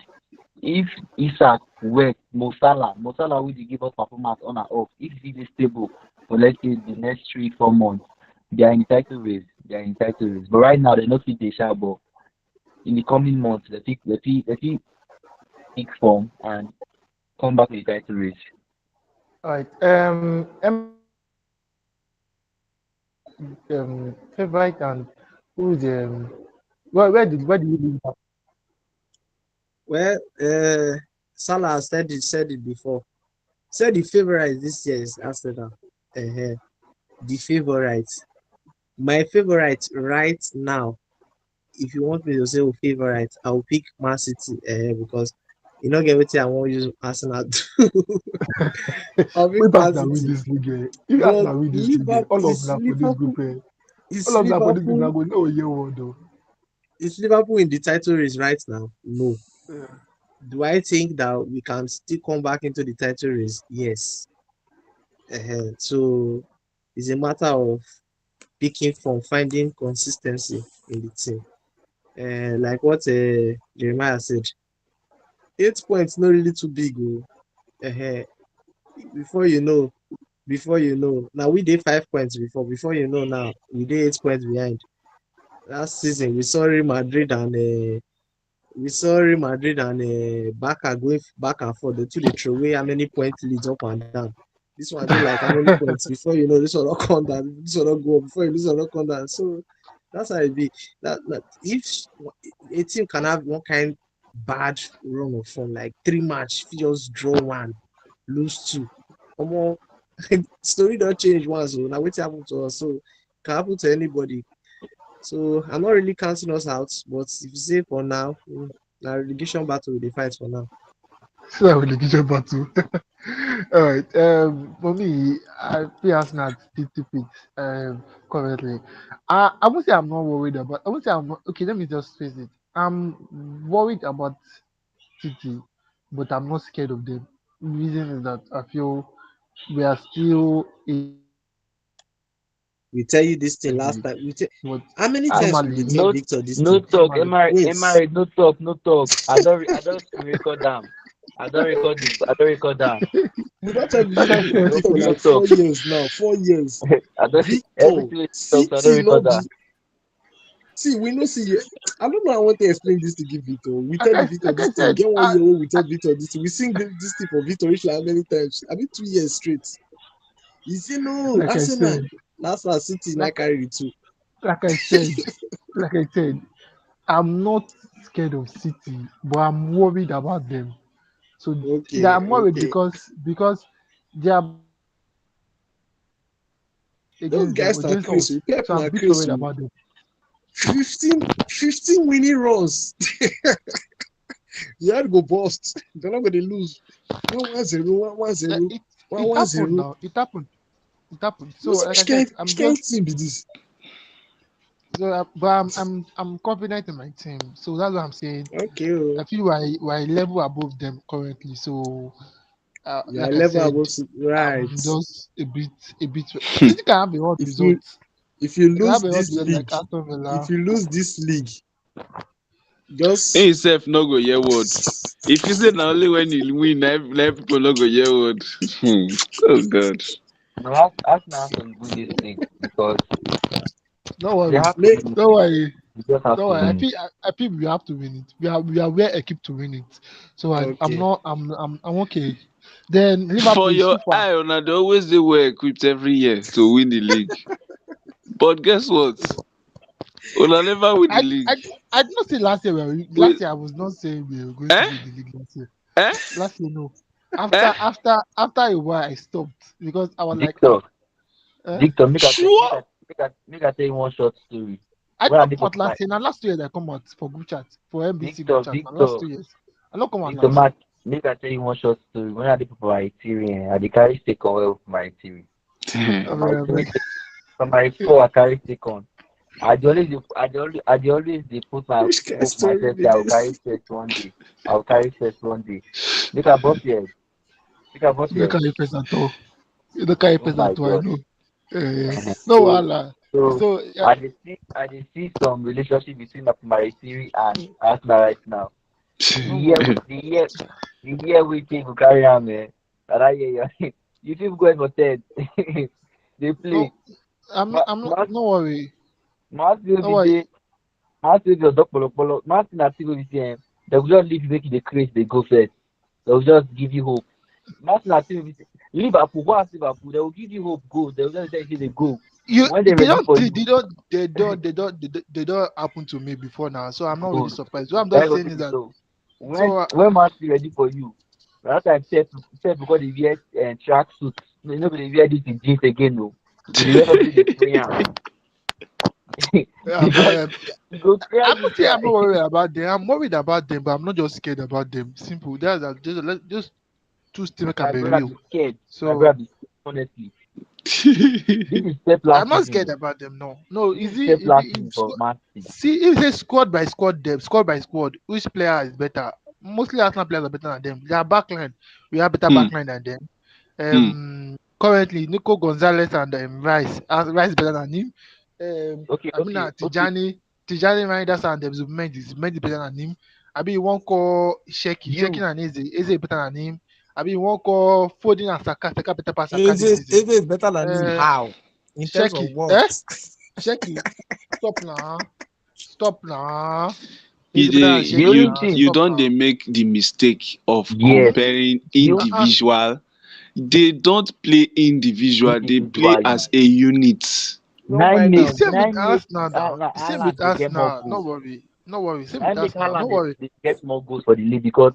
Isak work, Mo Salah will give us performance on and off. If he is stable for let's say the next 3 4 months, they are in title race. They are in title race. But right now they not fit the sharp but in the coming months they fit pick form and come back to the title race. Right. Favorite and who's where do you live? Well, Salah said it before. Said the favorite this year is Arsenal. The favorite. My favorite right now, if you want me to say favorite, I'll pick Man City because you know get what I want use Arsenal to. I'll pick If Man Arsenal win City. this league, if But Arsenal win this league, Liverpool all of is them for this group, Liverpool is all of them for this group, Liverpool now go no year one though. is Liverpool in the title race right now? No. Yeah. Do I think that we can still come back into the title race? Yes. So it's a matter of picking from finding consistency in the team. Like what Jeremiah said, 8 points not really too big. Oh. Uh, before you know, now we did 5 points before. Before you know, now we did 8 points behind. Last season we saw Real Madrid and Barca going back and forth. The two they throw away how many points leads up and down. This one did like how many points before you know this one not come down, this one not go up before you this one not come down. So that's how it be. That if a team can have one kind bad run of form, like 3 match, just draw one, lose two. Come story don't change once. So now what happened to us? So can happen to anybody. So I'm not really counting us out, but if you say for now, now relegation battle with the fight for now. So I will give you battle. All right. For me, I feel Arsenal at 50 picks. Currently, I won't say I'm not worried about. I won't say I'm not, okay. Let me just face it. I'm worried about City, but I'm not scared of them. The reason is that I feel we are still a We tell you this thing last league, time. but How many Ah, times we normally, did tell no Victor this no thing? talk, normally, Wait, Emma, no talk. I don't record them. I don't record them. we don't tell like I said, Victor for No like talk. 4 years now. 4 years. I don't Victor, everything we talk, so I don't City record not that. be. See, we no see you. I don't know. I want to explain this to give Victor. We tell like the I, Victor like this I thing. said, Get 1 year old. We tell Victor this thing. We sing this thing for Victor Rich how many times? I mean 2 years straight. He say no, like I Arsenal. said, Last one City not like carry it too. like I said, like I said, I'm not scared of City, but I'm worried about them. So Okay, yeah, I'm worried okay. because they are Those against them guys are against us. crazy. Pep So I'm a na bit worried crazy. about them. 15 winning runs. You had to go bust. They're not going to lose. 1-1-0, 1-1-0, It happened 1-1-0. now. It happened. So like I Which said, kind team be this? So, but I'm confident in my team. So that's what I'm saying. Okay, oh. I feel we're a level above them currently. So, You are like I level said, above right. I'm just a bit. City can have a hot If you result. if you They can lose have a hot this result like league, Aston if Villa. you lose this league, just Himself no go hear word. If you say na only when you win, na people no go hear word. Oh God. No, Arsenal have to win this league because Don't they worry. have to make win Don't it. worry. They just have Don't to worry. I win it. feel I feel we have to win it. We are well equipped to win it. So I'm okay. not I'm okay. Then For Liverpool is your too far. eye, una dey always dey well equipped every year to win the league. But guess what? Una never win the I league. I I did not say last year. Wait, Last year I was not saying we were going to eh? win the league last year. Eh? Last year no. Eh? After a while I stopped because I was like Victor, eh? Victor, Sure. make I tell you one short story. I did When I not did come for out my last year. Now last 2 years I come out for group chat for MBC group Victor, chat. Now last Victor, 2 years I don't come out Victor last year. Mark, make I tell you one short story. When I did for my theory, I did carry stick on well for my theory. I For my mean, I three, mean, for my four, I carry stick on. I dey always they put my Which kind of hope story myself be that I will carry this? first one day. I will carry first one day. Make a bump here. Make a bump you don't here. carry person at all. You don't carry Oh person my at all. I god. know. No So wahala. so So I dey see some relationship between my theory and Arsenal right now. The no year worry. the year we think will carry on, man. That year you keep going for 10. They No, play. I'm not. No worry. Must still No be worry. there. Must still be on top polo. Must still not still be there. They will just leave you make you the craze they go first. They will just give you hope. Must not still be Liverpool, go ask Liverpool, they will give you hope, go. They will just tell you they go. You When they're they ready don't for they, you, they don't they don't they don't they don't happen to me before now. So I'm not really good. surprised. What I'm That just go saying be is the that so. When so when man still ready for you, that time Pep because they wear track suits. No, they wear this in jeans again, no. Go the wear something they spray am. Because uh, you go cry I'm this not saying I'm guy. not worried about them. I'm worried about them, but I'm not just scared about them. Simple. Just two things can My be brother real. be scared. My So brother be scared, honestly. This is Pep I'm last not season, scared no. about them. No, no. This Is is Pep it? last season for Man City. See, if they squad by squad depth, squad by squad, which player is better? Mostly Arsenal players are better than them. Their backline, we have better Hmm, backline than them. hmm. Currently, Nico Gonzalez and Rice. Rice is better than him. Okay, I mean, okay, okay. Tijani Reinders and Zubimendi better than him. I mean, one call Sheki You and Eze better than him. I mean, one call Foden and Saka better pass Saka this Eze season. is better than him. Uh, How? In terms of Sheki, what? Sheki, stop now, stop now. You He's better than dey the Sheki only you now. thing, you Stop don dey now. make the mistake of yes, comparing the Uh, uh, individual. They don't play individual. They play individually. as a unit. Don't mind it's them. same with Nine make Arsenal now. It's same with Haaland they get more Arsenal. No goals. worry. No worry. Same with Nine make Arsenal. No Haaland worry. they get more goals for the league because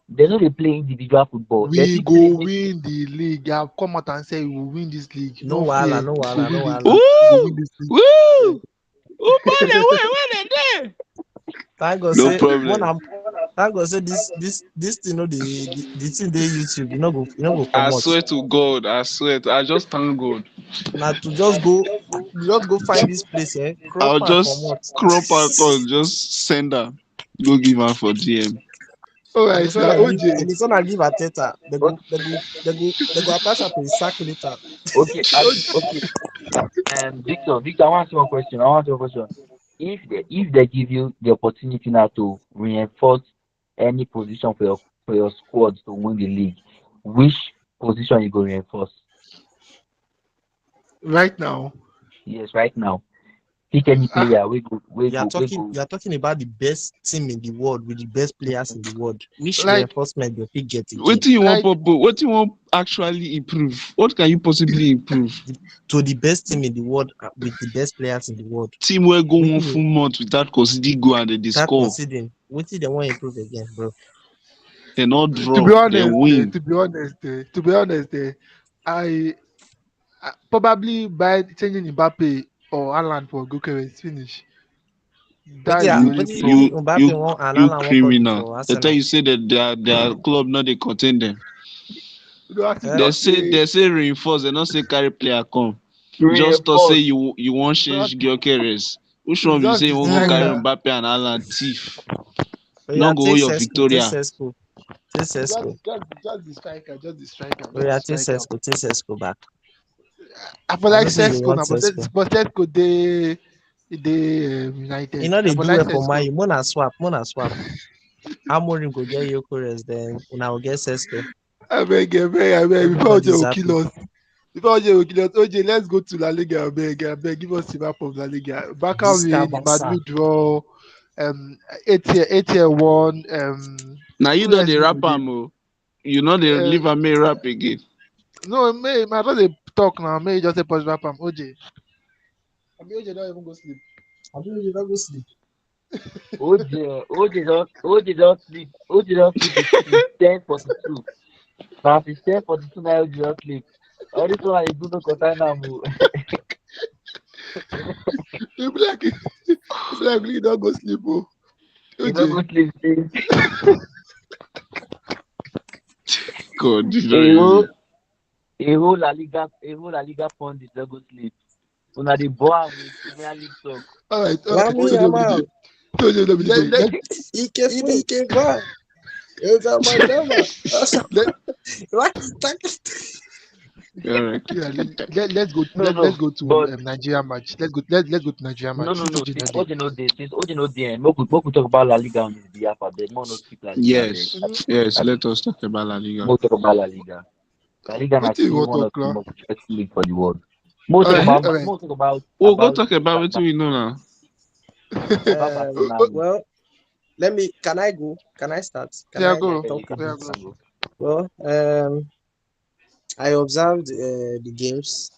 they know they play individual football. They We still play go make win the league. I've come out and say we will win this league. No No wahala, fear. no We go wahala, no win this wahala. league. We go win Woo! this league. Woo! Who born away? Where they there? Thank God No say when problem. I'm thank God say this thing no the thing they YouTube, you know go I come out. swear to God. I swear. I just thank God. Now to just go find this place, eh? Crop I'll and come just out. crop her call, just send her. Go give her for DM. All And right, this one now I give OJ. and this one I give Ateta, okay, they go attach her to the sack later. okay. Victor, I want to ask you one question. If they give you the opportunity now to reinforce any position for your squad to win the league, which position you go reinforce? Right now, Yes, right now. Pick any ah, player. We go. You are talking about the best team in the world with the best players in the world. Which like reinforcement you pick get What again? do you want, like Popo? What do you want actually improve? What can you possibly improve? To the best team in the world with the best players in the world. Team will go one Wetin full dey month without considering go and they start score. considering wetin they want improve again, bro. They not to draw. be They honest, win. I probably by changing Mbappe or Alan for Gyökeres finish. That is the only Wetin place. Mbappe You want and you Haaland want us do criminal. for They tell Arsenal. you say that their club not they contain them. You know, as if Eh? They not say say they say reinforce. They not say carry player come. Just to say Reinforce. you want Not change Gyökeres. Which It's one you just say the you wan go carry striker. Mbappe and Haaland thief? Oh No yeah, go hold take your Sesko, take Victoria. Sesko, take Just, Sesko. just the striker. Just the striker. Oh Just the yeah, striker. take Sesko back. I feel I like know say you Sesko want now, Sesko. but Sesko they You United. know I they feel do like it for Sesko. my Mona swap. Amorim go get Yokores, then Una will get Sesko. I beg. Before OJ Everybody's will happy. kill us. Before OJ will kill us. OJ, let's go to La Liga. I beg. Give us the map of La Liga. Barca Visca win. Barca. Madrid draw. ATL won. Now you Who don else dey win rap again? am o. You know dey Uh, leave am make rap again. no, I thought they talk now. May just say post rap am. OJ. I mean, OJ don't even go sleep. I don't really not go sleep. OJ don't sleep since 10:42. Now since 10:42 now OJ don't sleep. All this one I do no concern am o. You be like, you don't go sleep. Oh. He no OJ. go sleep since. God, this A don easy. whole a whole La Liga pundit no go sleep. Una dey bore am with Premier League talk. All right. Lami OJ don't be Yamal. the. OJ don't be the. Ike fún Ike gbá. Eza Majama. Let, Láti tákì. Alright. yeah, let's go. No, Let's no. go to But Nigeria match. Let's go to Nigeria no, match. no, Since no. OJ Since not there. OJ no dey, make we talk about La Liga on his behalf. Abeg, make we no skip La Liga. Abeg. Yes, Mm-hmm. yes. Let us talk about La Make Liga. we talk about La Liga. La Liga na What do you still want to one of talk the now? most interesting league for the world. Make we All talk right. Eh? about All make right. we talk about Oh, go talk about Ba- wetin we know now. Barcelona. Well, let me. Can I go? Can I start? Can Yeah, I Yeah, go. yeah, you talk a can Yeah, go. bit? You go. can go. Well, I observed the games.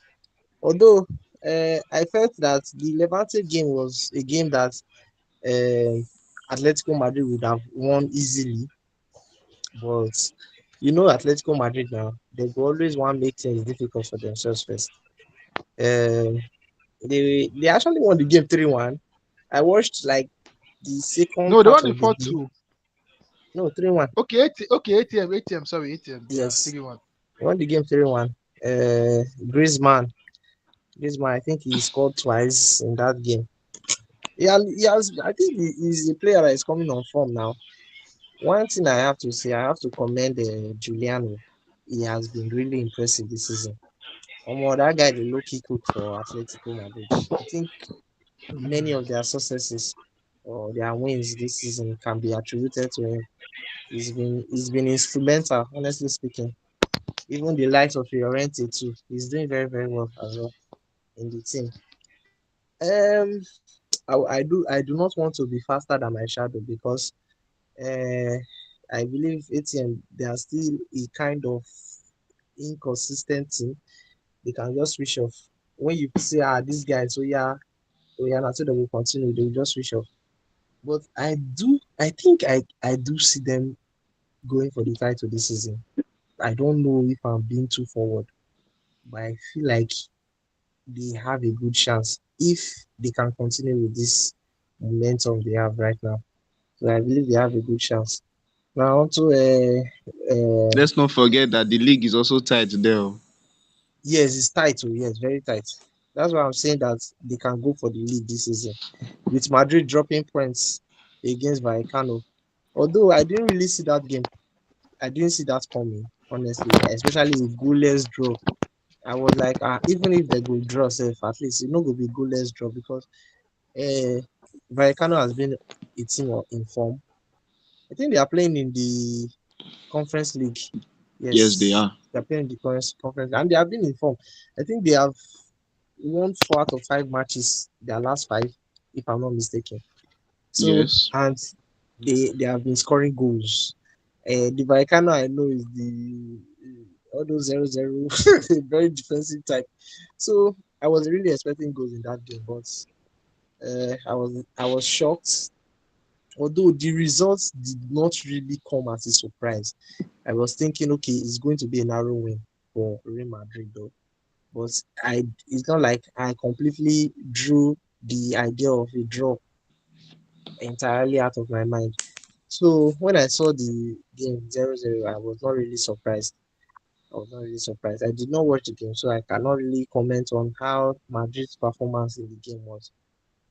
Although I felt that the Levante game was a game that Atletico Madrid would have won easily, but Atletico Madrid now they go always want to make things difficult for themselves first. Um, they actually won the game 3-1. I watched like the second No, they part won the of the game. 4-2. No, 3-1. Okay, ATM. Sorry, ATM. Yeah, Yes, 3-1. they won the game 3-1. Griezmann, I think he scored twice in that game. He has. I think he's a player that is coming on form now. One thing I have to say, I have to commend Giuliano. He has been really impressive this season. That guy, the low-key cook for Atletico Madrid. I think many of their successes or their wins this season can be attributed to him. He's been instrumental, honestly speaking. Even the likes of Llorente too. He's doing very, very well as well in the team. Um, I do not want to be faster than my shadow because uh, I believe ATM they are still a kind of inconsistent team. They can just switch off when you say this guy so yeah, oh yeah, so they will continue. They will just switch off. But I think I do see them going for the title this season. I don't know if I'm being too forward, but I feel like they have a good chance if they can continue with this momentum they have right now. So I believe they have a good chance. Now onto Let's not forget that the league is also tight there. Oh. yes, it's tight. Oh, yes, very tight. That's why I'm saying that they can go for the league this season. With Madrid dropping points against Vallecano. Although I didn't really see that game. I didn't see that coming, honestly, especially a goalless draw. I was like, even if they go draw safe, at least it not go be goalless draw because uh Vallecano has been a team in form. I think they are playing in the Conference League. Yes, they Yes, are. they're playing in the conference, and they have been in form. I think they have won 4 out of 5 matches, their last five, if I'm not mistaken. So, Yes. and they have been scoring goals. The Vallecano I know is the all those 0-0 very defensive type. So I was really expecting goals in that game, but I was shocked. Although the results did not really come as a surprise, I was thinking, okay, it's going to be a narrow win for Real Madrid, though. But it's not like I completely drew the idea of a draw entirely out of my mind. So when I saw the game 0-0, I was not really surprised. I was not really surprised. I did not watch the game, so I cannot really comment on how Madrid's performance in the game was.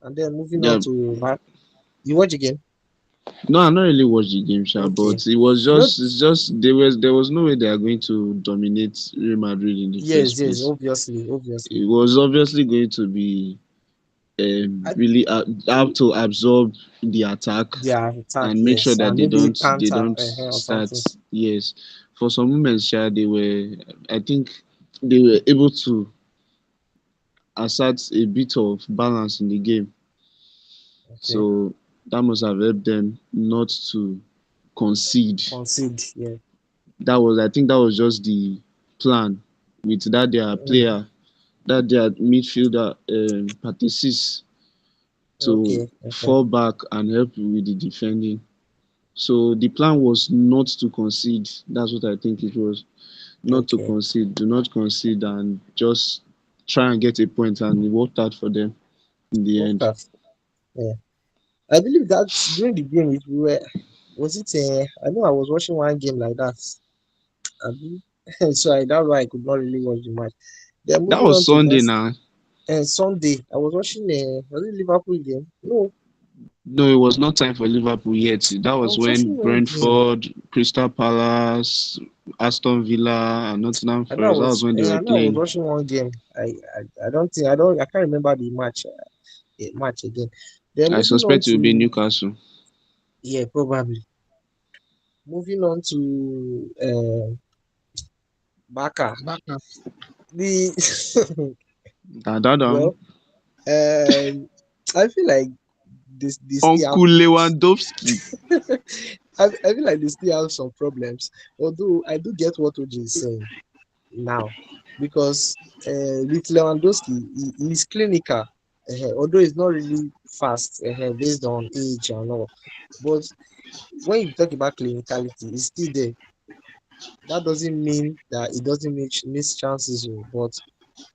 And then moving on Yeah. to you watch again? No, I not really watched the game, sha, Okay. but it was You know, it's just there was no way they are going to dominate Real Madrid in the yes, first yes, place. obviously, obviously. It was obviously going to be I, really have to absorb the attack their attack, and make sure yes, that and they maybe don't counter or start. something. Yes, for some moments, sha, I think they were able to assert a bit of balance in the game. Okay. So that must have helped them not to concede. Concede, yeah. I think that was just the plan with that their Mm, player, that their midfielder, Patricis, to okay, okay, fall back and help with the defending. So the plan was not to concede. That's what I think it was. Not to okay. concede. Do not concede and just try and get a point, and it worked out for them in the Of end. course. Yeah. I believe that during the game, if we were, was it? I know I was watching one game like that. I believe, so that's why I could not really watch the match. Then That moving was on to Sunday next now. Sunday, I was watching. Was it Liverpool game? No, No, it was not time for Liverpool yet. That I was was when watching one game. Brentford, Crystal Palace, Aston Villa, and Nottingham Forest. That was when they I were know I was playing. watching one game. I don't think I can't remember the match match again. Then I moving on suspect it will be to Newcastle. yeah, probably moving on to Baka. Baka. The Da, da, da. well, um, I feel like this still Uncle Lewandowski. I feel like they still have some problems. Although I do get what OJ is saying now, because with Lewandowski, he's clinical. Although he's not really fast based on age and all, but when you talk about clinicality, it's still there. That doesn't mean that it doesn't miss chances, oh, but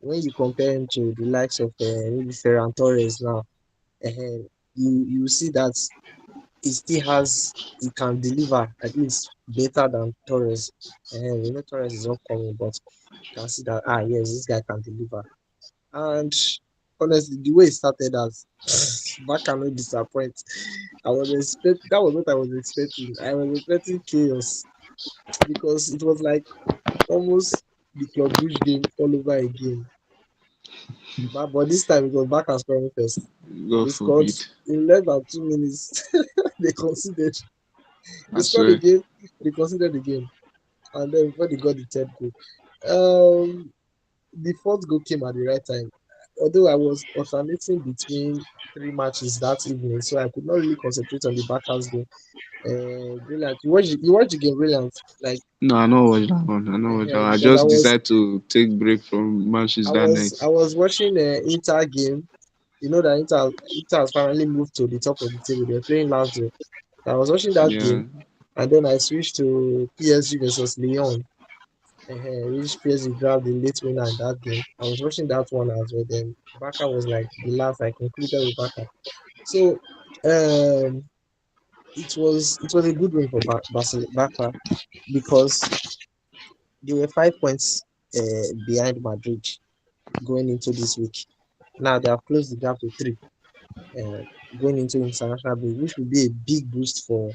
when you compare him to the likes of maybe Ferran Torres now, uh, you see that he can deliver at least better than Torres. We know Torres is upcoming, but you can see that yes, this guy can deliver. And honestly, the way it started as back cannot disappoint. That was what I was expecting. I was expecting chaos because it was like almost the Club Brugge game all over again. But this time it was back and scoring first. God They scored forbid. in less than 2 minutes. they conceded. They I scored swear. again. They conceded again, and then when they got the third goal, um, the fourth goal came at the right time. Although I was alternating between three matches that evening, so I could not really concentrate on the Barca's game. Brilliant. You watch the game, brilliant. Like No, I know what that one. I know what that one. I because just decided to take break from matches that I night. was watching Inter game. You know that Inter has finally moved to the top of the table. They're playing Lazio. I was watching that Yeah. game, and then I switched to PSG versus Lyon. Which PSG grabbed the late winner in that game. I was watching that one as well. Then Barca was like the last. I concluded with Barca. So um, it was a good win for Barca because they were 5 points behind Madrid going into this week. Now they have closed the gap to three uh, going into international break, which will be a big boost for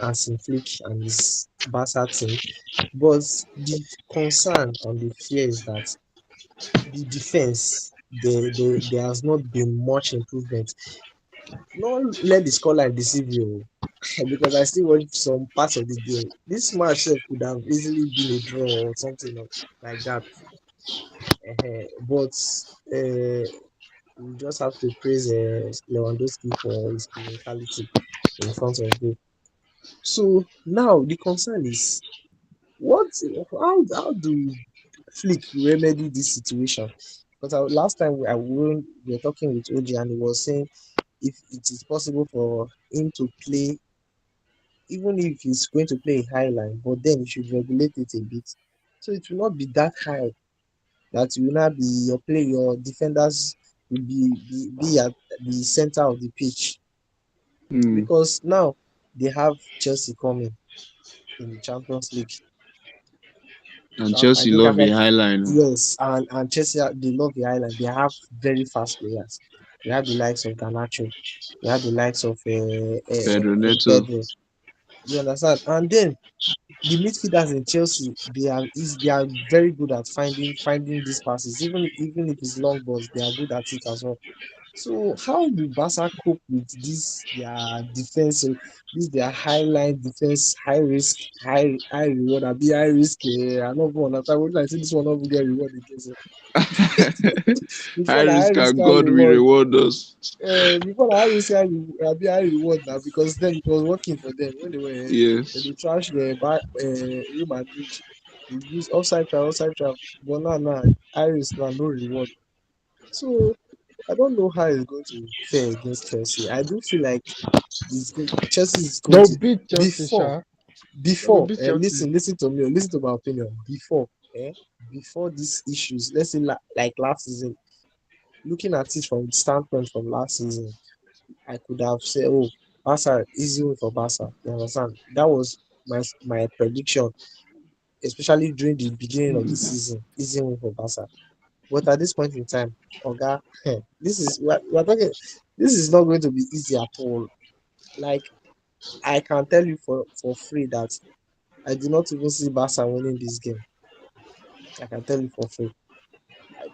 Hansi Flick and his Barca team. But the concern and the fear is that the defense, there has not been much improvement. Not let the scoreline deceive you, because I still watched some parts of the game. This match could have easily been a draw or something like that. But we just have to praise Lewandowski for his clinicality in front of goal. So now the concern is what how do Flick remedy this situation? Because last time we were talking with OG and he was saying if it is possible for him to play, even if he's going to play a high line, but then he should regulate it a bit. So it will not be that high that you will not be your defenders will be at the center of the pitch. Hmm. Because now they have Chelsea coming in the Champions League. And I Chelsea think love a after high line. yes, and Chelsea they love the island. They have very fast players. We have the likes of Garnacho. We have the likes of Pedro Neto. Pedro. You understand? And then the midfielders in Chelsea, they are very good at finding these passes. Even if it's long balls, they are good at it as well. So how do Barca cope with this their defense? This their high line defense, high risk, high reward. I be high risk. I don't even understand. What I say this one not even get reward again. So. High Before the high risk risk, and high God will reward. reward us. Before the high risk, I be high reward now because then it was working for them when Yes. they trash the Real Madrid. They use offside trap. But now high risk now no reward. So I don't know how it's going to fare against Chelsea. I do feel like Chelsea is going They'll to beat Chelsea, before Sha. They will beat Chelsea. listen to me, listen to my opinion. Before these issues, let's say like last season, looking at it from the standpoint from last season, I could have said, oh, Barca easy win for Barca. You understand? That was my prediction, especially during the beginning of the season, easy win for Barca. But at this point in time, Oga, we're talking. This is not going to be easy at all. Like I can tell you for free that I do not even see Barca winning this game. I can tell you for free.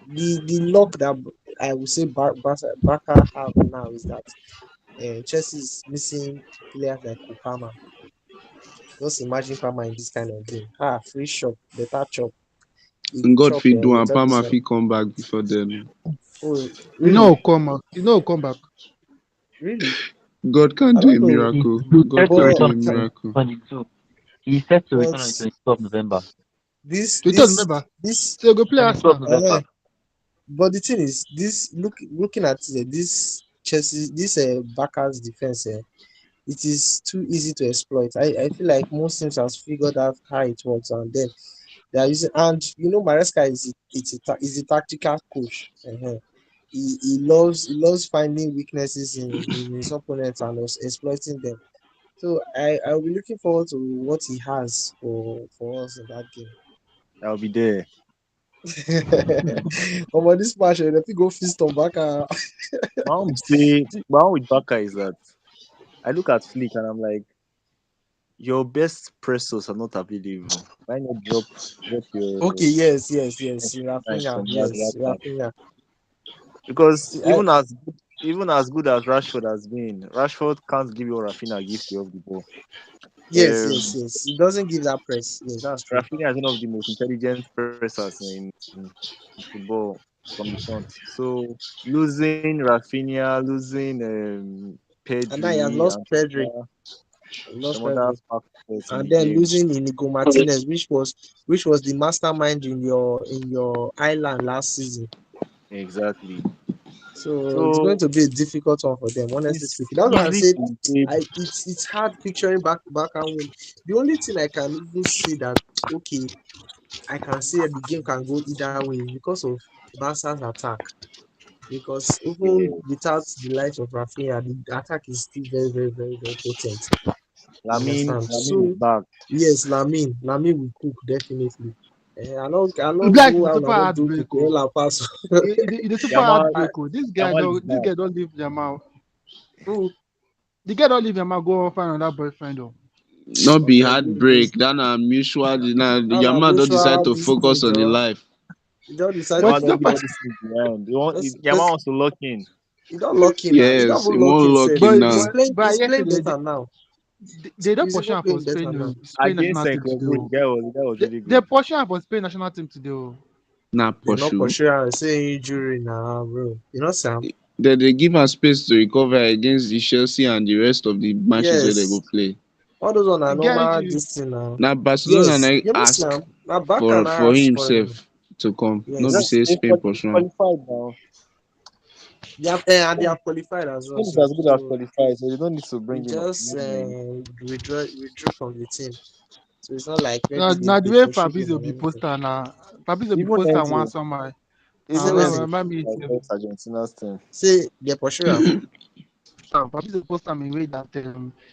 The luck that I would say Barca have now is that Chelsea is missing players like Kupama. Just imagine Palmer in this kind of game. Free shot, better chop. He And God chop feed do with and all this Palmer one. fit come back before then. Oh, You really? know, come back. You know, come back. Really? God can I do a don't know. miracle. He's God set to can But do return a miracle. on 22. He's set to but return on 22nd of November. this You don't this remember. this So you go play 22nd of Arsenal. uh, November. but the thing is this looking at this Chelsea this Barca's defense it is too easy to exploit. I feel like most teams has figured out how it works and then they are using and Maresca is a tactical coach. He loves finding weaknesses in his opponents and exploiting them. So I'll be looking forward to what he has for us in that game. I'll be there. Omo, this match, if you go fist on back, My own with Baka is that I look at Flick and I'm like, your best pressers are not available. Why not drop your okay, yes, nice Rafinha, from yes, that? Rafinha. Because See, even as good as Rashford has been, Rashford can't give you what Rafinha gives you off the ball. Um, yes. He doesn't give that press. Yes, that's true. Rafinha is one of the most intelligent pressers in football from the front. So losing Rafinha, losing And now he has Pedri lost and Pedri, some other factors in and the then game. losing Inigo Martinez, which was the mastermind in your island last season. Exactly. So it's going So to be a difficult one for them, honestly it's speaking. That's why I easy said to say it's hard picturing back and win. The only thing I can even say that okay, I can say the game can go either way is because of Barca's attack. Because even without the likes of Rafinha, the attack is still very, very, very, very potent. You understand? Lamine is So back. yes, Lamine will cook definitely. I know It's like go the out super and don't do heartbreak. Oh. Cucurella pass. It's super Yamal heartbreak. Oh. Yamal is This back. guy don't leave Jamal. Who? The guy don't leave Jamal. Go find another boyfriend. Oh. Not be Leave this. heartbreak. That na mutual. Now And a Yamal don't decide mutual to this focus thing, on his Joe. life. You don't decide But Yamal to it's don't not leave focus. all these things behind. Yamal Let's wants to lock in. you don't lock in now. You don't Yes, he even lock won't lock himself. in but now. He's playing yesterday better now. they don't He's push even him for playing better now. Spain Against national St. team today. Oh. the guy was really They good. push him for Spain national team today. Oh. Nah, They're not pursue. pushing and saying injury now, bro. You know, Sam? Then they give her space to recover against the Chelsea and the rest of the matches where they go Yes. play. All those on are Again, normal this thing now. Now Barcelona Yes. now You know, ask Sam? Now back for and I ask for him. himself to come. Not be Yes. say Spain pursue am. Qualified now. And they have qualified as well, Spain is so as good as qualified, so they don't need to he bring in just new withdrew from the team. So it's not like maybe now the they way pursue him Fabrizio or be anything. poster now. Fabrizio be Even poster once Enzo. summer. Even Say, Enzo Remember me. is Argentina's team. say they pursue him. Fabrizio poster me way that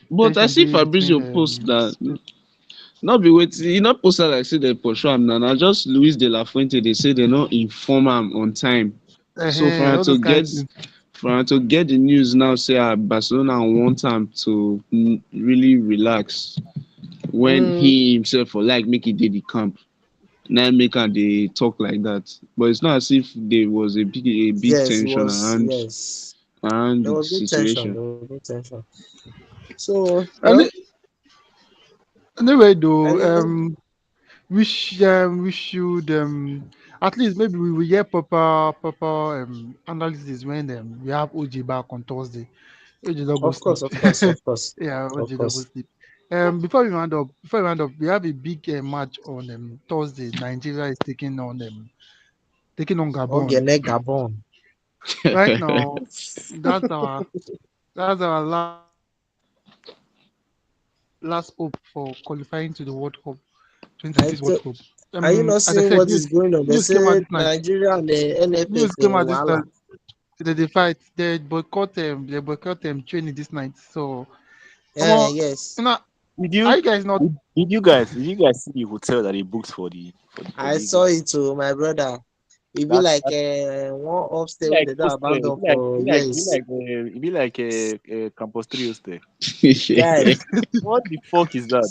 But I tension see day between Fabrizio post that. Not be waiting. He not post am like say they pursue am now. Na just Luis de la Fuente they say they no inform am on time. So all those kind of things. For to get the news now, say Barcelona want him to really relax when he himself for like make it did the camp. Now make am they talk like that. But it's not as if there was a big Yes, it tension was. around Yes, around there the was big tension. situation. There was big tension. So Any, well, anyway, though, anyway, we should at least maybe we will get proper analysis when we have OG back on Thursday. OG don't go of sleep. course, of course, of course, Yeah, of OG don't go course. sleep. Before we round up, we have a big match on Thursday. Nigeria is taking on Gabon. Ogene Gabon. Right now, that's our last hope for qualifying to the World Cup, I 2026 World th- Cup. are you not As I seeing said, what is going on? They news came out say this night. Nigeria and the NFF News came out this wahala. night. They fight. They boycott training this night. So, Yes, now, Did are you you guys not? did you guys see the hotel that they booked for I the saw game? it too, my brother. It be That like that one be upstairs where like they don't hostel. abandon for years. It be like a campus 3 hostel. Guy, What the fuck is that?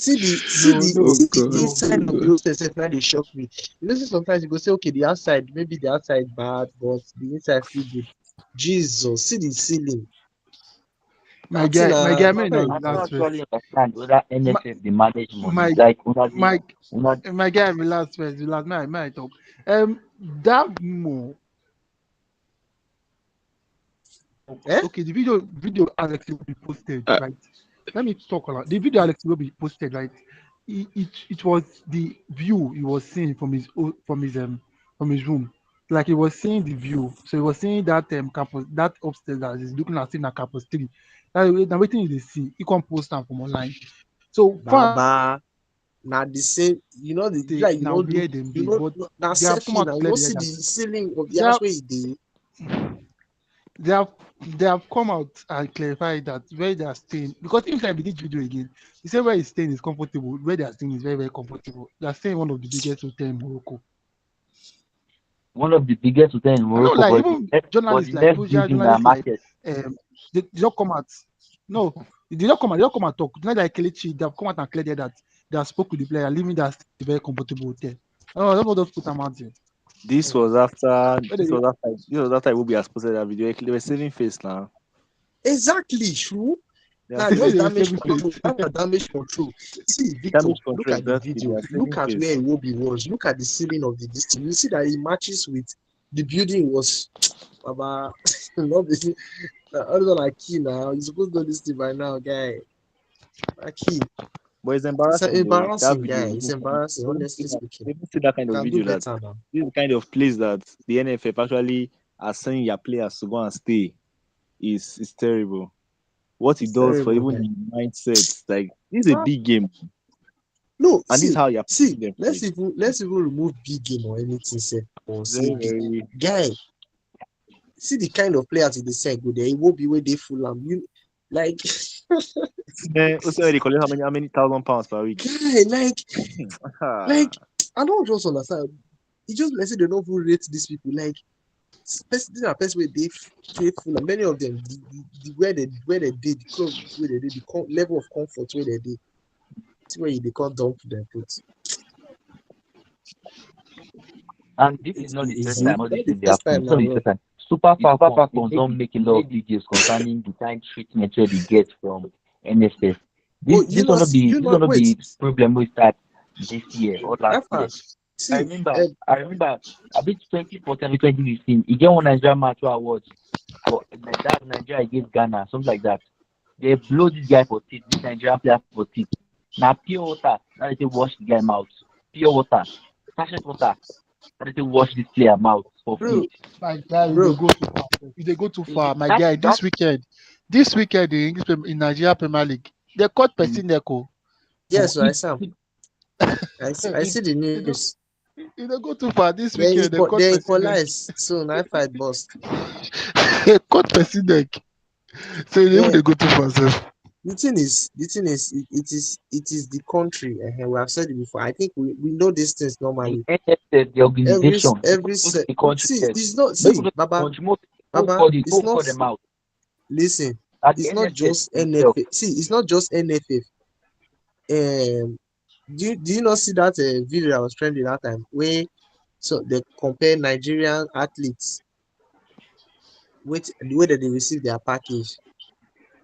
No, no, Oh see the god. no. inside of the hostel sef na dey shock me. You know, say sometimes you go say, okay, the outside, maybe the outside bad, but the inside still good. Jesus, see the ceiling. My That's in guy, my a guy, I may don't, not hey. I don't relax first. actually understand whether My, NFF they manage money. my, Like my, una my guy, relax first. Relax. May I talk? That more. Eh? Okay, the video Alex will be posted, Uh, right? Let me talk about the video Alex will be posted, right? It was the view he was seeing from his room. Like he was seeing the view. So he was seeing that campus that upstairs that is looking at him at campus 3. Now waiting they see. He can post them from online. So far Baba, na the same. You know the like you now know do where them you be, know but na they have come selfie out now. to You clear know the air see the that ceiling of the they house have where e dey. they have they have come out and clarified that where they are staying, because if I did video again, he said where he's staying is comfortable, where they are staying is very, very comfortable. They are staying in one of the biggest hotels in Morocco. one of the biggest hotels in I know, Morocco, like but even but journalists, the like next social building na journalists, like market. they don't come out. No, they did not come out. They don't come and talk. Not like Kelechi, they have come out and cleared that they have spoke with the player, leaving that a very comfortable hotel. Oh, don't just put them out there. This Hmm. was after Where this they, was after this was after Iwobi has posted that video. They were saving face now. Exactly true. They are That where is saving they were damage saving control. face. That's damage control. See, Victor, damage look control at the exactly. They video. are Look saving at where face. Iwobi was. Look at the ceiling of the distance. You see that it matches with the building was Baba. Not the other like key now. You're supposed to know this thing by now, guy. Like key. But it's It's embarrassing though. That embarrassing, video guy. It's embarrassing, honestly speaking. even see that kind of Can do video that better now. this is the kind of place that the NFF actually are sending their players to go and stay is terrible. What it It's does for terrible, even guy. the mindset, like this is a Ah, big game, no, and this is how you're see. putting them for Let's it. even remove big game or anything, say or say Very, big very. guy. See the kind of players in the side go there. It won't be where they full you like Also, they collect how many £1,000 per week. guy like I don't just understand. It just let's say they don't even rate these people like these are person where they faithful and many of them where they did the club where they did the level of comfort where they did. See where they can't dump them put. And this is not the It's first time all not these the things they first happen. time It's not now. the No. first time. Super Falcons don't make a lot of videos concerning the kind treatment where they get from NSF. Oh, This one of the wait. problem we start this year or last year. Alpha, see, I remember a bit 2014, 2015. You get one Nigeria match where I watch for that Nigeria against Ghana, something like that. They blow this guy for teeth, this Nigerian player for teeth. Now pure water, now they say wash the guy mouth. Pure water, sachet water, now they say wash this player mouth for bro, feet. My guy, bro. if they go too far, my That guy, that this weekend in in Nigeria Premier League, they caught person there, Yes, I it, Sam. it, I it, see the If they, news. if they go too far this They weekend, they caught they person neck. equalize soon. I fight boss. They caught person neck. So even Then they go too far, sef. it is the country. We have said it before. I think we know these things the normally. NSF, the Every organization, every most se- the country see first. it's not Make see the Baba. country most Baba, Who it's call not. them out? Listen, At the it's not NFF just itself. NFF. See, it's not just NFF. Do you not see that video that was trending that time where so they compare Nigerian athletes with the way that they receive their package?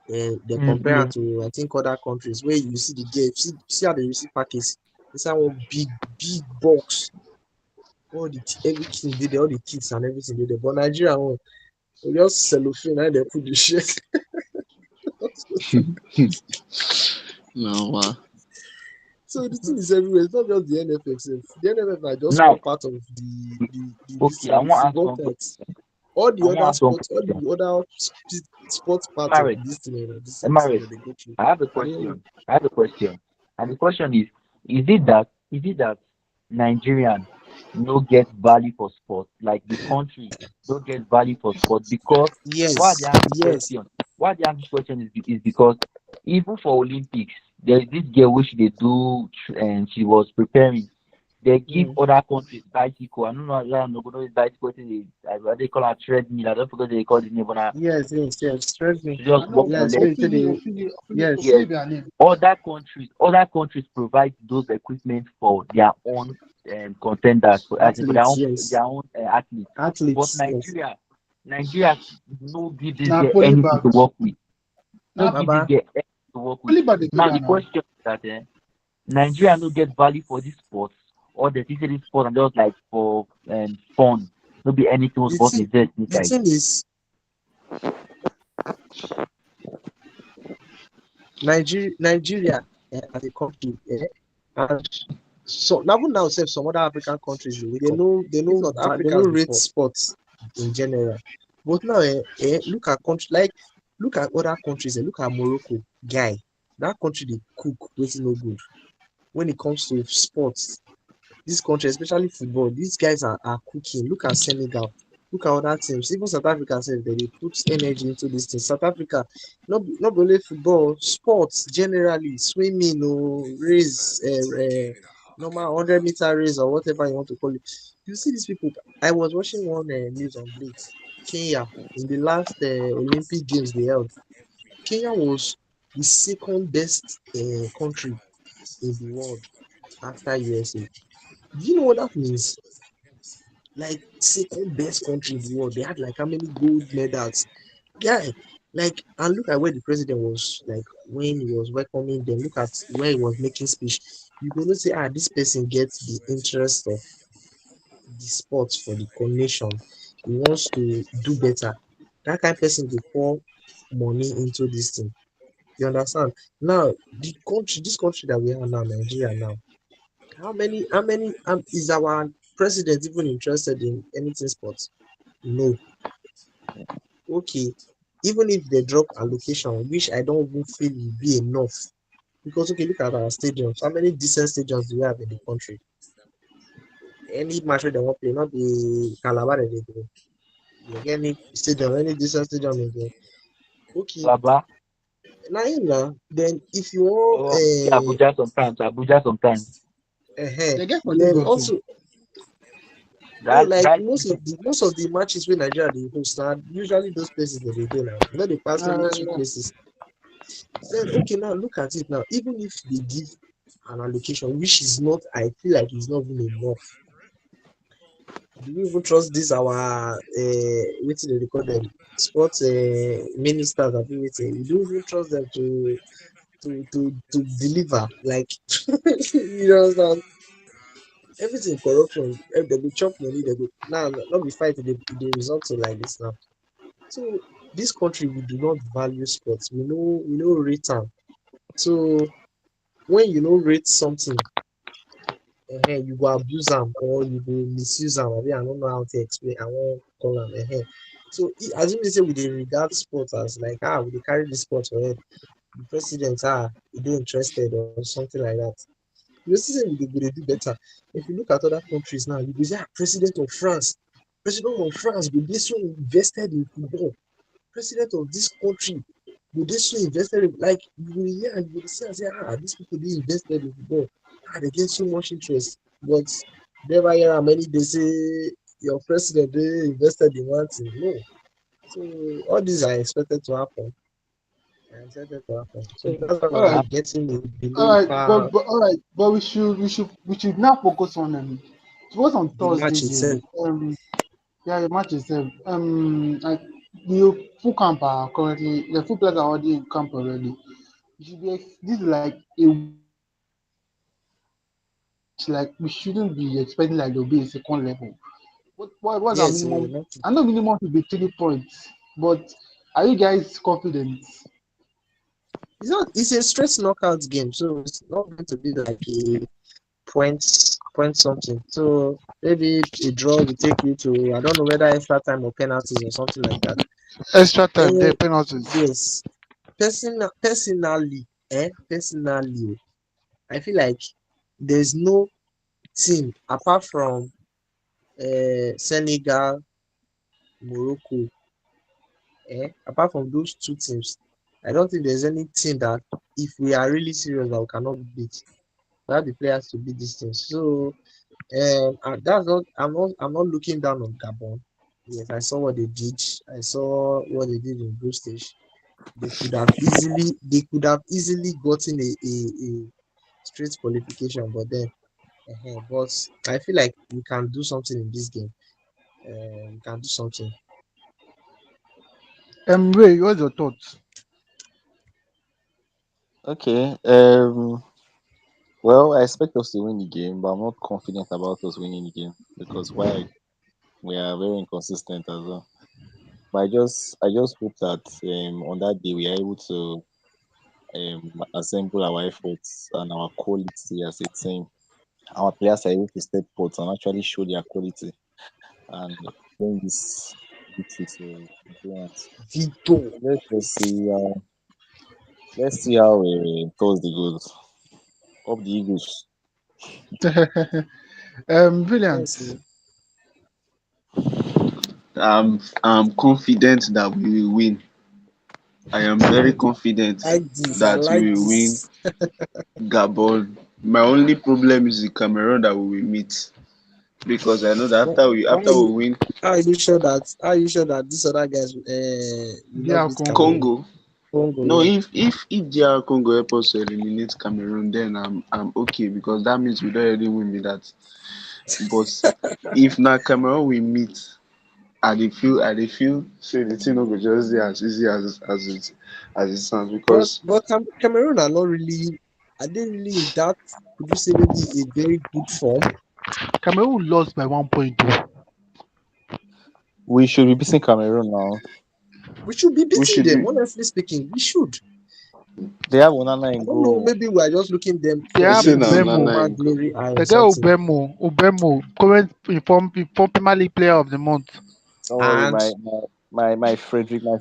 They compare Yeah. am to I think other countries where you see the girl, see how they receive package inside one big box. Everything dey there, all the kits and everything dey there. But Nigeria own, they just cellophane and they put the shit. No, So the thing is everywhere. It's not just the NFF sef. The NFF na just Now, one part of the this okay, I thing, the want to ask football one part. question. All the I want to other ask one sports, all question. the other sports part of Married, this thing, this thing Married, that they go through. I have a I don't know. question. I have a question. And the question is it that Nigerian no get value for sport? Like the country don't get value for sport because why Yes, they ask this yes. question? Why they ask this question is because even for Olympics, there is this girl which they do and she was preparing. They give Mm. other countries bicycle. I don't know. I don't know this bicycle thing. They call it treadmill. I don't forget they call the name, but Yes. Trust me. to I just know walk your Yes, leg. wait till they. Yes. Yes, Ophelia be her name. other countries provide those equipment for their own contenders, for as in for Athletes, yes. their own athletes. But Athletes, yes. Nigeria no give this Na girl anything Polybag. to work with. Na No give this Baba, girl anything to work with. Polybag dey do Now that the now. question is that Nigeria no get value for this sports, or they think say this sport and just like for fun. No be anything was the supposed to thing, invest the inside. thing is, Nigeria as a country, and so even now, sef, some other African countries, they know rate sports in general. But now, look at look at other countries. Look at Morocco, guy. That country they cook wetin no good when it comes to sports. This country, especially football, these guys are cooking. Look at Senegal. Look at other teams. Even South Africa said they put energy into this thing. South Africa, not only football, sports generally, swimming or race, normal 100-meter race or whatever you want to call it. You see these people. I was watching one news on Blitz. Kenya in the last Olympic Games they held. Kenya was the second best country in the world after USA. Do you know what that means? Like second best country in the world. They had like how many gold medals? Yeah, like and look at where the president was like when he was welcoming them. Look at where he was making speech. You go know say this person gets the interest of the sport for the nation. He wants to do better. That kind of person will pour money into this thing. You understand? Now this country that we are now, Nigeria now. How many is our president even interested in anything sports? No. Okay. Even if they drop allocation, which I don't even feel will be enough. Because okay, look at our stadiums. How many decent stadiums do we have in the country? Any match wey they want play, not the Calabar they do. You get any stadium, any decent stadium again. Okay. Baba, Now then if you want or maybe Abuja sometimes. Abuja sometimes. They get for then Lagos too. also no, That like that most of the matches wey Nigeria dey host na usually those places they dey go now. No dey pass little Uh, places. Then okay, now look at it now. Even if they give an allocation, which is not, I feel like it's not even enough. Do we even trust this our wetin they dey call them sports ministers abi wetin? We don't even trust them to deliver like you understand? Everything corruption. They go chop money. They go now not be fight. They result to like this now. So this country we do not value sports. We know rate am. So when you know rate something, you go abuse am or you go misuse am. I don't know how to explain. I won't call am. So assuming say we dey regard sport as like we dey carry this sport for head. The president he dey interested or something like that. You see say we dey do better. If you look at other countries now, you go say president of France go dey so invested in football. President of this country go dey so invested in like you go hear and you go see am say dis people dey invested in football. They get so much interest. But never hear how many dey say your president dey invested in one thing. No. So all these are expected to happen. Are expected to happen. So that's why All we're right, getting a all below right, par all right, but we should now focus on focus on the Thursday match itself. game. Yeah, the match itself. The full camp are currently the full players are already in camp already. It should be this is like a like we shouldn't be expecting like there'll be a second level. What's our Yes, minimum? not I know minimum should be 3 points, but are you guys confident? it's a straight knockout game, so it's not going to be like a point something. So maybe a draw will take you to I don't know whether extra time or penalties or something like that. Extra time, Eh, there penalties. yes. Personally, I feel like there's no team apart from Senegal, Morocco, apart from those two teams, I don't think there's any team that if we are really serious that we cannot beat. We have the players to beat these teams. So and that's not I'm not looking down on Gabon. Yes, I saw what they did. I saw what they did in group stage. They could have easily gotten a straight qualification, but I feel like we can do something in this game. We can do something. Ray, what's your thoughts? Okay. Well, I expect us to win the game, but I'm not confident about us winning the game because why we are very inconsistent as well. But I just hope that on that day we are able to assemble our efforts and our quality as a team. Our players are able to step forth and actually show their quality and bring this victory to Nigerians. Vito. Let's see how Thursday goes. Up the Eagles. Brilliant. Yes, I'm confident that we will win. I am very confident I that like we will win this. Gabon. My only problem is the Cameroon that we will meet because I know that Why, why after we win are you sure that these other guys will They not are beat Congo. Cameroon? Congo. Congo, No, yeah. if DR Congo help us to eliminate Cameroon, then I'm okay because that means we don't already win with that. But if na Cameroon we meet, I dey feel say the thing no go just dey as easy as it sounds because But Cameroon are they really in that? Could you say maybe a very good form? Cameroon lost by 1 point. We should be beating Cameroon now. We should be we beating should them. be. Honestly speaking, we should. They have Onana I in don't know. goal. Maybe we are just looking them They for You have say maybe na some Ubemo. Onana former im go. glory eye or They get something. Ubemo, current inform Premier League player of the month. Don't worry, And my Frederick will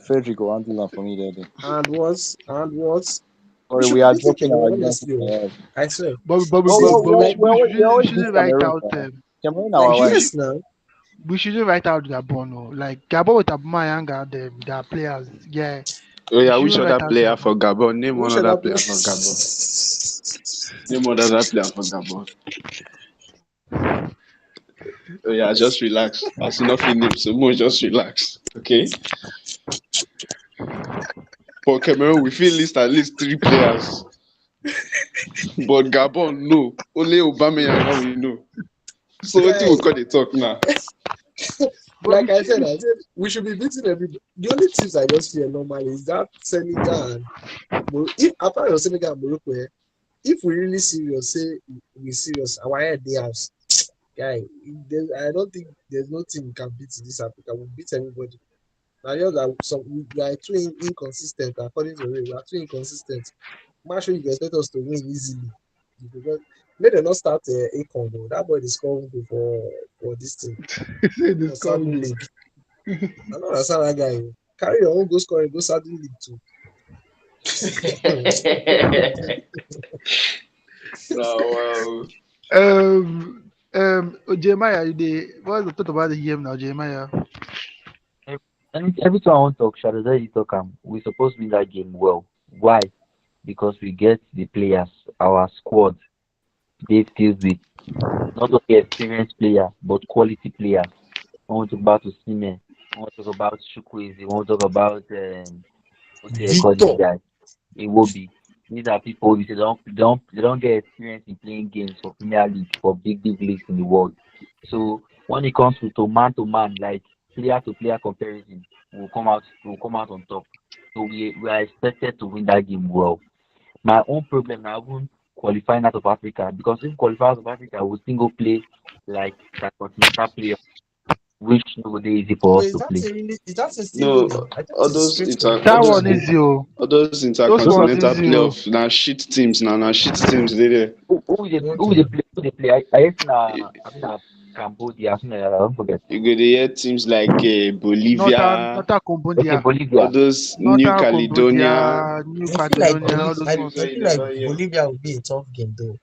handle that for me there. and what? We Sorry, we should be are beating dropping our Cameroon, chances honestly. for us. I swear. But See, like We we always beat shouldn't write Cameroon out. now. Cameroon like our We wife. should yes now. we shouldn't write out Gabon. No. Like Gabon with Abumayanga, their players. Yeah, Oh we yeah, which shouldn't other write out player for Gabon. Gabon? Name one Which other other play? player for Gabon. Name one other player for Gabon. Oh yeah, just relax. As you not fit name, so more just relax. Okay. For Cameroon, we feel list at least 3 players. But Gabon, no. Only Aubameyang we know. So what Guy, we call the talk now? But like I said, we should be beating everybody. The only teams I just fear normally is that Senegal and if apart from Senegal and Morocco, if we really serious, say we serious, our head they have guy. I don't think there's no team we can beat in this Africa. We beat everybody. Now just that we are too inconsistent according to Ray. We are too inconsistent. I'm sure you expect us to win easily. Because may they not start Akon though. That boy is scoring goal for this team. the For score Saudi goal. League. I don't understand that guy. Carry your own goal scoring, go Saudi League too. Wow. Jeremiah, what's the thought about the game now, Jeremiah? Every time I want to talk, Shadow, you talk, we supposed to win that game well. Why? Because we get the players, our squad, they filled with not only experienced players, but quality players. I want to battle Seamen. want to talk about Chukwueze, we want to talk about what's it called this Victor. guy? Iwobi. These are people who say they don't get experience in playing games for Premier League for big leagues in the world. So when it comes to man, like player to player comparison, we'll come out on top. So we are expected to win that game well. My own problem now even qualifying out of Africa because if qualify out of Africa we still go play like that continental player, which no dey easy for Wait, us to play. is that a still No, loading? I thought all it's those straight inter, qualification. That all those one in, is you. all those Those Those are ones intercontinental is you. playoff now shit teams now shit teams they there. who they Okay. play I hear I think na Cambodia, I think I don't forget. You go to hear teams like Bolivia, Northern Okay, Cambodia, all Bolivia. those New Northern Caledonia, Cambodia, New all Caledonia, all those those teams ones. where I you feel like never hear. Bolivia will be a tough game though.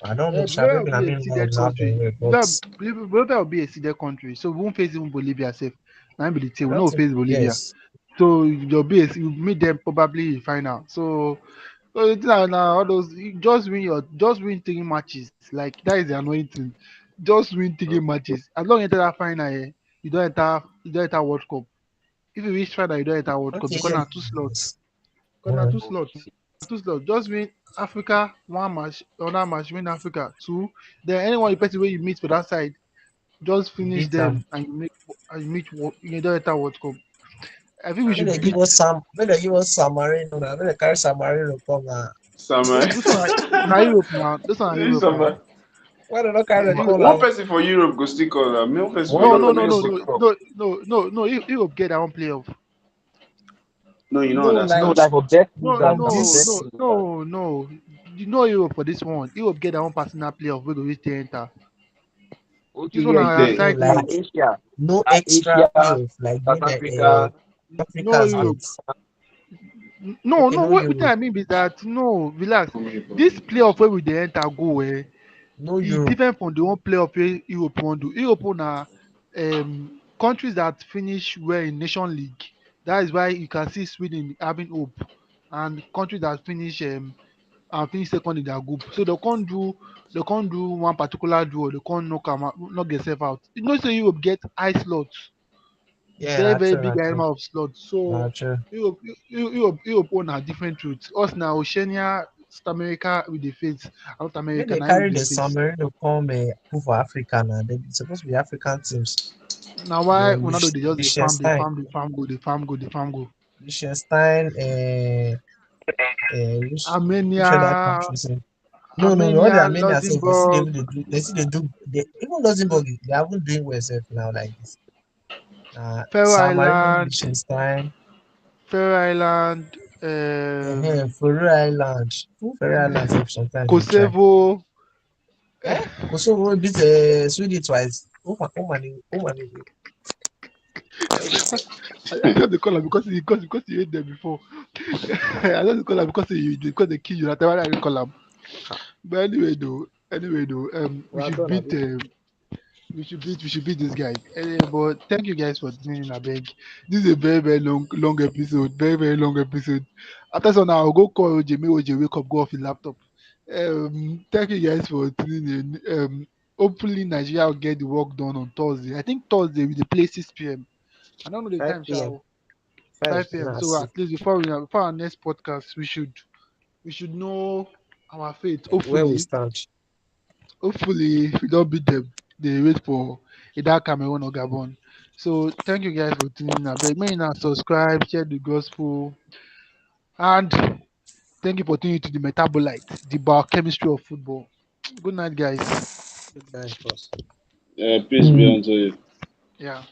I don't know, sure, Bolivia will maybe I be a mean more seeded observed country. anyway, but Bolivia will be a seeded country. So we won't face even Bolivia safe. Now be the I team. We don't not think face Bolivia. yes. So you meet them probably in final. So it's now all those you just win 3 matches. Like that is the annoying thing. Just win 3 matches. As long as you enter that final, you don't enter World Cup. If you reach final, you don't enter World Cup Okay, because now two slots. yes. Because now two Okay. slots. Two slots. Just win Africa one match, another match, win Africa two. Then anyone the person where you meet for that side, just finish Beat them. them you don't enter World Cup. I think we When they should give beat us San Marino now, when they carry San Marino come now. Summer. those one na Europe now. Those one are Europe now. Summer. Why they not carry Yeah, them Europe. come One now? person for Europe go still call am. One person for One No, Europe no, person go no, just no, for still no, call. Europe. Europe get their own playoff. No, you don't No, No, like understand. like for best No, losers from now, for no, best this no, losers. no, no. You know Europe for this one. Europe get their own personal playoff. We go reach the enter. Okay, This one yeah, are They, no side na league. like Asia, no na extra Asia, playoff like South when Africa, No Africans Europe. get. No, Okay, no. no What Europe. I mean is that no, relax. how many This people? playoff where we dey enter go No is Europe. different from the one playoff where Europe wan do. Europe na countries that finish well in Nation League. That is why you can see Sweden having hope, and countries that finish second in their group. So they can't do one particular draw. They can't knock themselves out. You know, say Europe get high slots, Yeah, very very big natural. amount of slots. So Natural. Europe own a different route. Us now Oceania, South America with the face, North When America they now carry with the the San face. Marino come put for Africa now, they supposed to be African teams. Now why The Ronaldo they just Liechtenstein, the farm go. Liechtenstein, which other Armenia, countries? No. All the Armenia, Armenia self, Luxembourg, they see they do. Even Luxembourg, they haven't doing well self now like this. Faroe San Marino, Island, Liechtenstein, Faroe Island, Faroe Island. Who Faroe Island self sometimes they try. Kosovo. Kosovo beat Sweden twice. Oh man, I just dey call am because you hate them before. I just dey call am because they kill you. That's why I dey call am. But anyway though, well done, Abi. we should beat this guy. But thank you guys for tuning in. I beg. This is a very very long episode. Very very long episode. After this one, I'll go call OJ. Make OJ wake up, go off his laptop. Thank you guys for tuning in. Hopefully Nigeria will get the work done on Thursday. I think Thursday we dey play 6 p.m. I don't know the 5 time, p.m. shall 5 5 p.m. now So see at least before our next podcast, we should know our fate. where we Hopefully, stand. if we don't beat them, they wait for either Cameroon or Gabon. So thank you guys for tuning in. I beg, may you now subscribe, share the gospel, and thank you for tuning to the Metabolite, the biochemistry of football. Good night, guys. Good night, boss. Peace be unto you. Yeah.